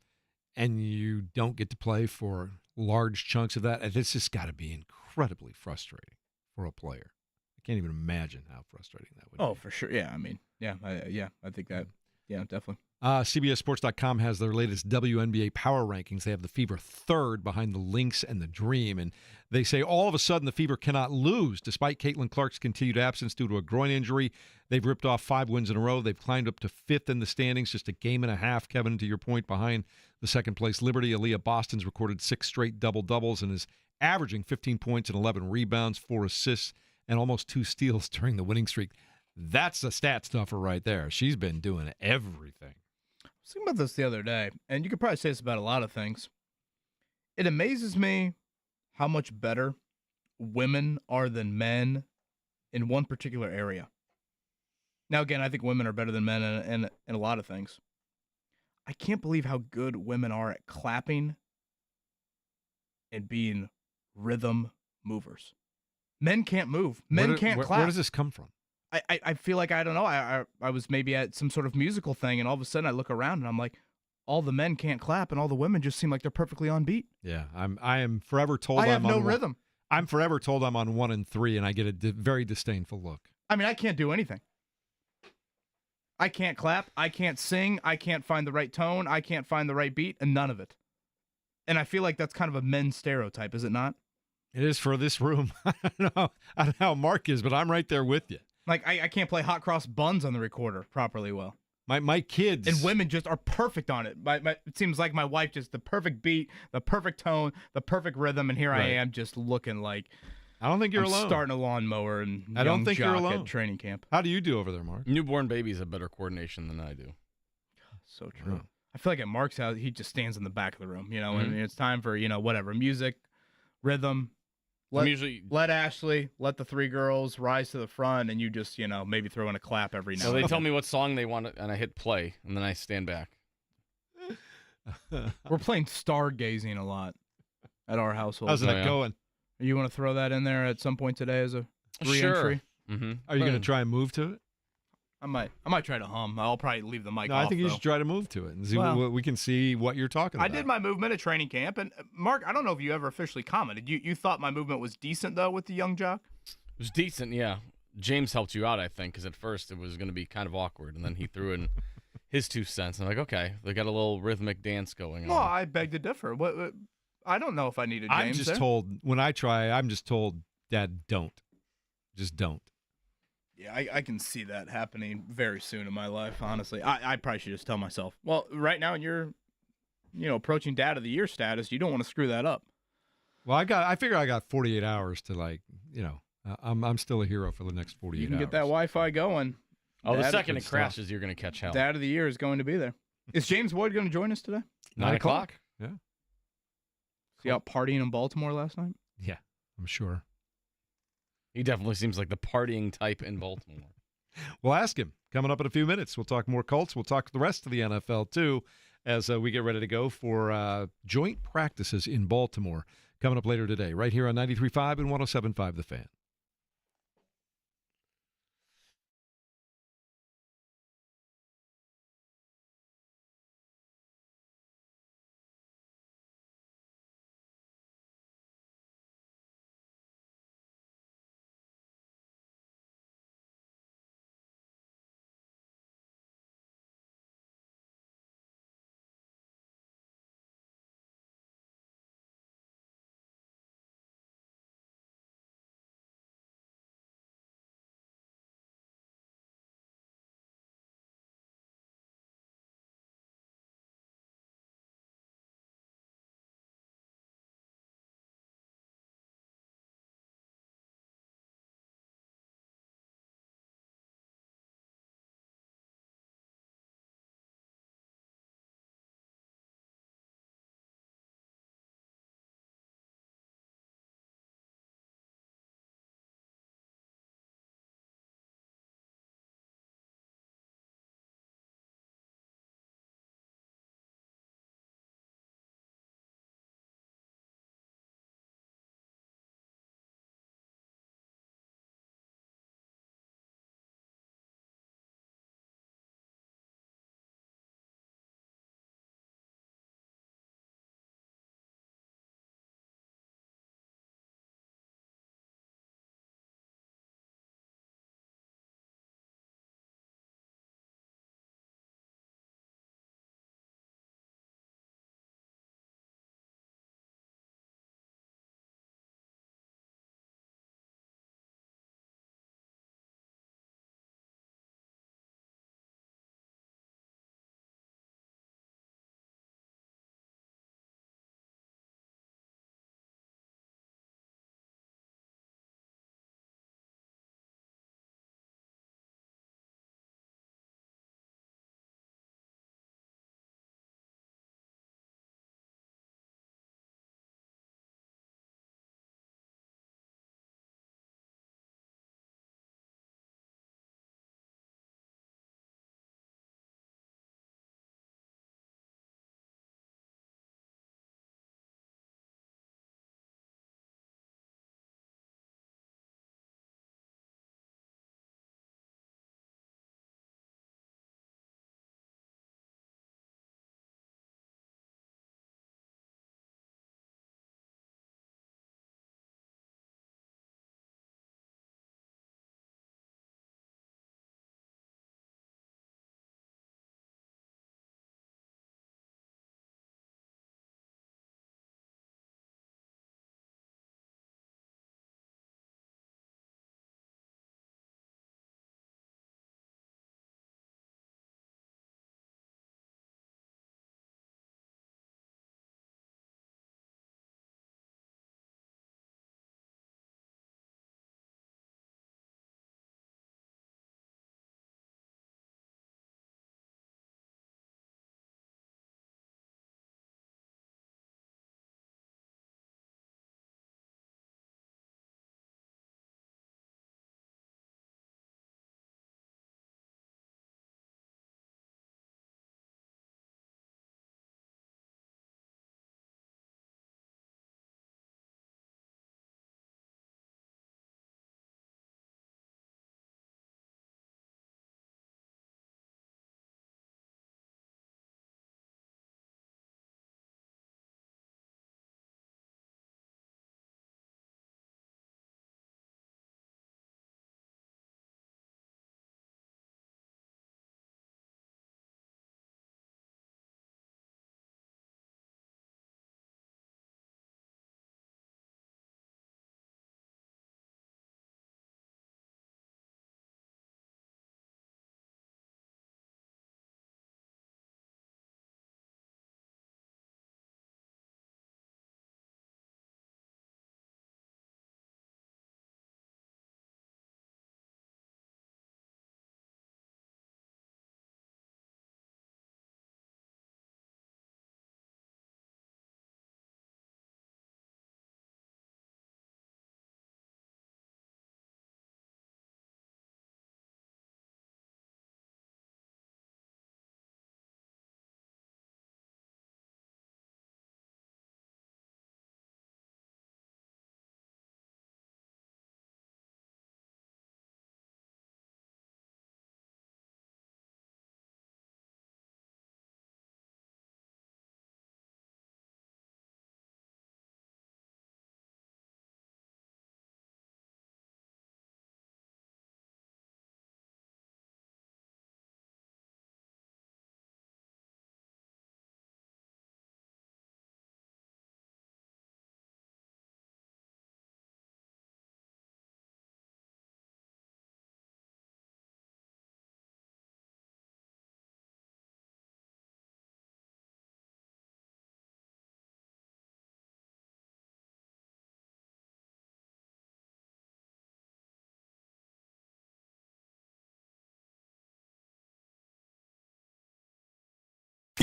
and you don't get to play for large chunks of that. This has got to be incredibly frustrating for a player. I can't even imagine how frustrating that would be. Oh, for sure. Yeah, I think that, definitely. CBSSports.com has their latest WNBA power rankings. They have the Fever 3rd behind the Lynx and the Dream. And they say all of a sudden the Fever cannot lose. Despite Caitlin Clark's continued absence due to a groin injury, they've ripped off 5 wins in a row. They've climbed up to 5th in the standings, just a game and a half, Kevin, to your point, behind the second-place Liberty. Aaliyah Boston's recorded 6 straight double-doubles and is averaging 15 points and 11 rebounds, 4 assists, and almost 2 steals during the winning streak. That's the stat stuffer right there. She's been doing everything. I was thinking about this the other day, and you could probably say this about a lot of things. It amazes me how much better women are than men in one particular area. Now, again, I think women are better than men in a lot of things. I can't believe how good women are at clapping and being rhythm movers. Men can't move. Men can't clap. Where does this come from? I feel like, I don't know, I was maybe at some sort of musical thing, and all of a sudden I look around and I'm like, all the men can't clap and all the women just seem like they're perfectly on beat. Yeah, I am forever told I have I'm no on rhythm. I'm forever told I'm on 1 and 3, and I get a very disdainful look. I mean, I can't do anything. I can't clap. I can't sing. I can't find the right tone. I can't find the right beat, and none of it. And I feel like that's kind of a men's stereotype, is it not? It is for this room. I don't know how Mark is, but I'm right there with you. Like, I can't play hot cross buns on the recorder properly well. My kids. And women just are perfect on it. It seems like my wife just the perfect beat, the perfect tone, the perfect rhythm, and here I am just looking like I don't think you're alone. Starting a lawnmower and I don't think you're alone. At training camp. How do you do over there, Mark? Newborn babies have better coordination than I do. So true. I feel like at Mark's house, he just stands in the back of the room, and it's time for, whatever, music, rhythm. Let Ashley, let the three girls rise to the front, and you just, maybe throw in a clap every now and then. So they tell me what song they want, and I hit play, and then I stand back. We're playing stargazing a lot at our household. How's that going? You want to throw that in there at some point today as a re-entry? Sure. Mm-hmm. Are you going to try and move to it? I might try to hum. I'll probably leave the mic off. off. I think you should try to move to it and see what we can see what you're talking about. I did my movement at training camp, and Mark, I don't know if you ever officially commented. You thought my movement was decent though with the young jock? It was decent, yeah. James helped you out, I think, because at first it was going to be kind of awkward, and then he threw in his 2 cents. I'm like, okay, they got a little rhythmic dance going on. Well, I beg to differ. What? I don't know if I needed James. I'm just told when I try. I'm just told, Dad, don't. Just don't. Yeah, I can see that happening very soon in my life, honestly. I probably should just tell myself, well, right now you're, approaching Dad of the Year status. You don't want to screw that up. Well, I figure I got 48 hours to I'm still a hero for the next 48 hours. You can get that Wi-Fi going. Oh, the second it crashes, you're going to catch hell. Dad of the Year is going to be there. Is James Boyd going to join us today? 9 o'clock. Yeah. See out partying in Baltimore last night? Yeah, I'm sure. He definitely seems like the partying type in Baltimore. We'll ask him. Coming up in a few minutes, we'll talk more Colts. We'll talk the rest of the NFL, too, as we get ready to go for joint practices in Baltimore. Coming up later today, right here on 93.5 and 107.5 The Fan.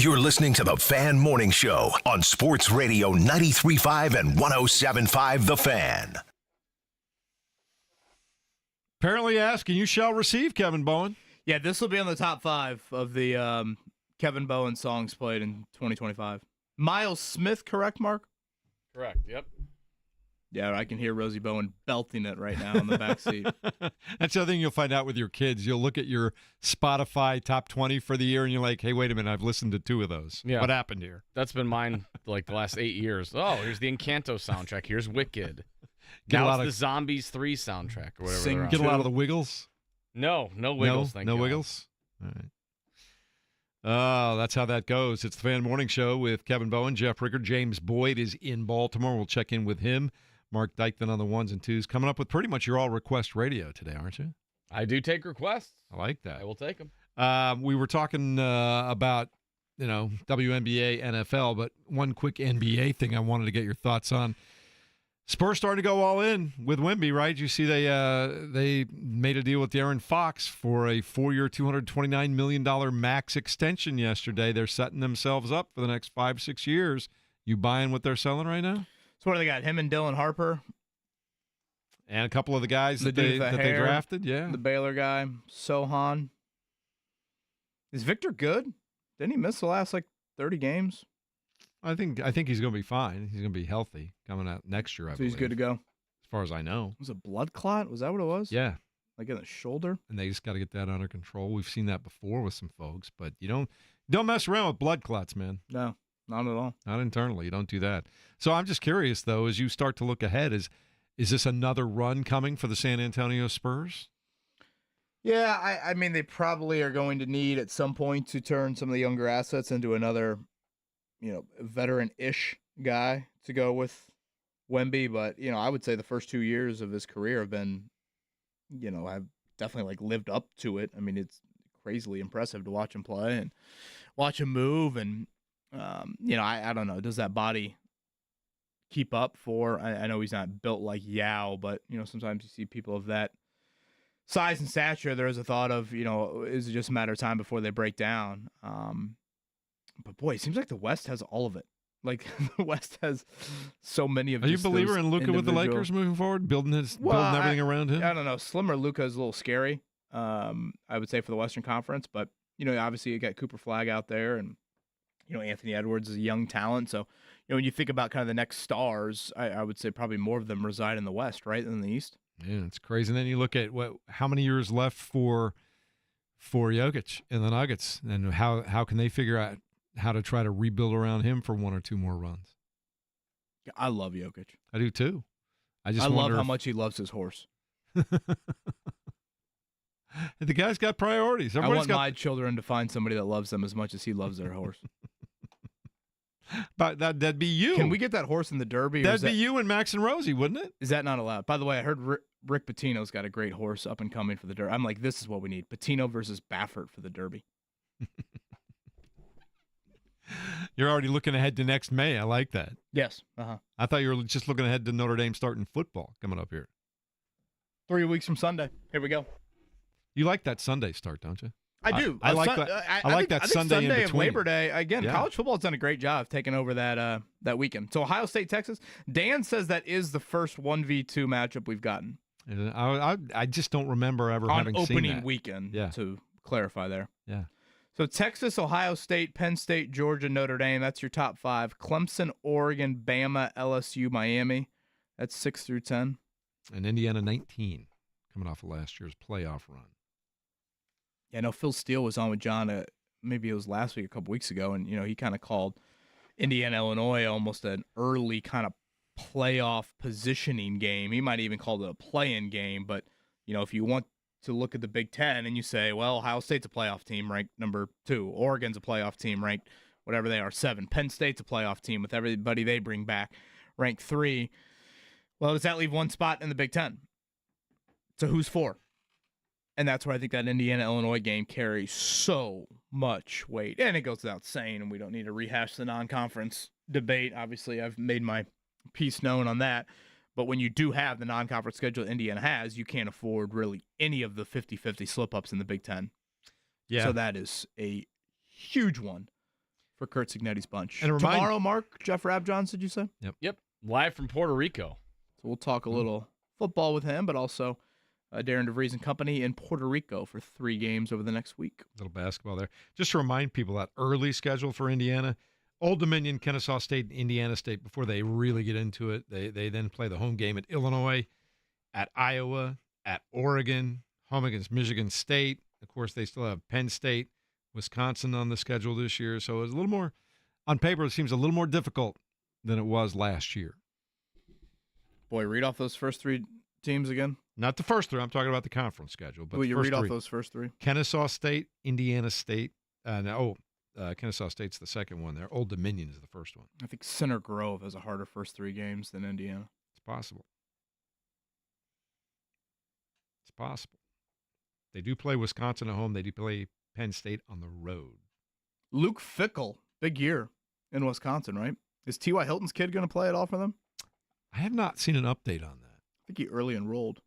You're listening to the Fan Morning Show on Sports Radio 93.5 and 107.5 The Fan. Apparently ask and you shall receive, Kevin Bowen. Yeah, this will be on the top 5 of the Kevin Bowen songs played in 2025. Miles Smith, correct, Mark? Correct, yep. Yeah, I can hear Rosie Bowen belting it right now in the back seat. That's the other thing you'll find out with your kids. You'll look at your Spotify top 20 for the year, and you're like, hey, wait a minute, I've listened to 2 of those. Yeah. What happened here? That's been mine like the last 8 years. Oh, here's the Encanto soundtrack. Here's Wicked. Get a Now lot it's of- the Zombies 3 soundtrack or whatever. Sing they're on. Get a lot of the Wiggles? No Wiggles, thank No you. Wiggles? All right. Oh, that's how that goes. It's the Fan Morning Show with Kevin Bowen, Jeff Rickard. James Boyd is in Baltimore. We'll check in with him. Mark Dykman on the 1s and 2s. Coming up with pretty much your all-request radio today, aren't you? I do take requests. I like that. I will take them. We were talking about, WNBA, NFL, but one quick NBA thing I wanted to get your thoughts on. Spurs starting to go all in with Wemby, right? You see they made a deal with De'Aaron Fox for a 4-year, $229 million max extension yesterday. They're setting themselves up for the next 5-6 years. You buying what they're selling right now? So what do they got? Him and Dylan Harper? And a couple of the guys The that dude they with the hair, drafted, yeah. The Baylor guy, Sohan. Is Victor good? Didn't he miss the last 30 games? I think he's going to be fine. He's going to be healthy coming out next year, I So believe. he's good to go. As far as I know. Was it blood clot? Was that what it was? Yeah. Like in the shoulder? And they just got to get that under control. We've seen that before with some folks, but you don't mess around with blood clots, man. No, not at all. Not internally. You don't do that. So I'm just curious, though, as you start to look ahead, is this another run coming for the San Antonio Spurs? Yeah, I mean, they probably are going to need at some point to turn some of the younger assets into another, veteran-ish guy to go with Wemby. But, I would say the first 2 years of his career have been, have definitely lived up to it. I mean, it's crazily impressive to watch him play and watch him move. And, I don't know, does that body keep up for, I know he's not built like Yao, but, sometimes you see people of that size and stature, there is a thought of, is it just a matter of time before they break down? But boy, it seems like the West has all of it. Like the West has so many of. Are you a believer in Luka with the Lakers moving forward, building everything around him? I don't know. Slimmer Luka is a little scary. I would say for the Western Conference, but obviously you got Cooper Flag out there, and Anthony Edwards is a young talent. So when you think about kind of the next stars, I would say probably more of them reside in the West, right, than the East. Yeah, it's crazy. And then you look at how many years left for Jokic and the Nuggets, and how can they figure out how to try to rebuild around him for 1 or 2 more runs? I love Jokic. I do too. I love how much he loves his horse. The guy's got priorities. I want my children to find somebody that loves them as much as he loves their horse. But that'd be you. Can we get that horse in the Derby? That'd be you and Max and Rosie, wouldn't it? Is that not allowed? By the way, I heard Rick Pitino's got a great horse up and coming for the Derby. I'm like, this is what we need. Pitino versus Baffert for the Derby. You're already looking ahead to next May. I like that. Yes. Uh-huh. I thought you were just looking ahead to Notre Dame starting football coming up here. 3 weeks from Sunday. Here we go. You like that Sunday start, don't you? I do. I like that. I like that Sunday in between. Of Labor Day. Again, college football has done a great job of taking over that weekend. So Ohio State, Texas. Dan says that is the first 1v2 matchup we've gotten. I just don't remember ever having seen that. On opening weekend, to clarify there. Yeah. So Texas, Ohio State, Penn State, Georgia, Notre Dame. That's your top 5. Clemson, Oregon, Bama, LSU, Miami. That's 6 through 10. And Indiana 19, coming off of last year's playoff run. Yeah, I know Phil Steele was on with John, maybe it was last week, a couple weeks ago, and, he kind of called Indiana, Illinois almost an early kind of playoff positioning game. He might even call it a play-in game, but, if you want to look at the Big Ten and you say, well, Ohio State's a playoff team ranked number 2. Oregon's a playoff team ranked whatever they are, 7. Penn State's a playoff team with everybody they bring back ranked 3. Well, does that leave one spot in the Big Ten? So who's 4? And that's where I think that Indiana-Illinois game carries so much weight. And it goes without saying, and we don't need to rehash the non-conference debate. Obviously, I've made my piece known on that. But when you do have the non-conference schedule Indiana has, you can't afford really any of the 50-50 slip-ups in the Big Ten. Yeah. So that is a huge one for Kurt Signetti's bunch. And Tomorrow, Mark, Jeff Rabjohns, did you say? Yep. Live from Puerto Rico. So we'll talk a little football with him, but also Darren DeVries and company in Puerto Rico for 3 games over the next week. A little basketball there. Just to remind people that early schedule for Indiana, Old Dominion, Kennesaw State, and Indiana State, before they really get into it, they then play the home game at Illinois, at Iowa, at Oregon, home against Michigan State. Of course, they still have Penn State, Wisconsin on the schedule this year. So it's a little more, on paper, it seems a little more difficult than it was last year. Boy, read off those first 3 teams again. Not the first 3. I'm talking about the conference schedule. But Will you first read off 3. those first 3? Kennesaw State, Indiana State. Kennesaw State's the second one there. Old Dominion is the first one. I think Center Grove has a harder first 3 games than Indiana. It's possible. It's possible. They do play Wisconsin at home. They do play Penn State on the road. Luke Fickell, big year in Wisconsin, right? Is T.Y. Hilton's kid going to play at all for them? I have not seen an update on that. I think he early enrolled.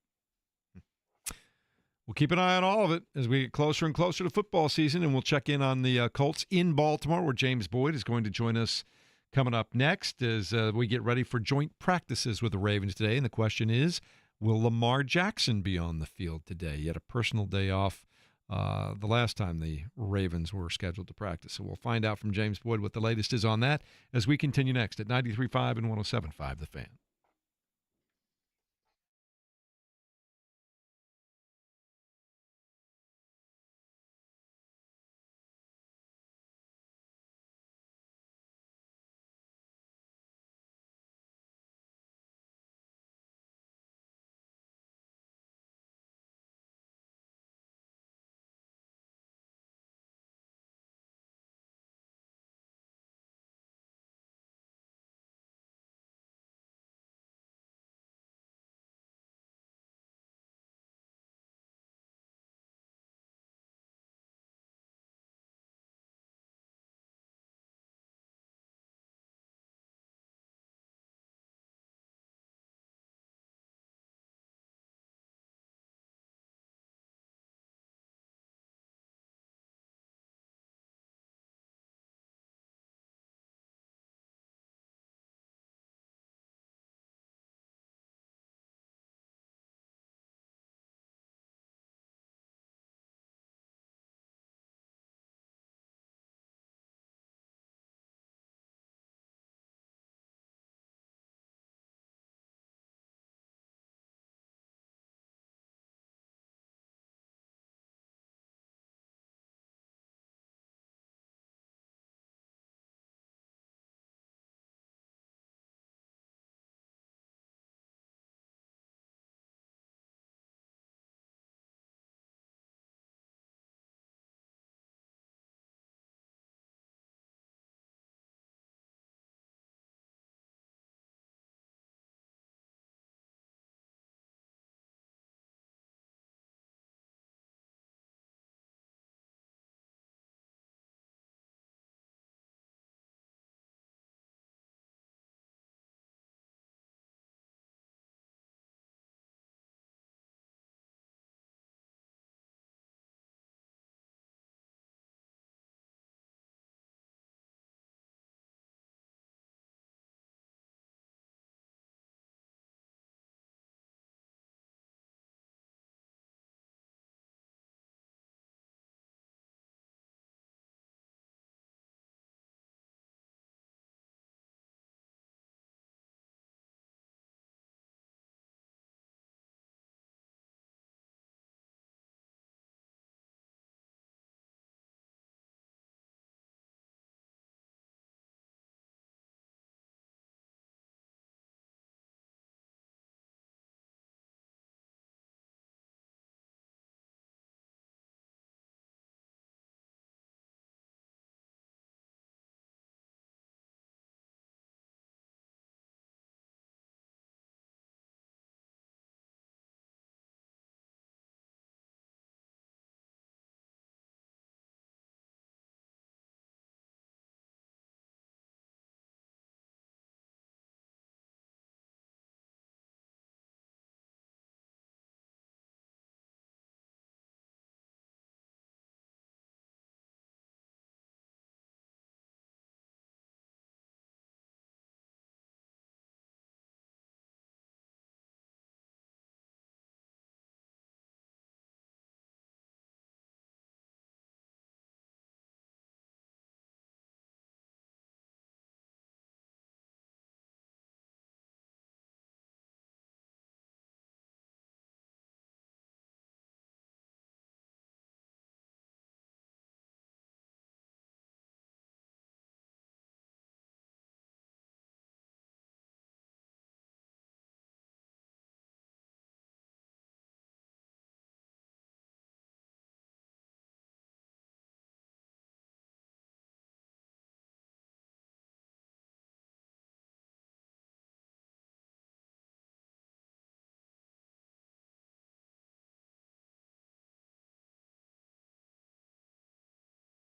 We'll keep an eye on all of it as we get closer and closer to football season, and we'll check in on the Colts in Baltimore, where James Boyd is going to join us coming up next as we get ready for joint practices with the Ravens today. And the question is, will Lamar Jackson be on the field today? He had a personal day off the last time the Ravens were scheduled to practice. So we'll find out from James Boyd what the latest is on that as we continue next at 93.5 and 107.5 The Fan.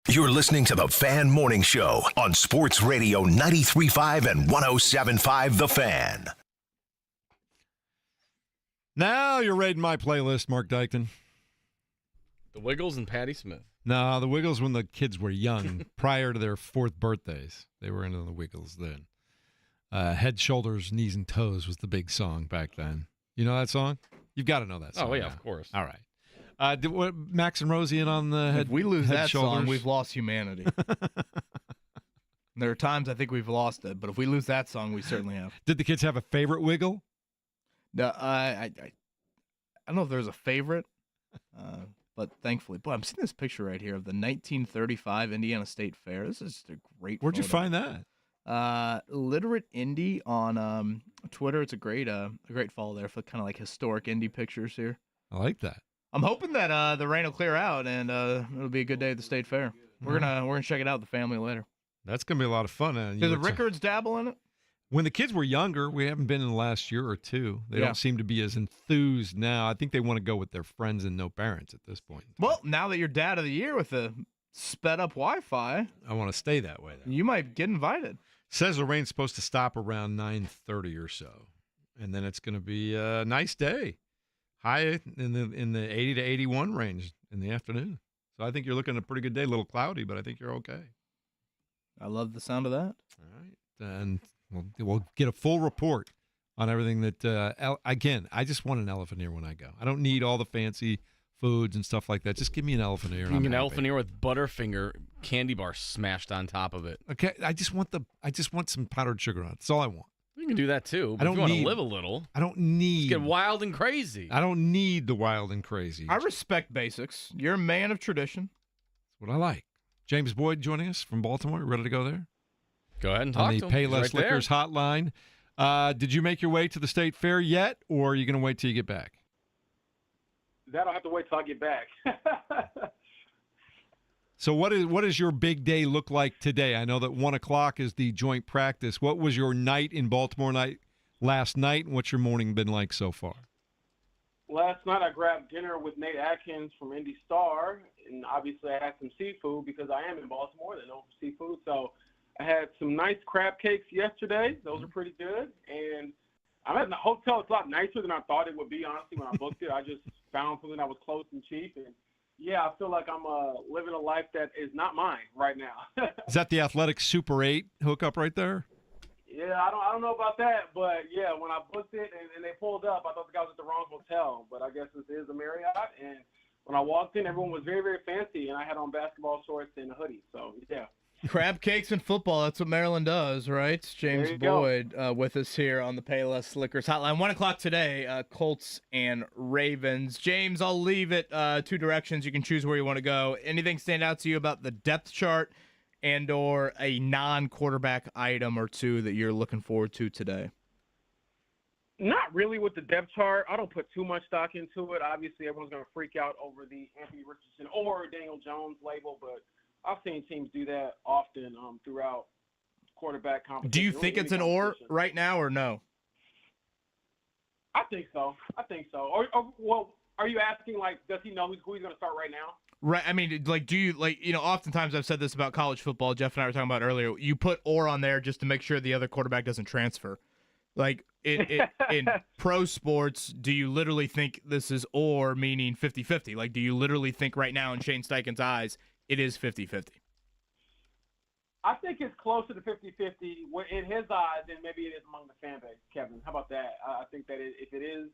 You're listening to the Fan Morning Show on Sports Radio 93.5 and 107.5 The Fan. Now you're raiding my playlist, Mark Dykton. The Wiggles and Patti Smith. No, the Wiggles when the kids were young, prior to their 4th birthdays. They were into the Wiggles then. Head, Shoulders, Knees, and Toes was the big song back then. You know that song? You've got to know that song. Oh, yeah, now. of course. All right. Max and Rosie in on the head? If we lose head, that shoulders? song, we've lost humanity. There are times I think we've lost it, but if we lose that song, we certainly have. Did the kids have a favorite Wiggle? No, I don't know if there's a favorite, but thankfully, boy, I'm seeing this picture right here of the 1935 Indiana State Fair. This is a great. Where'd you photo. find that? Literate Indie on Twitter. It's a great follow there for kind of like historic indie pictures here. I like that. I'm hoping that the rain will clear out and it'll be a good day at the State Fair. We're gonna check it out with the family later. That's gonna be a lot of fun. Do the Rickards dabble in it? When the kids were younger, we haven't been in the last year or two. They don't seem to be as enthused now. I think they want to go with their friends and no parents at this point. Well, now that you're Dad of the Year with the sped up Wi-Fi, I want to stay that way. Though. You might get invited. Says the rain's supposed to stop around 9:30 or so, and then it's going to be a nice day. High in the 80 to 81 range in the afternoon. So I think you're looking at a pretty good day. A little cloudy, but I think you're okay. I love the sound of that. All right. And we'll get a full report on everything that, again, I just want an elephant ear when I go. I don't need all the fancy foods and stuff like that. Just give me an elephant ear. An elephant ear with Butterfinger candy bar smashed on top of it. Okay. I just want some powdered sugar on it. That's all I want. You can do that too. But if you want to live a little, I don't need. Just get wild and crazy. I don't need the wild and crazy. I respect basics. You're a man of tradition. That's what I like. James Boyd joining us from Baltimore. Ready to go there? Go ahead and talk on the to him. Payless Liquors hotline. Did you make your way to the State Fair yet, or are you going to wait till you get back? That'll have to wait till I get back. So what does your big day look like today? I know that 1 o'clock is the joint practice. What was your night in Baltimore last night, and what's your morning been like so far? Last night I grabbed dinner with Nate Atkins from Indy Star, and obviously I had some seafood because I am in Baltimore. They're known for seafood. So I had some nice crab cakes yesterday. Those are pretty good. And I'm at the hotel. It's a lot nicer than I thought it would be, honestly, when I booked it. I just found something that was close and cheap. And, yeah, I feel like I'm living a life that is not mine right now. Is that the Athletic Super 8 hookup right there? Yeah, I don't know about that, but yeah, when I booked it and they pulled up, I thought the guy was at the wrong hotel, but I guess this is a Marriott. And when I walked in, everyone was very, very fancy, and I had on basketball shorts and a hoodie. So yeah. Crab cakes and football. That's what Maryland does, right? James Boyd with us here on the Payless Liquors hotline. 1 o'clock today, Colts and Ravens. James, I'll leave it two directions. You can choose where you want to go. Anything stand out to you about the depth chart and or a non-quarterback item or two that you're looking forward to today? Not really with the depth chart. I don't put too much stock into it. Obviously, everyone's going to freak out over the Anthony Richardson or Daniel Jones label, but I've seen teams do that often throughout quarterback competition. Do you think it's an or right now or no? I think so. Or well, are you asking, like, does he know who he's going to start right now? Right. I mean, like, do you, like, you know, oftentimes I've said this about college football. Jeff and I were talking about earlier. You put or on there just to make sure the other quarterback doesn't transfer. Like, in pro sports, do you literally think this is or meaning 50-50? Like, do you literally think right now in Shane Steichen's eyes it is 50-50? I think it's closer to 50-50 in his eyes than maybe it is among the fan base, Kevin. How about that? I think that if it is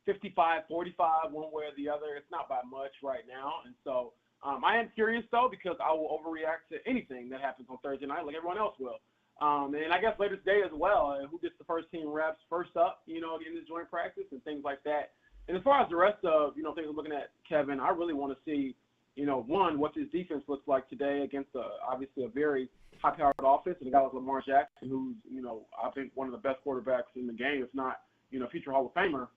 55-45 one way or the other, it's not by much right now. And so I am curious, though, because I will overreact to anything that happens on Thursday night like everyone else will. And I guess later today as well, who gets the first team reps first up, you know, in this joint practice and things like that. And as far as the rest of, you know, things I'm looking at, Kevin, I really want to see, you know, one, what this defense looks like today against obviously a very high-powered offense and a guy like Lamar Jackson, who's, you know, I think one of the best quarterbacks in the game, if not, you know, future Hall of Famer.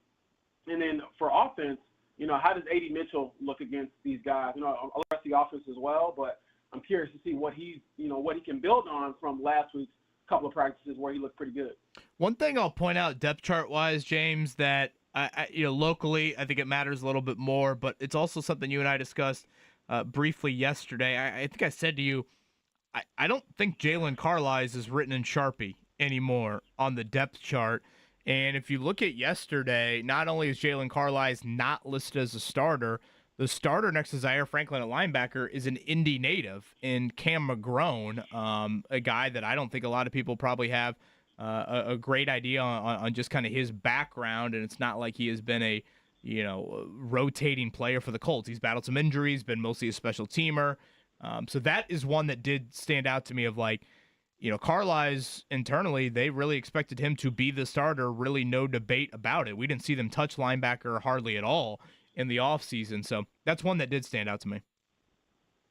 And then for offense, you know, how does A.D. Mitchell look against these guys? You know, I'll rest the offense as well, but I'm curious to see what he can build on from last week's couple of practices where he looked pretty good. One thing I'll point out depth chart-wise, James, that, you know, locally I think it matters a little bit more, but it's also something you and I discussed briefly yesterday. I think I said to you, I don't think Jalen Carlisle is written in Sharpie anymore on the depth chart. And if you look at yesterday, not only is Jalen Carlisle not listed as a starter, the starter next to Zaire Franklin at linebacker is an Indy native in Cam McGrone, a guy that I don't think a lot of people probably have a great idea on just kind of his background. And it's not like he has been a rotating player for the Colts. He's battled some injuries, been mostly a special teamer. So that is one that did stand out to me of like, Carlisle's internally, they really expected him to be the starter, really no debate about it. We didn't see them touch linebacker hardly at all in the offseason. So that's one that did stand out to me.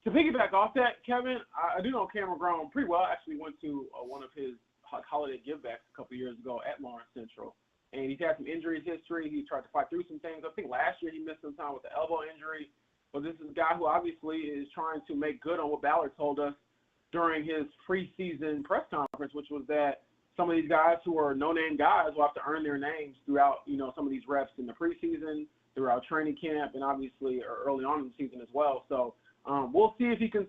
To piggyback off that, Kevin, I do know Cameron Brown pretty well. I actually went to one of his holiday givebacks a couple years ago at Lawrence Central. And he's had some injuries history. He tried to fight through some things. I think last year he missed some time with the elbow injury. But this is a guy who obviously is trying to make good on what Ballard told us during his preseason press conference, which was that some of these guys who are no-name guys will have to earn their names throughout, some of these reps in the preseason, throughout training camp, and obviously early on in the season as well. So we'll see if he can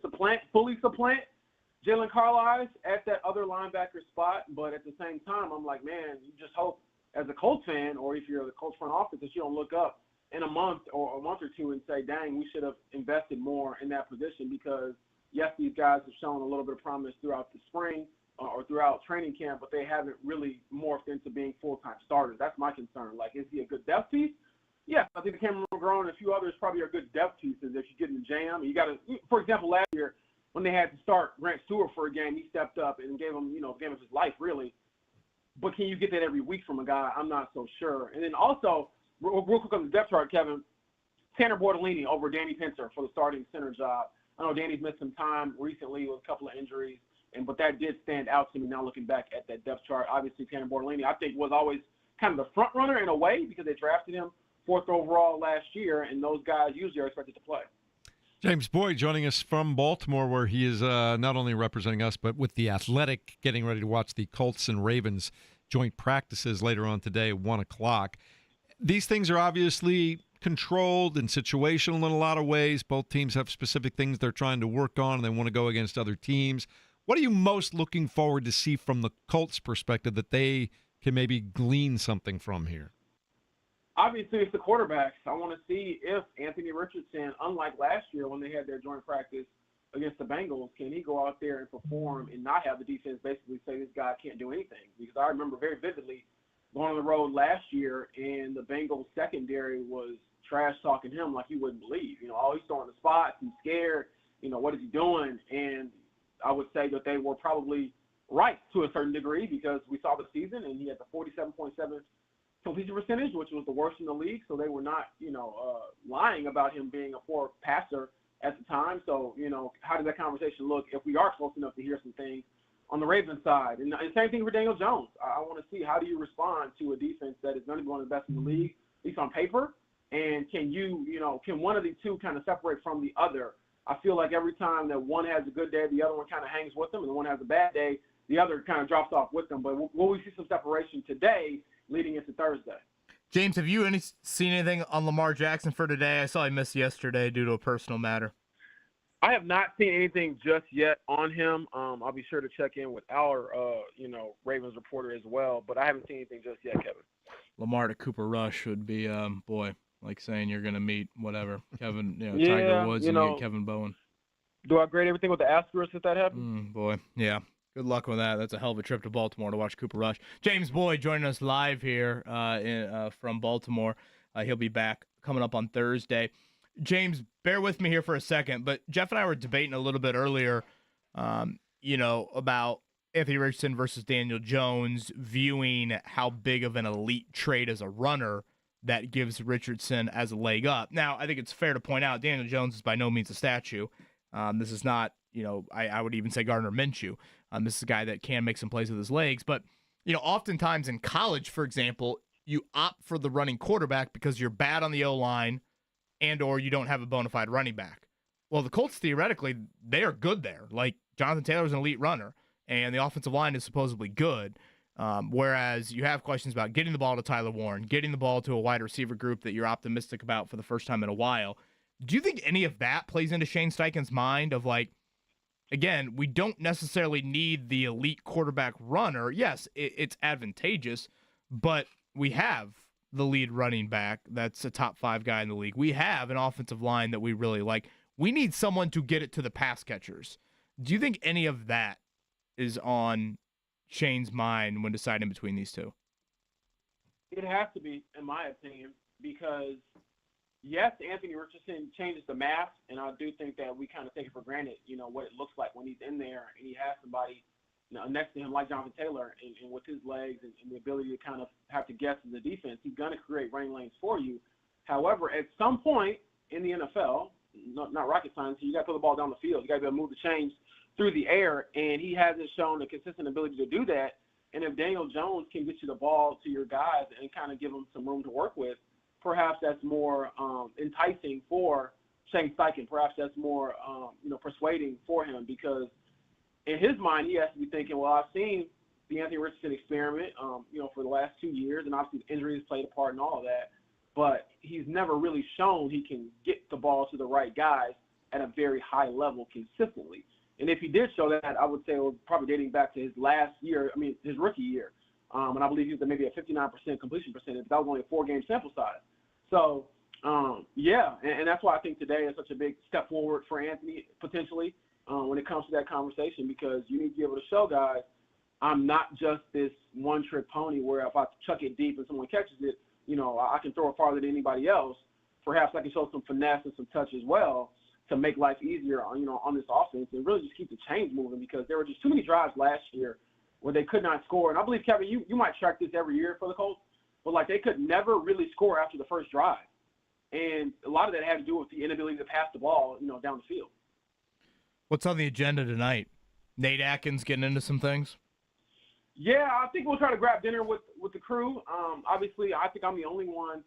fully supplant Jalen Carlisle at that other linebacker spot. But at the same time, I'm like, man, you just hope as a Colts fan, or if you're the Colts front office, that you don't look up in a month or two and say, dang, we should have invested more in that position, because yes, these guys have shown a little bit of promise throughout the spring or throughout training camp, but they haven't really morphed into being full-time starters. That's my concern. Like, is he a good depth piece? Yeah, I think Cameron McGrone and a few others probably are good depth pieces if you get in the jam. You got to, for example, last year when they had to start Grant Stewart for a game, he stepped up and gave him, game of his life, really. But can you get that every week from a guy? I'm not so sure. And then also, real quick on the depth chart, Kevin, Tanner Bortolini over Danny Pinter for the starting center job. I know Danny's missed some time recently with a couple of injuries, but that did stand out to me now looking back at that depth chart. Obviously, Tanner Bortolini, I think, was always kind of the front runner in a way because they drafted him 4th overall last year, and those guys usually are expected to play. James Boyd joining us from Baltimore, where he is not only representing us, but with The Athletic, getting ready to watch the Colts and Ravens joint practices later on today at 1 o'clock. These things are obviously controlled and situational in a lot of ways. Both teams have specific things they're trying to work on, and they want to go against other teams. What are you most looking forward to see from the Colts' perspective that they can maybe glean something from here? Obviously, it's the quarterbacks. I want to see if Anthony Richardson, unlike last year when they had their joint practice against the Bengals, can he go out there and perform and not have the defense basically say this guy can't do anything? Because I remember very vividly going on the road last year, and the Bengals secondary was trash-talking him like you wouldn't believe. Oh, he's throwing the spots, he's scared, what is he doing? And I would say that they were probably right to a certain degree because we saw the season, and he had the 47.7 completion percentage, which was the worst in the league. So they were not, lying about him being a poor passer at the time. So, how does that conversation look if we are close enough to hear some things on the Ravens side? And same thing for Daniel Jones. I want to see how do you respond to a defense that is going to be one of the best in the league, at least on paper, and can can one of the two kind of separate from the other? I feel like every time that one has a good day, the other one kind of hangs with them, and the one has a bad day, the other kind of drops off with them. But will we see some separation today leading into Thursday? James, have you seen anything on Lamar Jackson for today? I saw he missed yesterday due to a personal matter. I have not seen anything just yet on him. I'll be sure to check in with our, Ravens reporter as well, but I haven't seen anything just yet, Kevin. Lamar to Cooper Rush would be, like saying you're going to meet whatever, Kevin, yeah, Tiger Woods and you get Kevin Bowen. Do I grade everything with the asterisk if that happens? Boy, yeah. Good luck with that. That's a hell of a trip to Baltimore to watch Cooper Rush. James Boyd joining us live here from Baltimore. He'll be back coming up on Thursday. James, bear with me here for a second, but Jeff and I were debating a little bit earlier, about Anthony Richardson versus Daniel Jones, viewing how big of an elite trait as a runner that gives Richardson as a leg up. Now, I think it's fair to point out Daniel Jones is by no means a statue. This is not, I would even say Gardner Minshew. This is a guy that can make some plays with his legs. But, oftentimes in college, for example, you opt for the running quarterback because you're bad on the O-line and or you don't have a bona fide running back. Well, the Colts, theoretically, they are good there. Like, Jonathan Taylor's an elite runner, and the offensive line is supposedly good. Whereas you have questions about getting the ball to Tyler Warren, getting the ball to a wide receiver group that you're optimistic about for the first time in a while. Do you think any of that plays into Shane Steichen's mind of like, again, we don't necessarily need the elite quarterback runner. Yes, it's advantageous, but we have the lead running back that's a top 5 guy in the league. We have an offensive line that we really like. We need someone to get it to the pass catchers. Do you think any of that is on Shane's mind when deciding between these two? It has to be, in my opinion, because yes, Anthony Richardson changes the math, and I do think that we kind of take it for granted, what it looks like when he's in there and he has somebody next to him like Jonathan Taylor, and with his legs and the ability to kind of have to guess in the defense, he's going to create running lanes for you. However, at some point in the NFL, not rocket science, you got to throw the ball down the field. You got to be able to move the chains through the air, and he hasn't shown a consistent ability to do that. And if Daniel Jones can get you the ball to your guys and kind of give them some room to work with, perhaps that's more enticing for Shane Steichen. Perhaps that's more, persuading for him, because in his mind, he has to be thinking, well, I've seen the Anthony Richardson experiment, for the last 2 years, and obviously the injuries played a part in all of that, but he's never really shown he can get the ball to the right guys at a very high level consistently. And if he did show that, I would say it was probably dating back to his his rookie year. And I believe he was at maybe a 59% completion percentage. That was only a 4-game sample size. So, and that's why I think today is such a big step forward for Anthony, potentially, when it comes to that conversation, because you need to be able to show guys, I'm not just this one-trick pony where if I chuck it deep and someone catches it, I can throw it farther than anybody else. Perhaps I can show some finesse and some touch as well to make life easier, on this offense, and really just keep the chains moving, because there were just too many drives last year where they could not score. And I believe, Kevin, you might track this every year for the Colts, but they could never really score after the first drive. And a lot of that had to do with the inability to pass the ball, down the field. What's on the agenda tonight? Nate Atkins getting into some things? Yeah, I think we'll try to grab dinner with the crew. Obviously, I think I'm the only one,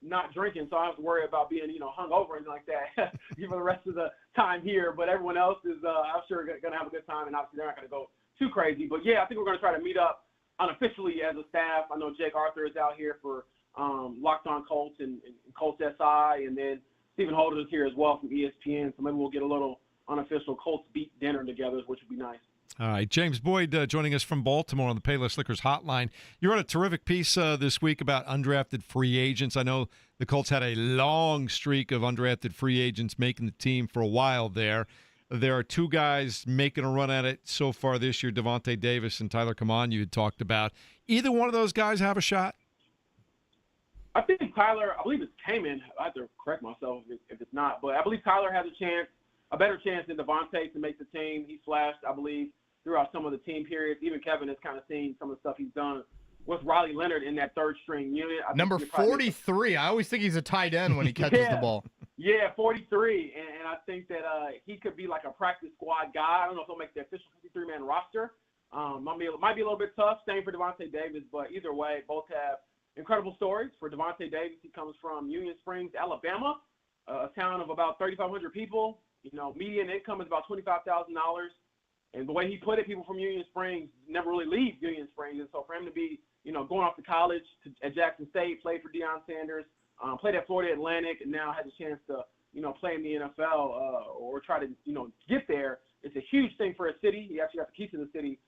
not drinking, so I don't have to worry about being, hungover or anything like that for the rest of the time here. But everyone else is, I'm sure, going to have a good time, and obviously they're not going to go too crazy. But, yeah, I think we're going to try to meet up unofficially as a staff. I know Jake Arthur is out here for Locked On Colts and Colts SI, and then Stephen Holder is here as well from ESPN. So maybe we'll get a little unofficial Colts beat dinner together, which would be nice. All right, James Boyd joining us from Baltimore on the Payless Liquors hotline. You wrote a terrific piece this week about undrafted free agents. I know the Colts had a long streak of undrafted free agents making the team for a while there. There are 2 guys making a run at it so far this year, Devontae Davis and Tyler Kamon, you had talked about. Either one of those guys have a shot? I think Tyler, I believe it's Kamen. I have to correct myself if it's not, but I believe Tyler has a better chance than Devontae to make the team. He flashed, I believe, throughout some of the team periods. Even Kevin has kind of seen some of the stuff he's done with Riley Leonard in that third-string unit. Number 43. I always think he's a tight end when he catches the ball. Yeah, 43. And I think that he could be like a practice squad guy. I don't know if he'll make the official 53-man roster. Might be a little bit tough. Same for Devontae Davis. But either way, both have incredible stories. For Devontae Davis, he comes from Union Springs, Alabama, a town of about 3,500 people. Median income is about $25,000. And the way he put it, people from Union Springs never really leave Union Springs. And so for him to be, going off to college at Jackson State, played for Deion Sanders, played at Florida Atlantic, and now has a chance to, play in the NFL or try to, get there, it's a huge thing for a city. He actually got the keys to the city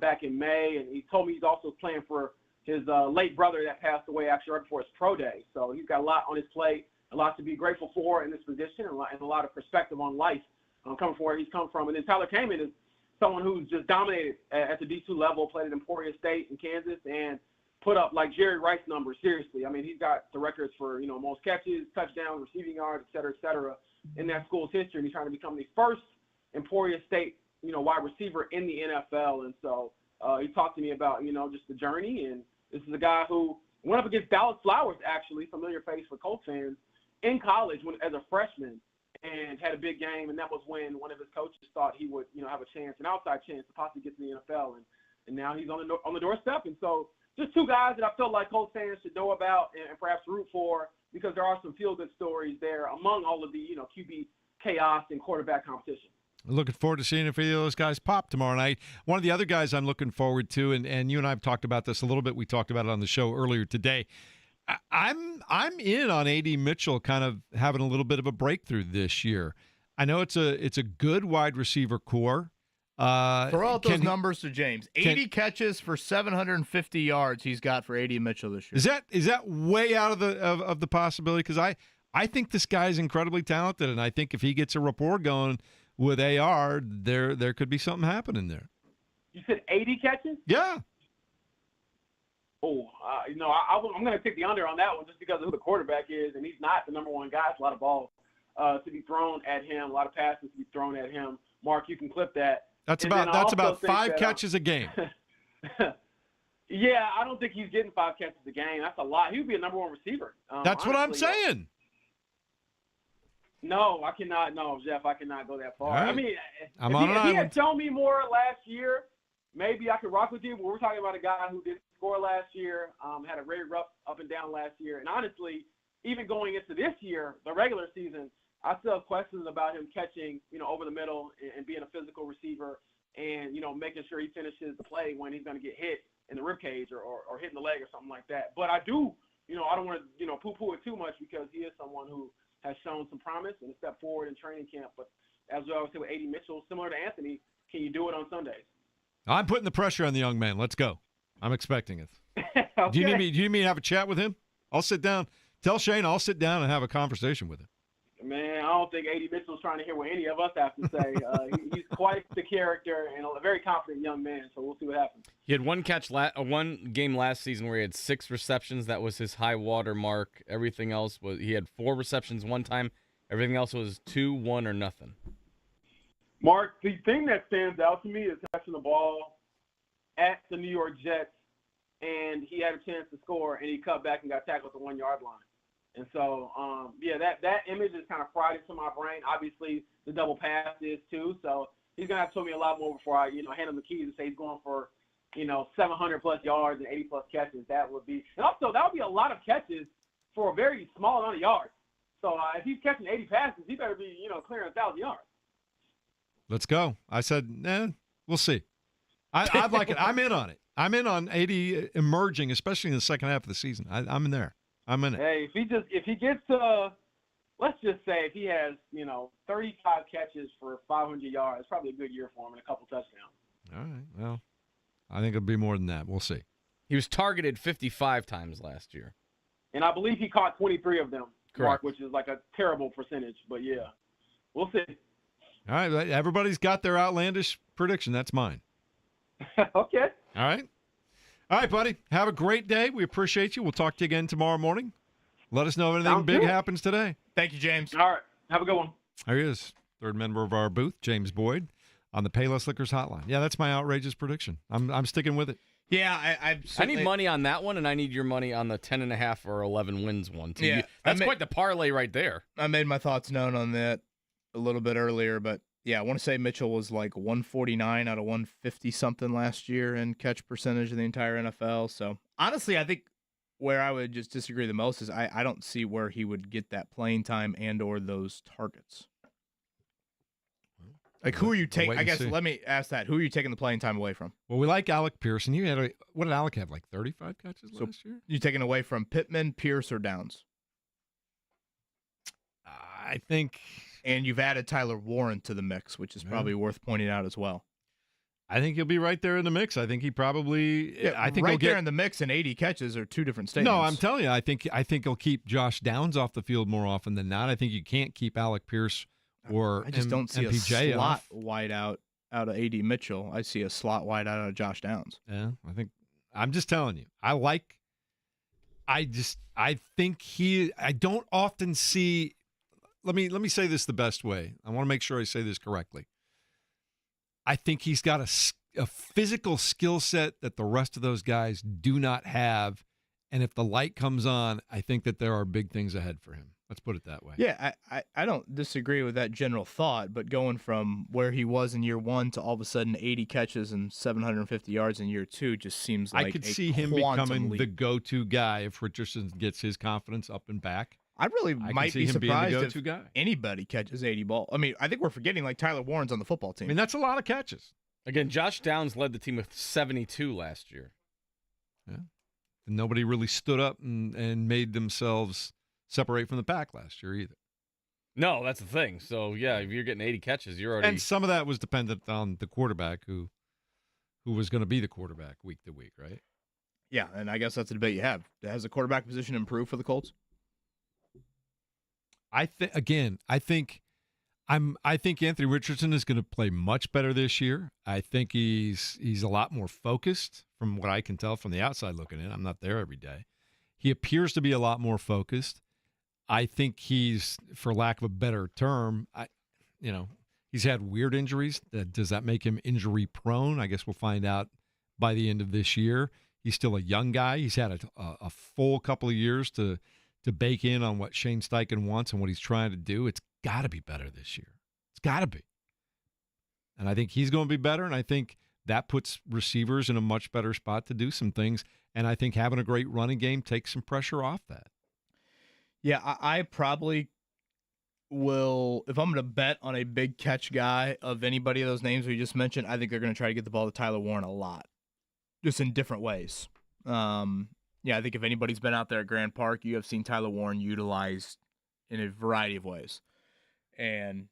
back in May. And he told me he's also playing for his late brother that passed away actually right before his pro day. So he's got a lot on his plate, a lot to be grateful for in this position, and a lot of perspective on life coming from where he's come from. And then Tyler Kamen is someone who's just dominated at the D2 level, played at Emporia State in Kansas, and put up like Jerry Rice numbers, seriously. I mean, he's got the records for, most catches, touchdowns, receiving yards, et cetera, in that school's history. And he's trying to become the first Emporia State, wide receiver in the NFL. And so he talked to me about, just the journey. And this is a guy who went up against Dallas Flowers, actually, familiar face for Colts fans, in college as a freshman, and had a big game. And that was when one of his coaches thought he would, have a chance, an outside chance to possibly get to the NFL. And now he's on the doorstep. And so just 2 guys that I feel like Colts fans should know about and perhaps root for, because there are some feel-good stories there among all of the, QB chaos and quarterback competition. Looking forward to seeing if any of those guys pop tomorrow night. One of the other guys I'm looking forward to, and you and I have talked about this a little bit. We talked about it on the show earlier today. I'm I'm in on A.D. Mitchell kind of having a little bit of a breakthrough this year. I know it's a good wide receiver core. Throw out those numbers to James. 80 catches for 750 yards he's got for A.D. Mitchell this year. Is that way out of the possibility? Because I think this guy's incredibly talented, and I think if he gets a rapport going with AR, there could be something happening there. You said 80 catches? Yeah. Oh, I'm going to take the under on that one just because of who the quarterback is, and he's not the number one guy. It's a lot of balls to be thrown at him, a lot of passes to be thrown at him. Mark, you can clip that. That's about 5 catches a game. Yeah, I don't think he's getting 5 catches a game. That's a lot. He would be a number one receiver. That's what I'm saying. No, I cannot. No, Jeff, I cannot go that far. Right. I mean, if he had shown me more last year, maybe I could rock with you. But we're talking about a guy who didn't score last year, had a very rough up and down last year. And honestly, even going into this year, the regular season, I still have questions about him catching, over the middle and being a physical receiver and, making sure he finishes the play when he's going to get hit in the ribcage or hitting the leg or something like that. But I do, I don't want to, poo-poo it too much because he is someone who has shown some promise and a step forward in training camp. But as we always say with A.D. Mitchell, similar to Anthony, can you do it on Sundays? I'm putting the pressure on the young man. Let's go. I'm expecting it. Okay. Do you need me to have a chat with him? I'll sit down. Tell Shane I'll sit down and have a conversation with him. Man, I don't think A.D. Mitchell's trying to hear what any of us have to say. He's quite the character and a very confident young man, so we'll see what happens. He had one game last season where he had 6 receptions. That was his high water mark. Everything else was he had 4 receptions one time. Everything else was 2, 1, or nothing. Mark, the thing that stands out to me is catching the ball at the New York Jets, and he had a chance to score, and he cut back and got tackled at the 1-yard line. And so, that image is kind of fried into my brain. Obviously, the double pass is too. So he's gonna have to show me a lot more before I, hand him the keys and say he's going for, 700+ yards and 80+ catches. That would be, and also that would be a lot of catches for a very small amount of yards. So if he's catching 80 passes, he better be, clearing 1,000 yards. Let's go. I said, we'll see. I'd like it. I'm in on it. I'm in on 80 emerging, especially in the second half of the season. I'm in there. I'm in it. Hey, if he gets to, let's just say if he has, 35 catches for 500 yards, it's probably a good year for him and a couple touchdowns. All right. Well, I think it'll be more than that. We'll see. He was targeted 55 times last year. And I believe he caught 23 of them, Correct. Mark, which is like a terrible percentage. But, yeah, we'll see. All right. Everybody's got their outlandish prediction. That's mine. Okay. All right. All right, buddy. Have a great day. We appreciate you. We'll talk to you again tomorrow morning. Let us know if anything Sounds big good. happens today. Thank you, James. All right. Have a good one. There he is, third member of our booth, James Boyd, on the Payless Liquors hotline. Yeah, that's my outrageous prediction. I'm sticking with it. Yeah, I need money on that one, and I need your money on the 10.5 or 11 wins one, too. Yeah, That's quite the parlay right there. I made my thoughts known on that a little bit earlier, but yeah, I want to say Mitchell was like 149 out of 150-something last year in catch percentage in the entire NFL. So, honestly, I think where I would just disagree the most is I don't see where he would get that playing time and or those targets. Like, who are you taking? I guess let me ask that. Who are you taking the playing time away from? Well, we like Alec Pearson. What did Alec have, like 35 catches last year? You taking away from Pittman, Pierce, or Downs? I think... And you've added Tyler Warren to the mix, which is probably worth pointing out as well. I think he'll be right there in the mix. I think he probably. Yeah, I think right he'll there in the mix and 80 catches are two different statements. No, I'm telling you, I think he'll keep Josh Downs off the field more often than not. I think you can't keep Alec Pierce or I just don't see MPJ a slot off. wide out of A.D. Mitchell. I see a slot wide out of Josh Downs. Yeah, I'm just telling you. I don't often see. Let me say this the best way. I want to make sure I say this correctly. I think he's got a physical skill set that the rest of those guys do not have. And if the light comes on, I think that there are big things ahead for him. Let's put it that way. Yeah, I don't disagree with that general thought, but going from where he was in year one to all of a sudden 80 catches and 750 yards in year two just seems like I could see him becoming the go-to guy if Richardson gets his confidence up and back. I really might be surprised if guy. Anybody catches 80 ball. I mean, I think we're forgetting like Tyler Warren's on the football team. I mean, that's a lot of catches. Again, Josh Downs led the team with 72 last year. Yeah. Nobody really stood up and made themselves separate from the pack last year either. No, that's the thing. So, yeah, if you're getting 80 catches, you're already... And some of that was dependent on the quarterback who was going to be the quarterback week to week, right? Yeah, and I guess that's a debate you have. Has the quarterback position improved for the Colts? I think Anthony Richardson is going to play much better this year. I think he's a lot more focused from what I can tell from the outside looking in. I'm not there every day. He appears to be a lot more focused. I think he's, for lack of a better term, he's had weird injuries. Does that make him injury prone? I guess we'll find out by the end of this year. He's still a young guy. He's had a full couple of years to bake in on what Shane Steichen wants and what he's trying to do. It's got to be better this year. It's got to be. And I think he's going to be better, and I think that puts receivers in a much better spot to do some things. And I think having a great running game takes some pressure off that. Yeah, I probably will, if I'm going to bet on a big catch guy of anybody of those names we just mentioned, I think they're going to try to get the ball to Tyler Warren a lot, just in different ways. I think if anybody's been out there at Grand Park, you have seen Tyler Warren utilized in a variety of ways. And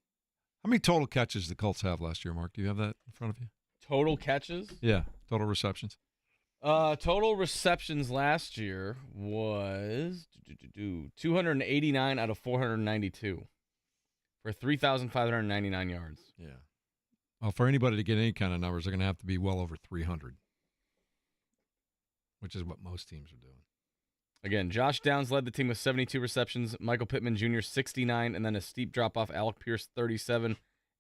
how many total catches the Colts have last year, Mark? Do you have that in front of you? Total catches? Yeah, total receptions. Total receptions last year was 289 out of 492 for 3,599 yards. Yeah. Well, for anybody to get any kind of numbers, they're going to have to be well over 300, which is what most teams are doing. Again, Josh Downs led the team with 72 receptions, Michael Pittman Jr. 69, and then a steep drop-off, Alec Pierce 37,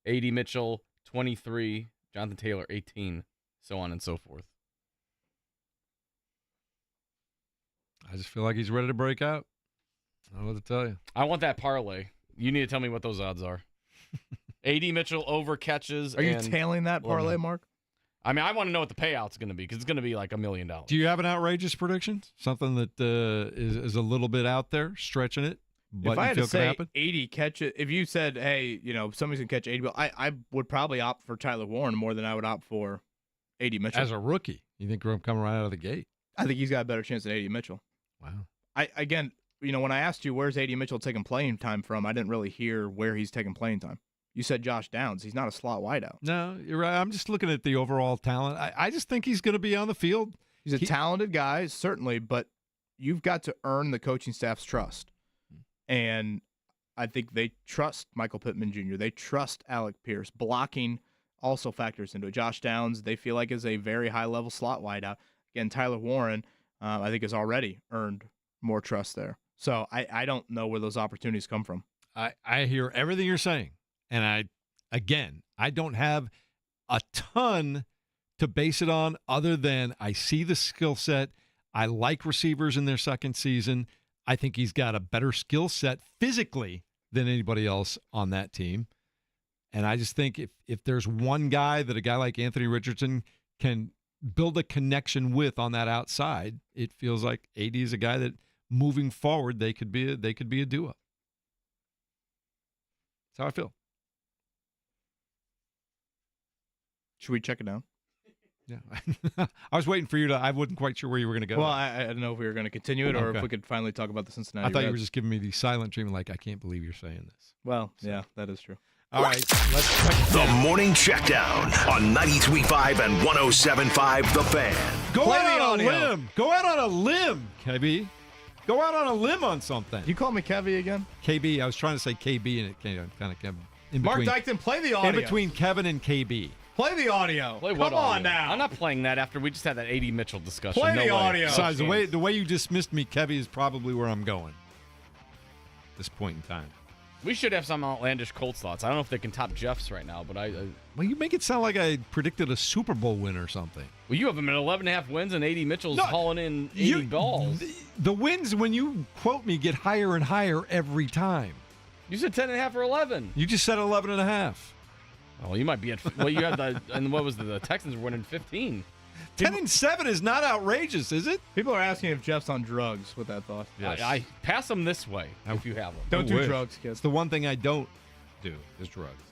A.D. Mitchell 23, Jonathan Taylor 18, so on and so forth. I just feel like he's ready to break out. I don't know what to tell you. I want that parlay. You need to tell me what those odds are. A.D. Mitchell over catches. Are you tailing that parlay, Mark? I mean, I want to know what the payout's going to be because it's going to be like $1 million. Do you have an outrageous prediction? Something that is a little bit out there, stretching it? But if I had to say happen? 80 catches, if you said, hey, somebody's going to catch 80, I would probably opt for Tyler Warren more than I would opt for A.D. Mitchell. As a rookie, you think we're coming right out of the gate? I think he's got a better chance than A.D. Mitchell. Wow. When I asked you where's A.D. Mitchell taking playing time from, I didn't really hear where he's taking playing time. You said Josh Downs. He's not a slot wideout. No, you're right. I'm just looking at the overall talent. I just think he's going to be on the field. He's a talented guy, certainly, but you've got to earn the coaching staff's trust. And I think they trust Michael Pittman Jr. They trust Alec Pierce. Blocking also factors into it. Josh Downs, they feel like, is a very high-level slot wideout. Again, Tyler Warren, I think, has already earned more trust there. So I don't know where those opportunities come from. I hear everything you're saying. And I don't have a ton to base it on other than I see the skill set. I like receivers in their second season. I think he's got a better skill set physically than anybody else on that team. And I just think if there's one guy that a guy like Anthony Richardson can build a connection with on that outside, it feels like AD is a guy that moving forward they could be a duo. That's how I feel. Should we check it down? Yeah. I was waiting for you to. I wasn't quite sure where you were going to go. Well, I didn't know if we were going to continue it or if we could finally talk about the Cincinnati I thought Reds. you were just giving me the silent treatment, like, I can't believe you're saying this. Well, yeah, that is true. All right, let's check it The down. Morning Checkdown on 93.5 and 107.5 The Fan. Go Play out the on a audio. limb. Go out on a limb, KB. Go out on a limb on something. You call me Kevy again? KB, I was trying to say KB, and it kind of came in Mark between. Dykton, play the audio. In between Kevin and KB. Play the audio. Play what Come on audio? now. I'm not playing that after we just had that A.D. Mitchell discussion. Play No the way. audio. Besides, the way you dismissed me, Kevy, is probably where I'm going at this point in time. We should have some outlandish Colts thoughts. I don't know if they can top Jeff's right now, but Well, you make it sound like I predicted a Super Bowl win or something. Well, you have them at 11.5 wins, and A.D. Mitchell's hauling in 80 balls. The wins, when you quote me, get higher and higher every time. You said 10.5 or 11. You just said 11.5. Oh, you might be at. Well, you had and what was the Texans were winning 15. 10-7 is not outrageous, is it? People are asking if Jeff's on drugs with that thought. Yes. I pass them this way if you have them. Don't do wish. drugs, kids. It's the one thing I don't do is drugs.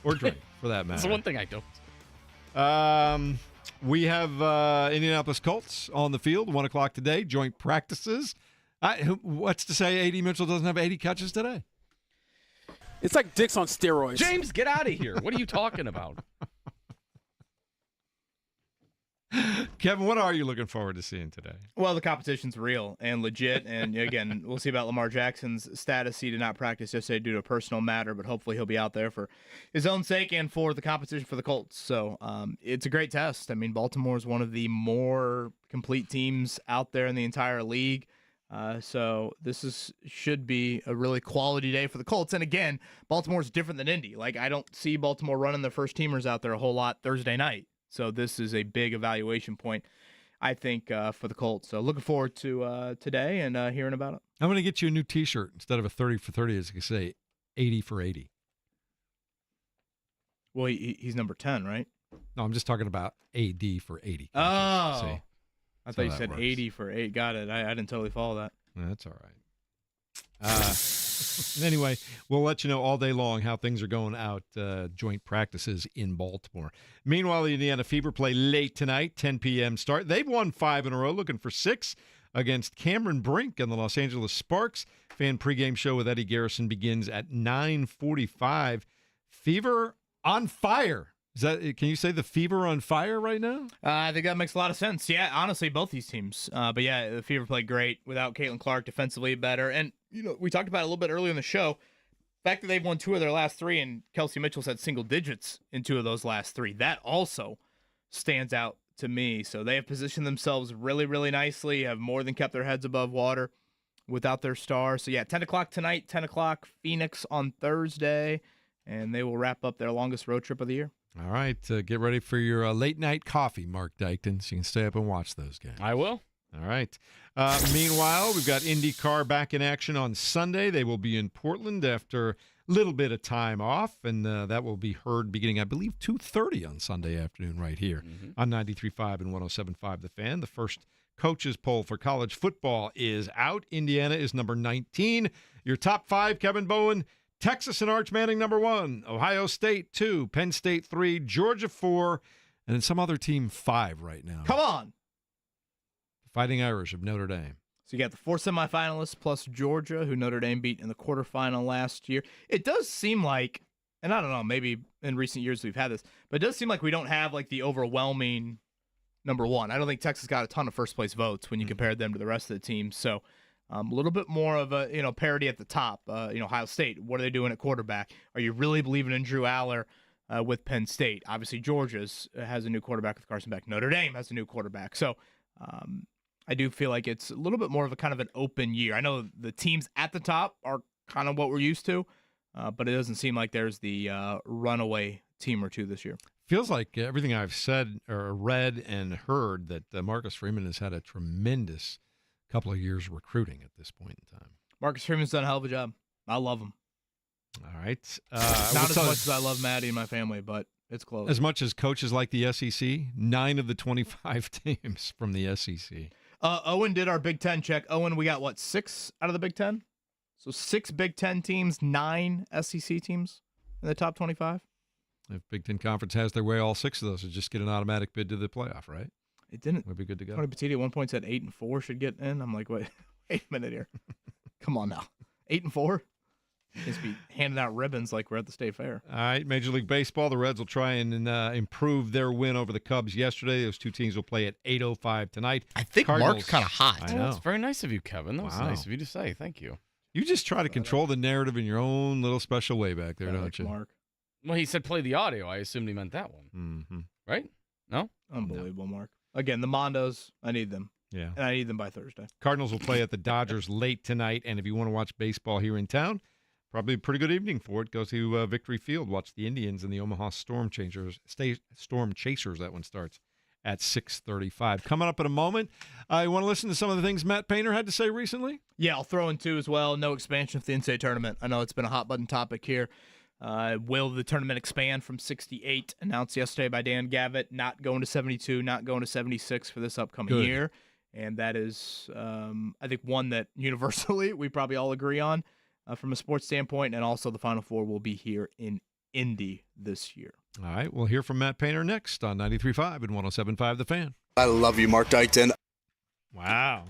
Or drink, for that matter. That's the one thing I don't. We have Indianapolis Colts on the field, 1 o'clock today, joint practices. What's to say A.D. Mitchell doesn't have 80 catches today? It's like dicks on steroids. James, get out of here. What are you talking about? Kevin, what are you looking forward to seeing today? Well, the competition's real and legit, and again, we'll see about Lamar Jackson's status. He did not practice yesterday due to a personal matter, but hopefully he'll be out there for his own sake and for the competition for the Colts. So it's a great test. I mean, Baltimore is one of the more complete teams out there in the entire league. So this should be a really quality day for the Colts. And again, Baltimore's different than Indy. Like, I don't see Baltimore running their first teamers out there a whole lot Thursday night. So this is a big evaluation point, I think, for the Colts. So looking forward to today and hearing about it. I'm going to get you a new T-shirt. Instead of a 30 for 30, as you say, 80 for 80. Well, he's number 10, right? No, I'm just talking about AD for 80. Oh. See? I thought you said works. 80 for 8. Got it. I didn't totally follow that. That's all right. Anyway, we'll let you know all day long how things are going out joint practices in Baltimore. Meanwhile, the Indiana Fever play late tonight, 10 p.m. start. They've won 5 in a row, looking for 6 against Cameron Brink and the Los Angeles Sparks. Fan pregame show with Eddie Garrison begins at 9:45. Fever on fire. Can you say the Fever on fire right now? I think that makes a lot of sense. Yeah, honestly, both these teams. But yeah, the Fever played great without Caitlin Clark, defensively better. And, we talked about it a little bit earlier in the show. The fact that they've won 2 of their last 3 and Kelsey Mitchell's had single digits in 2 of those last 3. That also stands out to me. So they have positioned themselves really, really nicely, have more than kept their heads above water without their star. So yeah, 10 o'clock tonight, 10 o'clock Phoenix on Thursday, and they will wrap up their longest road trip of the year. All right, get ready for your late night coffee, Mark Dykton, so you can stay up and watch those games. I will. All right. Meanwhile, we've got IndyCar back in action on Sunday. They will be in Portland after a little bit of time off, and that will be heard beginning, I believe, 2:30 on Sunday afternoon right here on 93.5 and 107.5 The Fan. The first coaches poll for college football is out. Indiana is number 19. Your top 5, Kevin Bowen: Texas and Arch Manning, number 1. Ohio State, 2. Penn State, 3. Georgia, 4. And then some other team, 5 right now. Come on. The Fighting Irish of Notre Dame. So you got the 4 semifinalists plus Georgia, who Notre Dame beat in the quarterfinal last year. It does seem like, and I don't know, maybe in recent years we've had this, but it does seem like we don't have like the overwhelming number 1. I don't think Texas got a ton of first-place votes when you compare them to the rest of the teams. So a little bit more of a parity at the top. Ohio State, what are they doing at quarterback? Are you really believing in Drew Aller with Penn State? Obviously, Georgia's has a new quarterback with Carson Beck. Notre Dame has a new quarterback. So I do feel like it's a little bit more of a kind of an open year. I know the teams at the top are kind of what we're used to, but it doesn't seem like there's the runaway team or two this year. Feels like everything I've said or read and heard that Marcus Freeman has had a tremendous couple of years recruiting at this point in time. Marcus Freeman's done a hell of a job. I love him. All right. Not as much as I love Maddie and my family, but it's close. As much as coaches like the SEC, 9 of the 25 teams from the SEC. Owen did our Big Ten check. Owen, we got, 6 out of the Big Ten? So 6 Big Ten teams, 9 SEC teams in the top 25? If Big Ten Conference has their way, all 6 of those would just get an automatic bid to the playoff, right? It didn't. We'd be good to go. Tony Petitti at one point said 8-4 should get in. I'm like, wait a minute here. Come on now. 8-4? Just be handing out ribbons like we're at the State Fair. All right, Major League Baseball. The Reds will try and improve their win over the Cubs yesterday. Those 2 teams will play at 8:05 tonight. I think Mark's kind of hot. I know. That's very nice of you, Kevin. That was nice of you to say. Thank you. You just try to control the narrative in your own little special way back there, don't you? Mark. Well, he said play the audio. I assumed he meant that one. Mm-hmm. Right? No? Unbelievable, Mark. Again, the Mondos, I need them. Yeah. And I need them by Thursday. Cardinals will play at the Dodgers late tonight, and if you want to watch baseball here in town, probably a pretty good evening for it. Go to Victory Field, watch the Indians and the Omaha Storm Chasers. That one starts at 6:35. Coming up in a moment, you want to listen to some of the things Matt Painter had to say recently? Yeah, I'll throw in 2 as well. No expansion of the NCAA tournament. I know it's been a hot-button topic here. Will the tournament expand from 68? Announced yesterday by Dan Gavitt. Not going to 72, not going to 76 for this upcoming year. And that is, I think, one that universally we probably all agree on from a sports standpoint. And also the Final Four will be here in Indy this year. All right, we'll hear from Matt Painter next on 93.5 and 107.5 The Fan. I love you, Mark Dykton. Wow.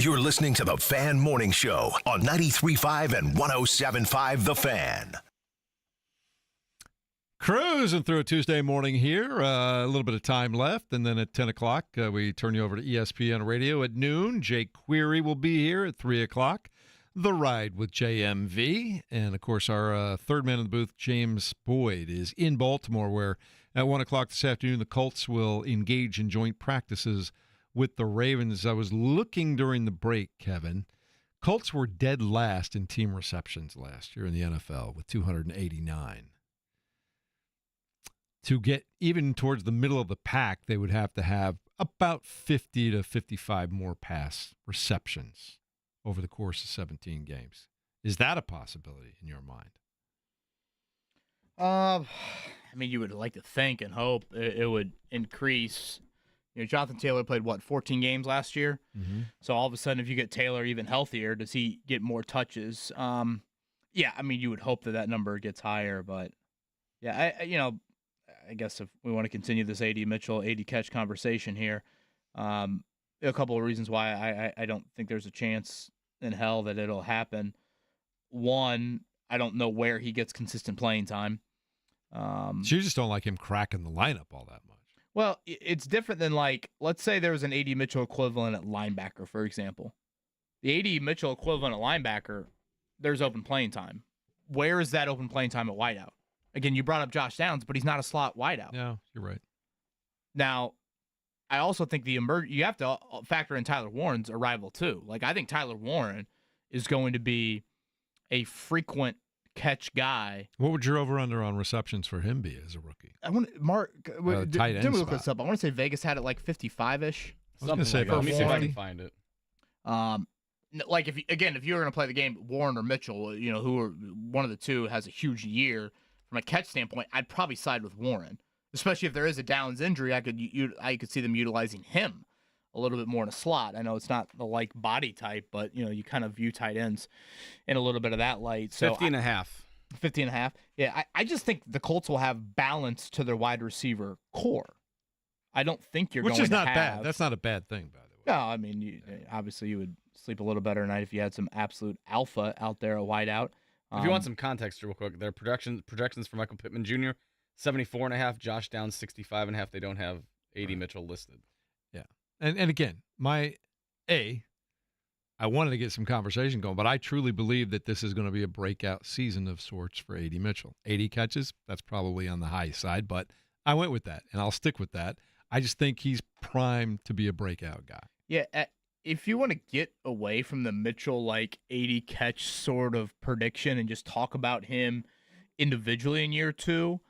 You're listening to the Fan Morning Show on 93.5 and 107.5 The Fan. Cruising through a Tuesday morning here. A little bit of time left, and then at 10 o'clock, we turn you over to ESPN Radio at noon. Jake Query will be here at 3 o'clock. The Ride with JMV. And, of course, our third man in the booth, James Boyd, is in Baltimore, where at 1 o'clock this afternoon, the Colts will engage in joint practices with the Ravens. I was looking during the break, Kevin. Colts were dead last in team receptions last year in the NFL with 289. To get even towards the middle of the pack, they would have to have about 50 to 55 more pass receptions over the course of 17 games. Is that a possibility in your mind? I mean, you would like to think and hope it would increase. Jonathan Taylor played, 14 games last year? Mm-hmm. So all of a sudden, if you get Taylor even healthier, does he get more touches? Yeah, I mean, you would hope that number gets higher. But, yeah, I guess if we want to continue this A.D. Mitchell, A.D. catch conversation here, a couple of reasons why I don't think there's a chance in hell that it'll happen. One, I don't know where he gets consistent playing time. So you just don't like him cracking the lineup all that much. Well, it's different than, let's say there was an A.D. Mitchell equivalent at linebacker, for example. The A.D. Mitchell equivalent at linebacker, there's open playing time. Where is that open playing time at wideout? Again, you brought up Josh Downs, but he's not a slot wideout. No, you're right. Now, I also think you have to factor in Tyler Warren's arrival, too. I think Tyler Warren is going to be a frequent catch guy. What would your over-under on receptions for him be as a rookie? I want Mark. Tight end Didn't we look spot. this up? I want to say Vegas had it 55-ish. I was going to say about Let me see if I 50. can find it. If you were going to play the game, Warren or Mitchell, who are one of the two has a huge year from a catch standpoint, I'd probably side with Warren, especially if there is a Downs injury. I could see them utilizing him a little bit more in a slot. I know it's not the body type, but you kind of view tight ends in a little bit of that light. So 50 and a half. 50 and a half. Yeah, I just think the Colts will have balance to their wide receiver core. I don't think you're Which going is to not have... bad. That's not a bad thing, by the way. No, I mean, obviously you would sleep a little better at night if you had some absolute alpha out there, a wideout. If you want some context real quick, their projections for Michael Pittman Jr., 74.5, Josh Downs 65.5. They don't have A.D. Mitchell listed. Yeah. And again, I wanted to get some conversation going, but I truly believe that this is going to be a breakout season of sorts for A.D. Mitchell. 80 catches, that's probably on the high side, but I went with that, and I'll stick with that. I just think he's primed to be a breakout guy. Yeah, if you want to get away from the Mitchell 80 catch sort of prediction and just talk about him individually in year two,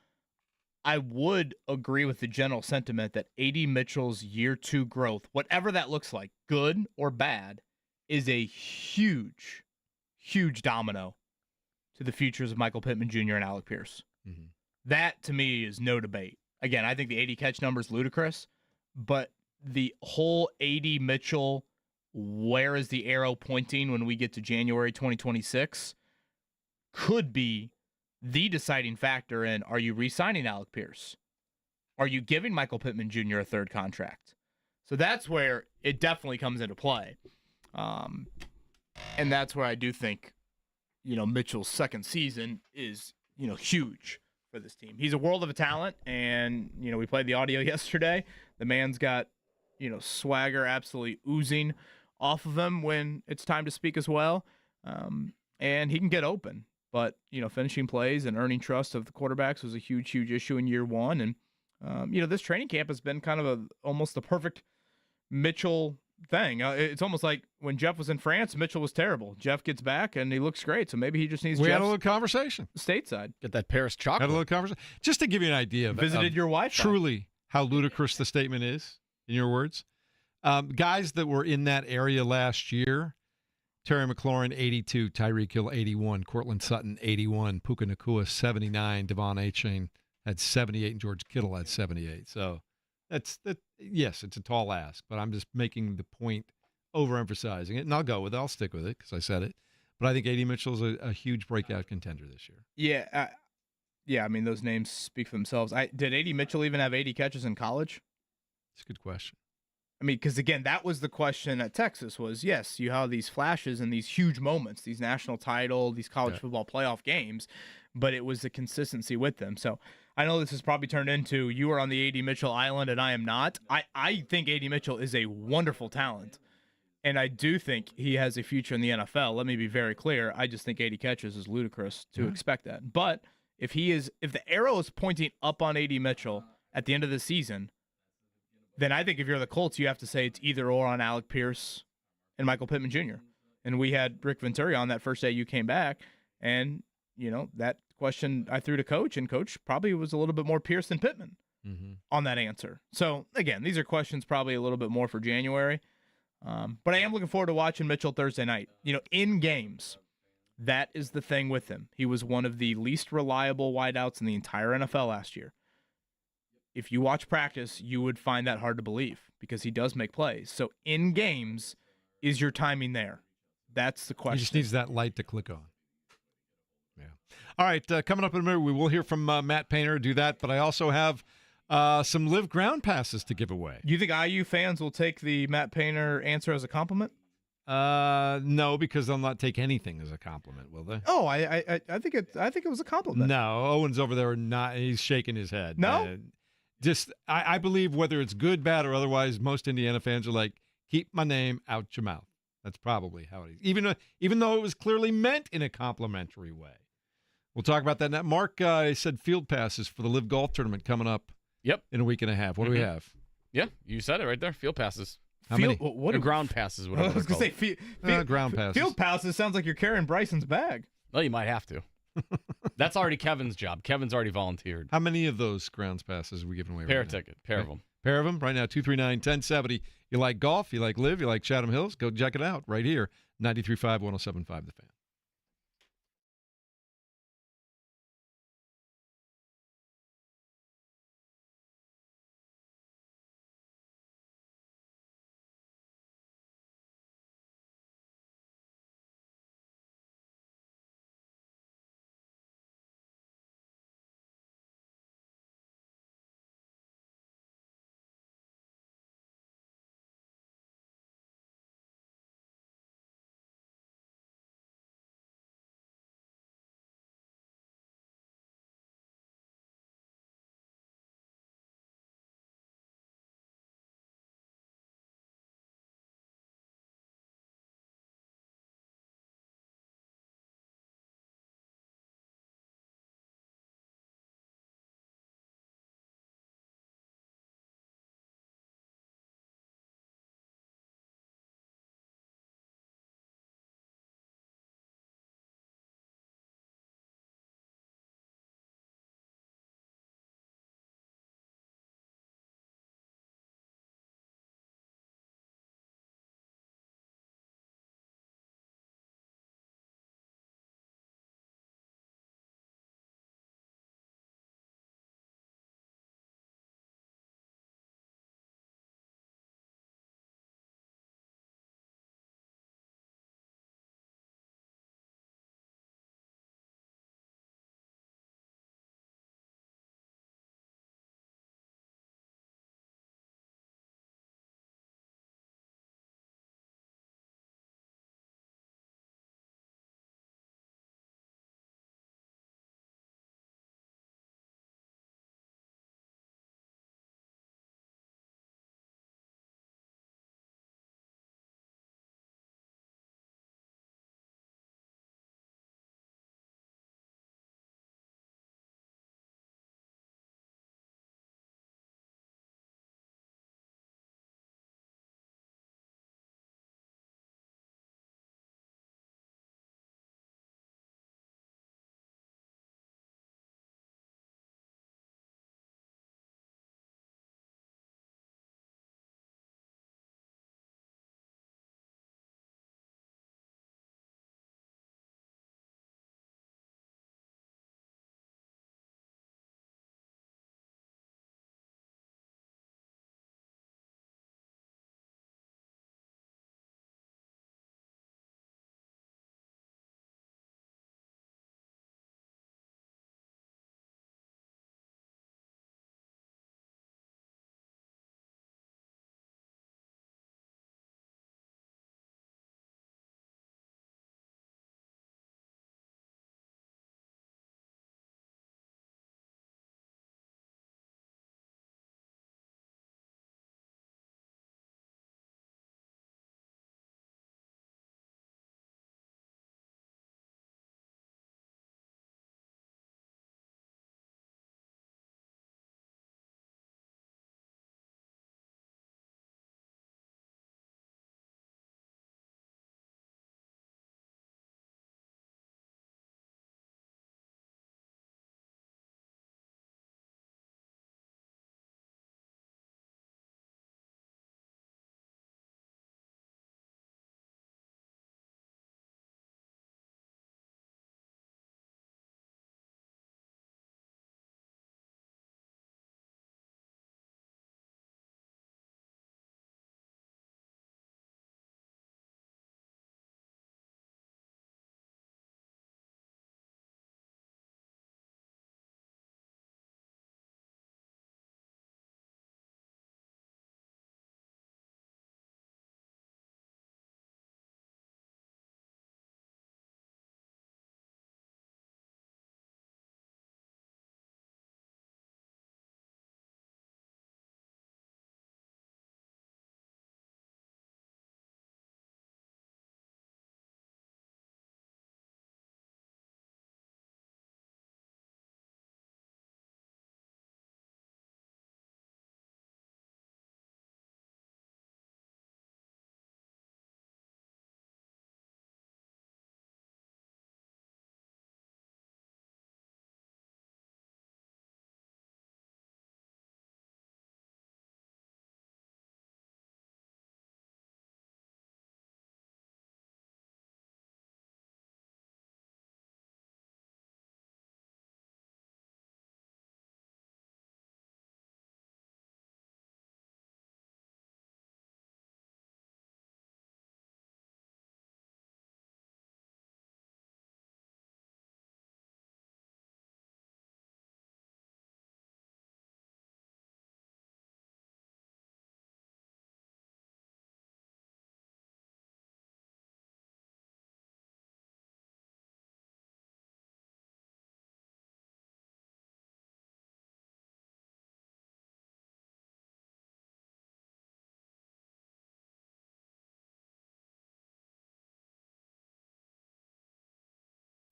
I would agree with the general sentiment that A.D. Mitchell's year two growth, whatever that looks like, good or bad, is a huge, huge domino to the futures of Michael Pittman Jr. and Alec Pierce. Mm-hmm. That, to me, is no debate. Again, I think the 80 catch number is ludicrous, but the whole A.D. Mitchell, where is the arrow pointing when we get to January 2026, could be the deciding factor in, are you re-signing Alec Pierce? Are you giving Michael Pittman Jr. a third contract? So that's where it definitely comes into play. And that's where I do think, Mitchell's second season is, huge for this team. He's a world of a talent, and, we played the audio yesterday. The man's got, swagger absolutely oozing off of him when it's time to speak as well. And he can get open. But, finishing plays and earning trust of the quarterbacks was a huge, huge issue in year one. And, this training camp has been kind of almost the perfect Mitchell thing. It's almost like when Jeff was in France, Mitchell was terrible. Jeff gets back, and he looks great. So maybe he just needs We had Jeff's a little conversation. stateside. Get that Paris chocolate. Had a little conversation. Just to give you an idea of Visited your wife. truly how ludicrous the statement is, in your words. Guys that were in that area last year, Terry McLaurin, 82, Tyreek Hill, 81, Cortland Sutton, 81, Puka Nacua, 79, Devon Achane had 78, and George Kittle had 78. So yes, it's a tall ask, but I'm just making the point, overemphasizing it, and I'll go with it. I'll stick with it because I said it. But I think A.D. Mitchell's a huge breakout contender this year. Yeah. I mean, those names speak for themselves. Did A.D. Mitchell even have 80 catches in college? It's a good question. I mean, because again, that was the question at Texas was, yes, you have these flashes and these huge moments, these national title, these college football playoff games, but it was the consistency with them. So I know this has probably turned into you are on the A.D. Mitchell island and I am not. I think A.D. Mitchell is a wonderful talent, and I do think he has a future in the NFL. Let me be very clear. I just think 80 catches is ludicrous to expect that. But if the arrow is pointing up on A.D. Mitchell at the end of the season, then I think if you're the Colts, you have to say it's either or on Alec Pierce and Michael Pittman Jr. And we had Rick Venturi on that first day you came back, and that question I threw to Coach, and Coach probably was a little bit more Pierce than Pittman on that answer. So again, these are questions probably a little bit more for January, but I am looking forward to watching Mitchell Thursday night. In games, that is the thing with him. He was one of the least reliable wideouts in the entire NFL last year. If you watch practice, you would find that hard to believe because he does make plays. So in games, is your timing there? That's the question. He just needs that light to click on. Yeah. All right, coming up in a minute, we will hear from Matt Painter, do that, but I also have some live ground passes to give away. Do you think IU fans will take the Matt Painter answer as a compliment? No, because they'll not take anything as a compliment, will they? Oh, I think it was a compliment. No, Owen's over there he's shaking his head. No? I believe whether it's good, bad, or otherwise, most Indiana fans are like, keep my name out your mouth. That's probably how it is. Even though it was clearly meant in a complimentary way. We'll talk about that now. Mark said field passes for the Live Golf Tournament coming up in a week and a half. What do we have? Yeah, you said it right there. Field passes. How many? Or ground passes, whatever. I was going to say ground passes. Field passes sounds like you're carrying Bryson's bag. Well, you might have to. That's already Kevin's job. Kevin's already volunteered. How many of those grounds passes are we giving away? Pair of them. Pair of them right now, 239-1070. You like golf, you like live, you like Chatham Hills, go check it out right here, 93.5, 107.5 The Fan.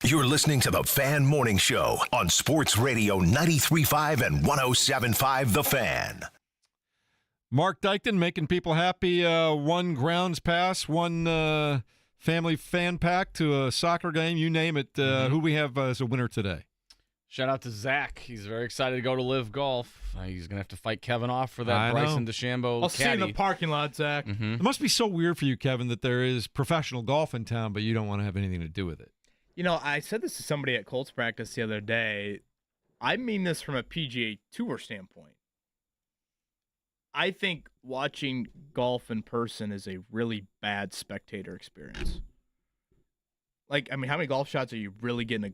You're listening to the Fan Morning Show on Sports Radio 93.5 and 107.5 The Fan. Mark Dykton making people happy. One grounds pass, one family fan pack to a soccer game, you name it. Who we have as a winner today? Shout out to Zach. He's very excited to go to Live Golf. He's going to have to fight Kevin off for that Bryson DeChambeau I'll see you in the parking lot, Zach. It must be so weird for you, Kevin, that there is professional golf in town, but you don't want to have anything to do with it. You know, I said this to somebody at Colts practice the other day. I mean this from a PGA Tour standpoint. I think watching golf in person is a really bad spectator experience. Like, I mean, how many golf shots are you really getting a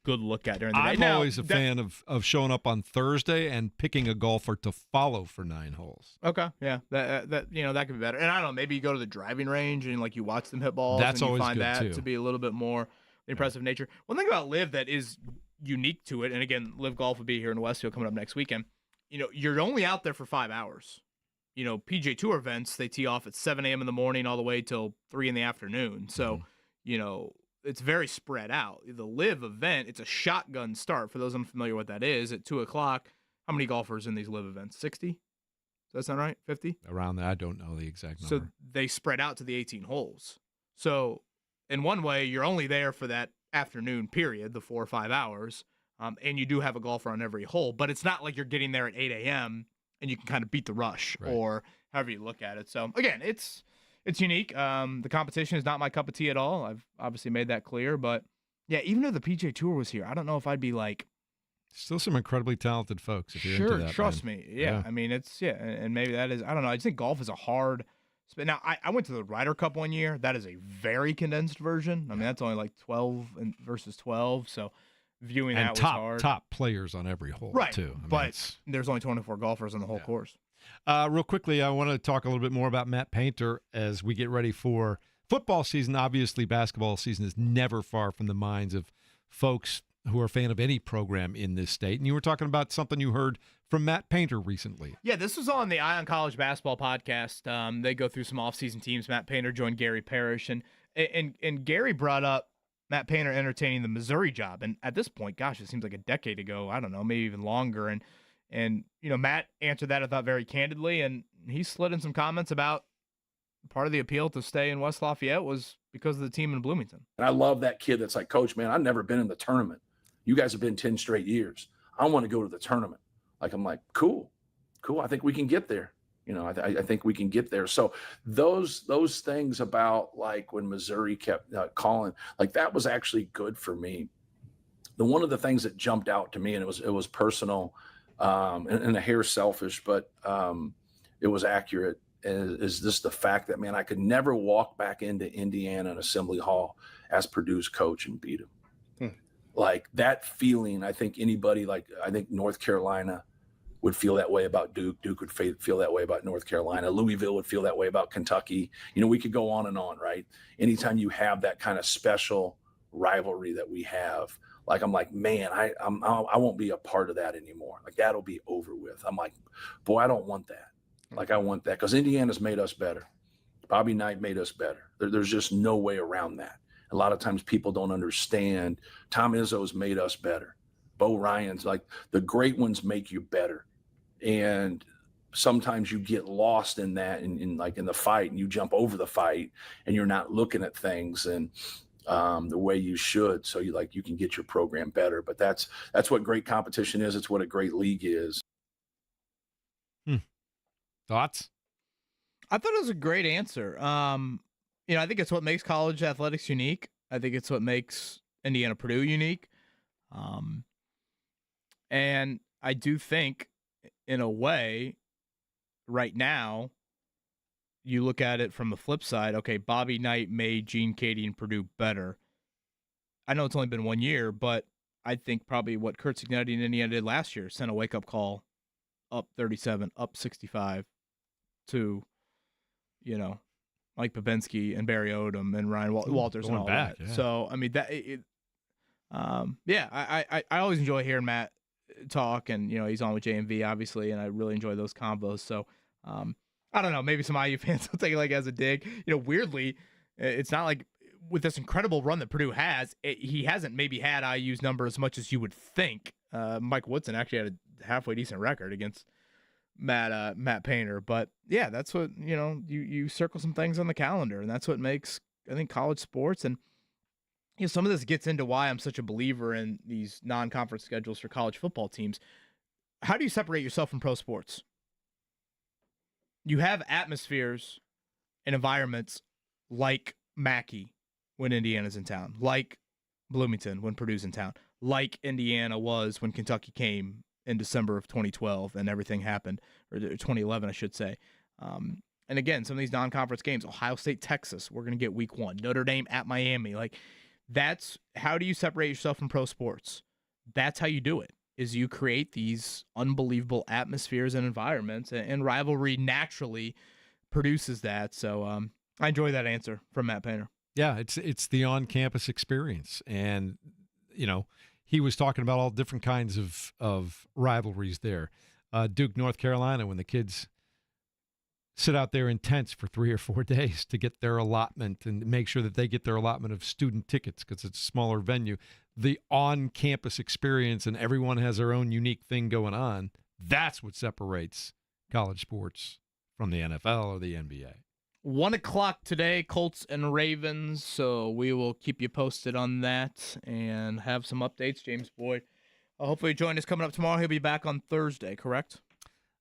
good look at during the day? I'm always a fan of showing up on Thursday and picking a golfer to follow for 9 holes. Okay, yeah, that could be better. And I don't know, maybe you go to the driving range and like you watch them hit balls. That's and you always find good that too. to be a little bit more impressive nature. One thing about Live that is unique to it, and again, Live Golf will be here in Westfield coming up next weekend. You know, you're only out there for 5 hours. You know, PGA Tour events, they tee off at 7 a.m. in the morning all the way till 3 in the afternoon. So, you know, it's very spread out. The Live event, it's a shotgun start. For those unfamiliar with what that is, at 2 o'clock, how many golfers in these Live events? 60? Does that sound right? 50? Around that, I don't know the exact number. So they spread out to the 18 holes. So in one way, you're only there for that afternoon period, the 4 or 5 hours, and you do have a golfer on every hole. But it's not like you're getting there at 8 a.m. and you can kind of beat the rush or however you look at it. So, again, it's unique. The competition is not my cup of tea at all. I've obviously made that clear. But, yeah, even if the PGA Tour was here, I don't know if I'd be like – still some incredibly talented folks if you're into that. Trust me. Yeah, I mean, it's – yeah, and maybe that is – I don't know. I just think golf is a hard – now, I went to the Ryder Cup one year. That is a very condensed version. I mean, that's only like 12 versus 12, so viewing that was hard. Top players on every hole, too. But there's only 24 golfers on the whole course. Real quickly, I want to talk a little bit more about Matt Painter as we get ready for football season. Obviously, basketball season is never far from the minds of folks who are a fan of any program in this state. And you were talking about something you heard from Matt Painter recently. Yeah, this was on the Eye on College Basketball podcast. They go through some offseason teams. Matt Painter joined Gary Parrish, and Gary brought up Matt Painter entertaining the Missouri job. And at this point, gosh, it seems like a decade ago. I don't know, maybe even longer. And you know, Matt answered that, I thought, very candidly, and he slid in some comments about part of the appeal to stay in West Lafayette was because of the team in Bloomington. And I love that kid that's like, Coach, man, I've never been in the tournament. You guys have been 10 straight years. I want to go to the tournament. Like, I'm like, cool. I think we can get there. You know, I think we can get there. So those things about like when Missouri kept calling, like that was actually good for me. One of the things that jumped out to me, and it was personal and a hair selfish, but it was accurate, is just the fact that, man, I could never walk back into Indiana and Assembly Hall as Purdue's coach and beat him. Like that feeling, I think anybody, like I think North Carolina would feel that way about Duke. Duke would feel that way about North Carolina. Louisville would feel that way about Kentucky. You know, we could go on and on, right? Anytime you have that kind of special rivalry that we have, like I'm like, man, I won't be a part of that anymore. Like that'll be over with. I'm like, boy, I don't want that. Like I want that because Indiana's made us better. Bobby Knight made us better. There's just no way around that. A lot of times people don't understand. Tom Izzo's made us better. Bo Ryan's, like the great ones make you better. And sometimes you get lost in that in the fight, and you jump over the fight and you're not looking at things and the way you should. So you can get your program better. But that's what great competition is. It's what a great league is. Thoughts? I thought it was a great answer. You know, I think it's what makes college athletics unique. I think it's what makes Indiana Purdue unique. And I do think, in a way, right now, you look at it from the flip side. Okay, Bobby Knight made Gene Katie and Purdue better. I know it's only been 1 year, but I think probably what Kurt Cignetti and Indiana did last year, sent a wake-up call, up 37, up 65, to, you know, Mike Babinski and Barry Odom and Ryan Walters and all that. Yeah. So, I mean, I always enjoy hearing Matt talk, and, you know, he's on with JMV, obviously, and I really enjoy those combos. So, I don't know, maybe some IU fans will take it like as a dig. You know, weirdly, it's not like with this incredible run that Purdue has, he hasn't maybe had IU's number as much as you would think. Mike Woodson actually had a halfway decent record against Matt Painter. But, yeah, that's what, you circle some things on the calendar, and that's what makes, I think, college sports. And, some of this gets into why I'm such a believer in these non-conference schedules for college football teams. How do you separate yourself from pro sports? You have atmospheres and environments like Mackey when Indiana's in town, like Bloomington when Purdue's in town, like Indiana was when Kentucky came in December of 2012 and everything happened, or 2011, I should say. And again, some of these non-conference games, Ohio State, Texas, we're going to get week 1. Notre Dame at Miami. That's how do you separate yourself from pro sports? That's how you do it, is you create these unbelievable atmospheres and environments, and rivalry naturally produces that. So I enjoy that answer from Matt Painter. Yeah, it's the on-campus experience. And, he was talking about all different kinds of rivalries there. Duke, North Carolina, when the kids sit out there in tents for 3 or 4 days to get their allotment and make sure that they get their allotment of student tickets because it's a smaller venue. The on-campus experience, and everyone has their own unique thing going on. That's what separates college sports from the NFL or the NBA. 1 o'clock today, Colts and Ravens, so we will keep you posted on that and have some updates. James Boyd hopefully join us coming up tomorrow. He'll be back on Thursday, correct?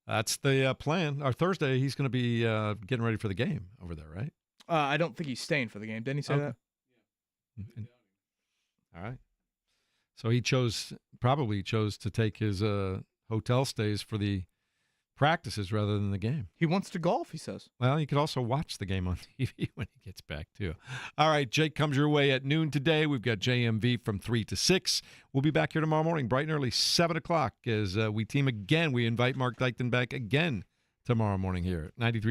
That's the plan. Our Thursday, he's going to be getting ready for the game over there, right? I don't think he's staying for the game. Didn't he say that? Yeah. All right. So he probably chose to take his hotel stays for the practices rather than the game. He wants to golf, he says. Well, you could also watch the game on TV when he gets back, too. All right, Jake comes your way at noon today. We've got JMV from 3 to 6. We'll be back here tomorrow morning, bright and early, 7 o'clock, as we team again. We invite Mark Dykton back again tomorrow morning here at 93.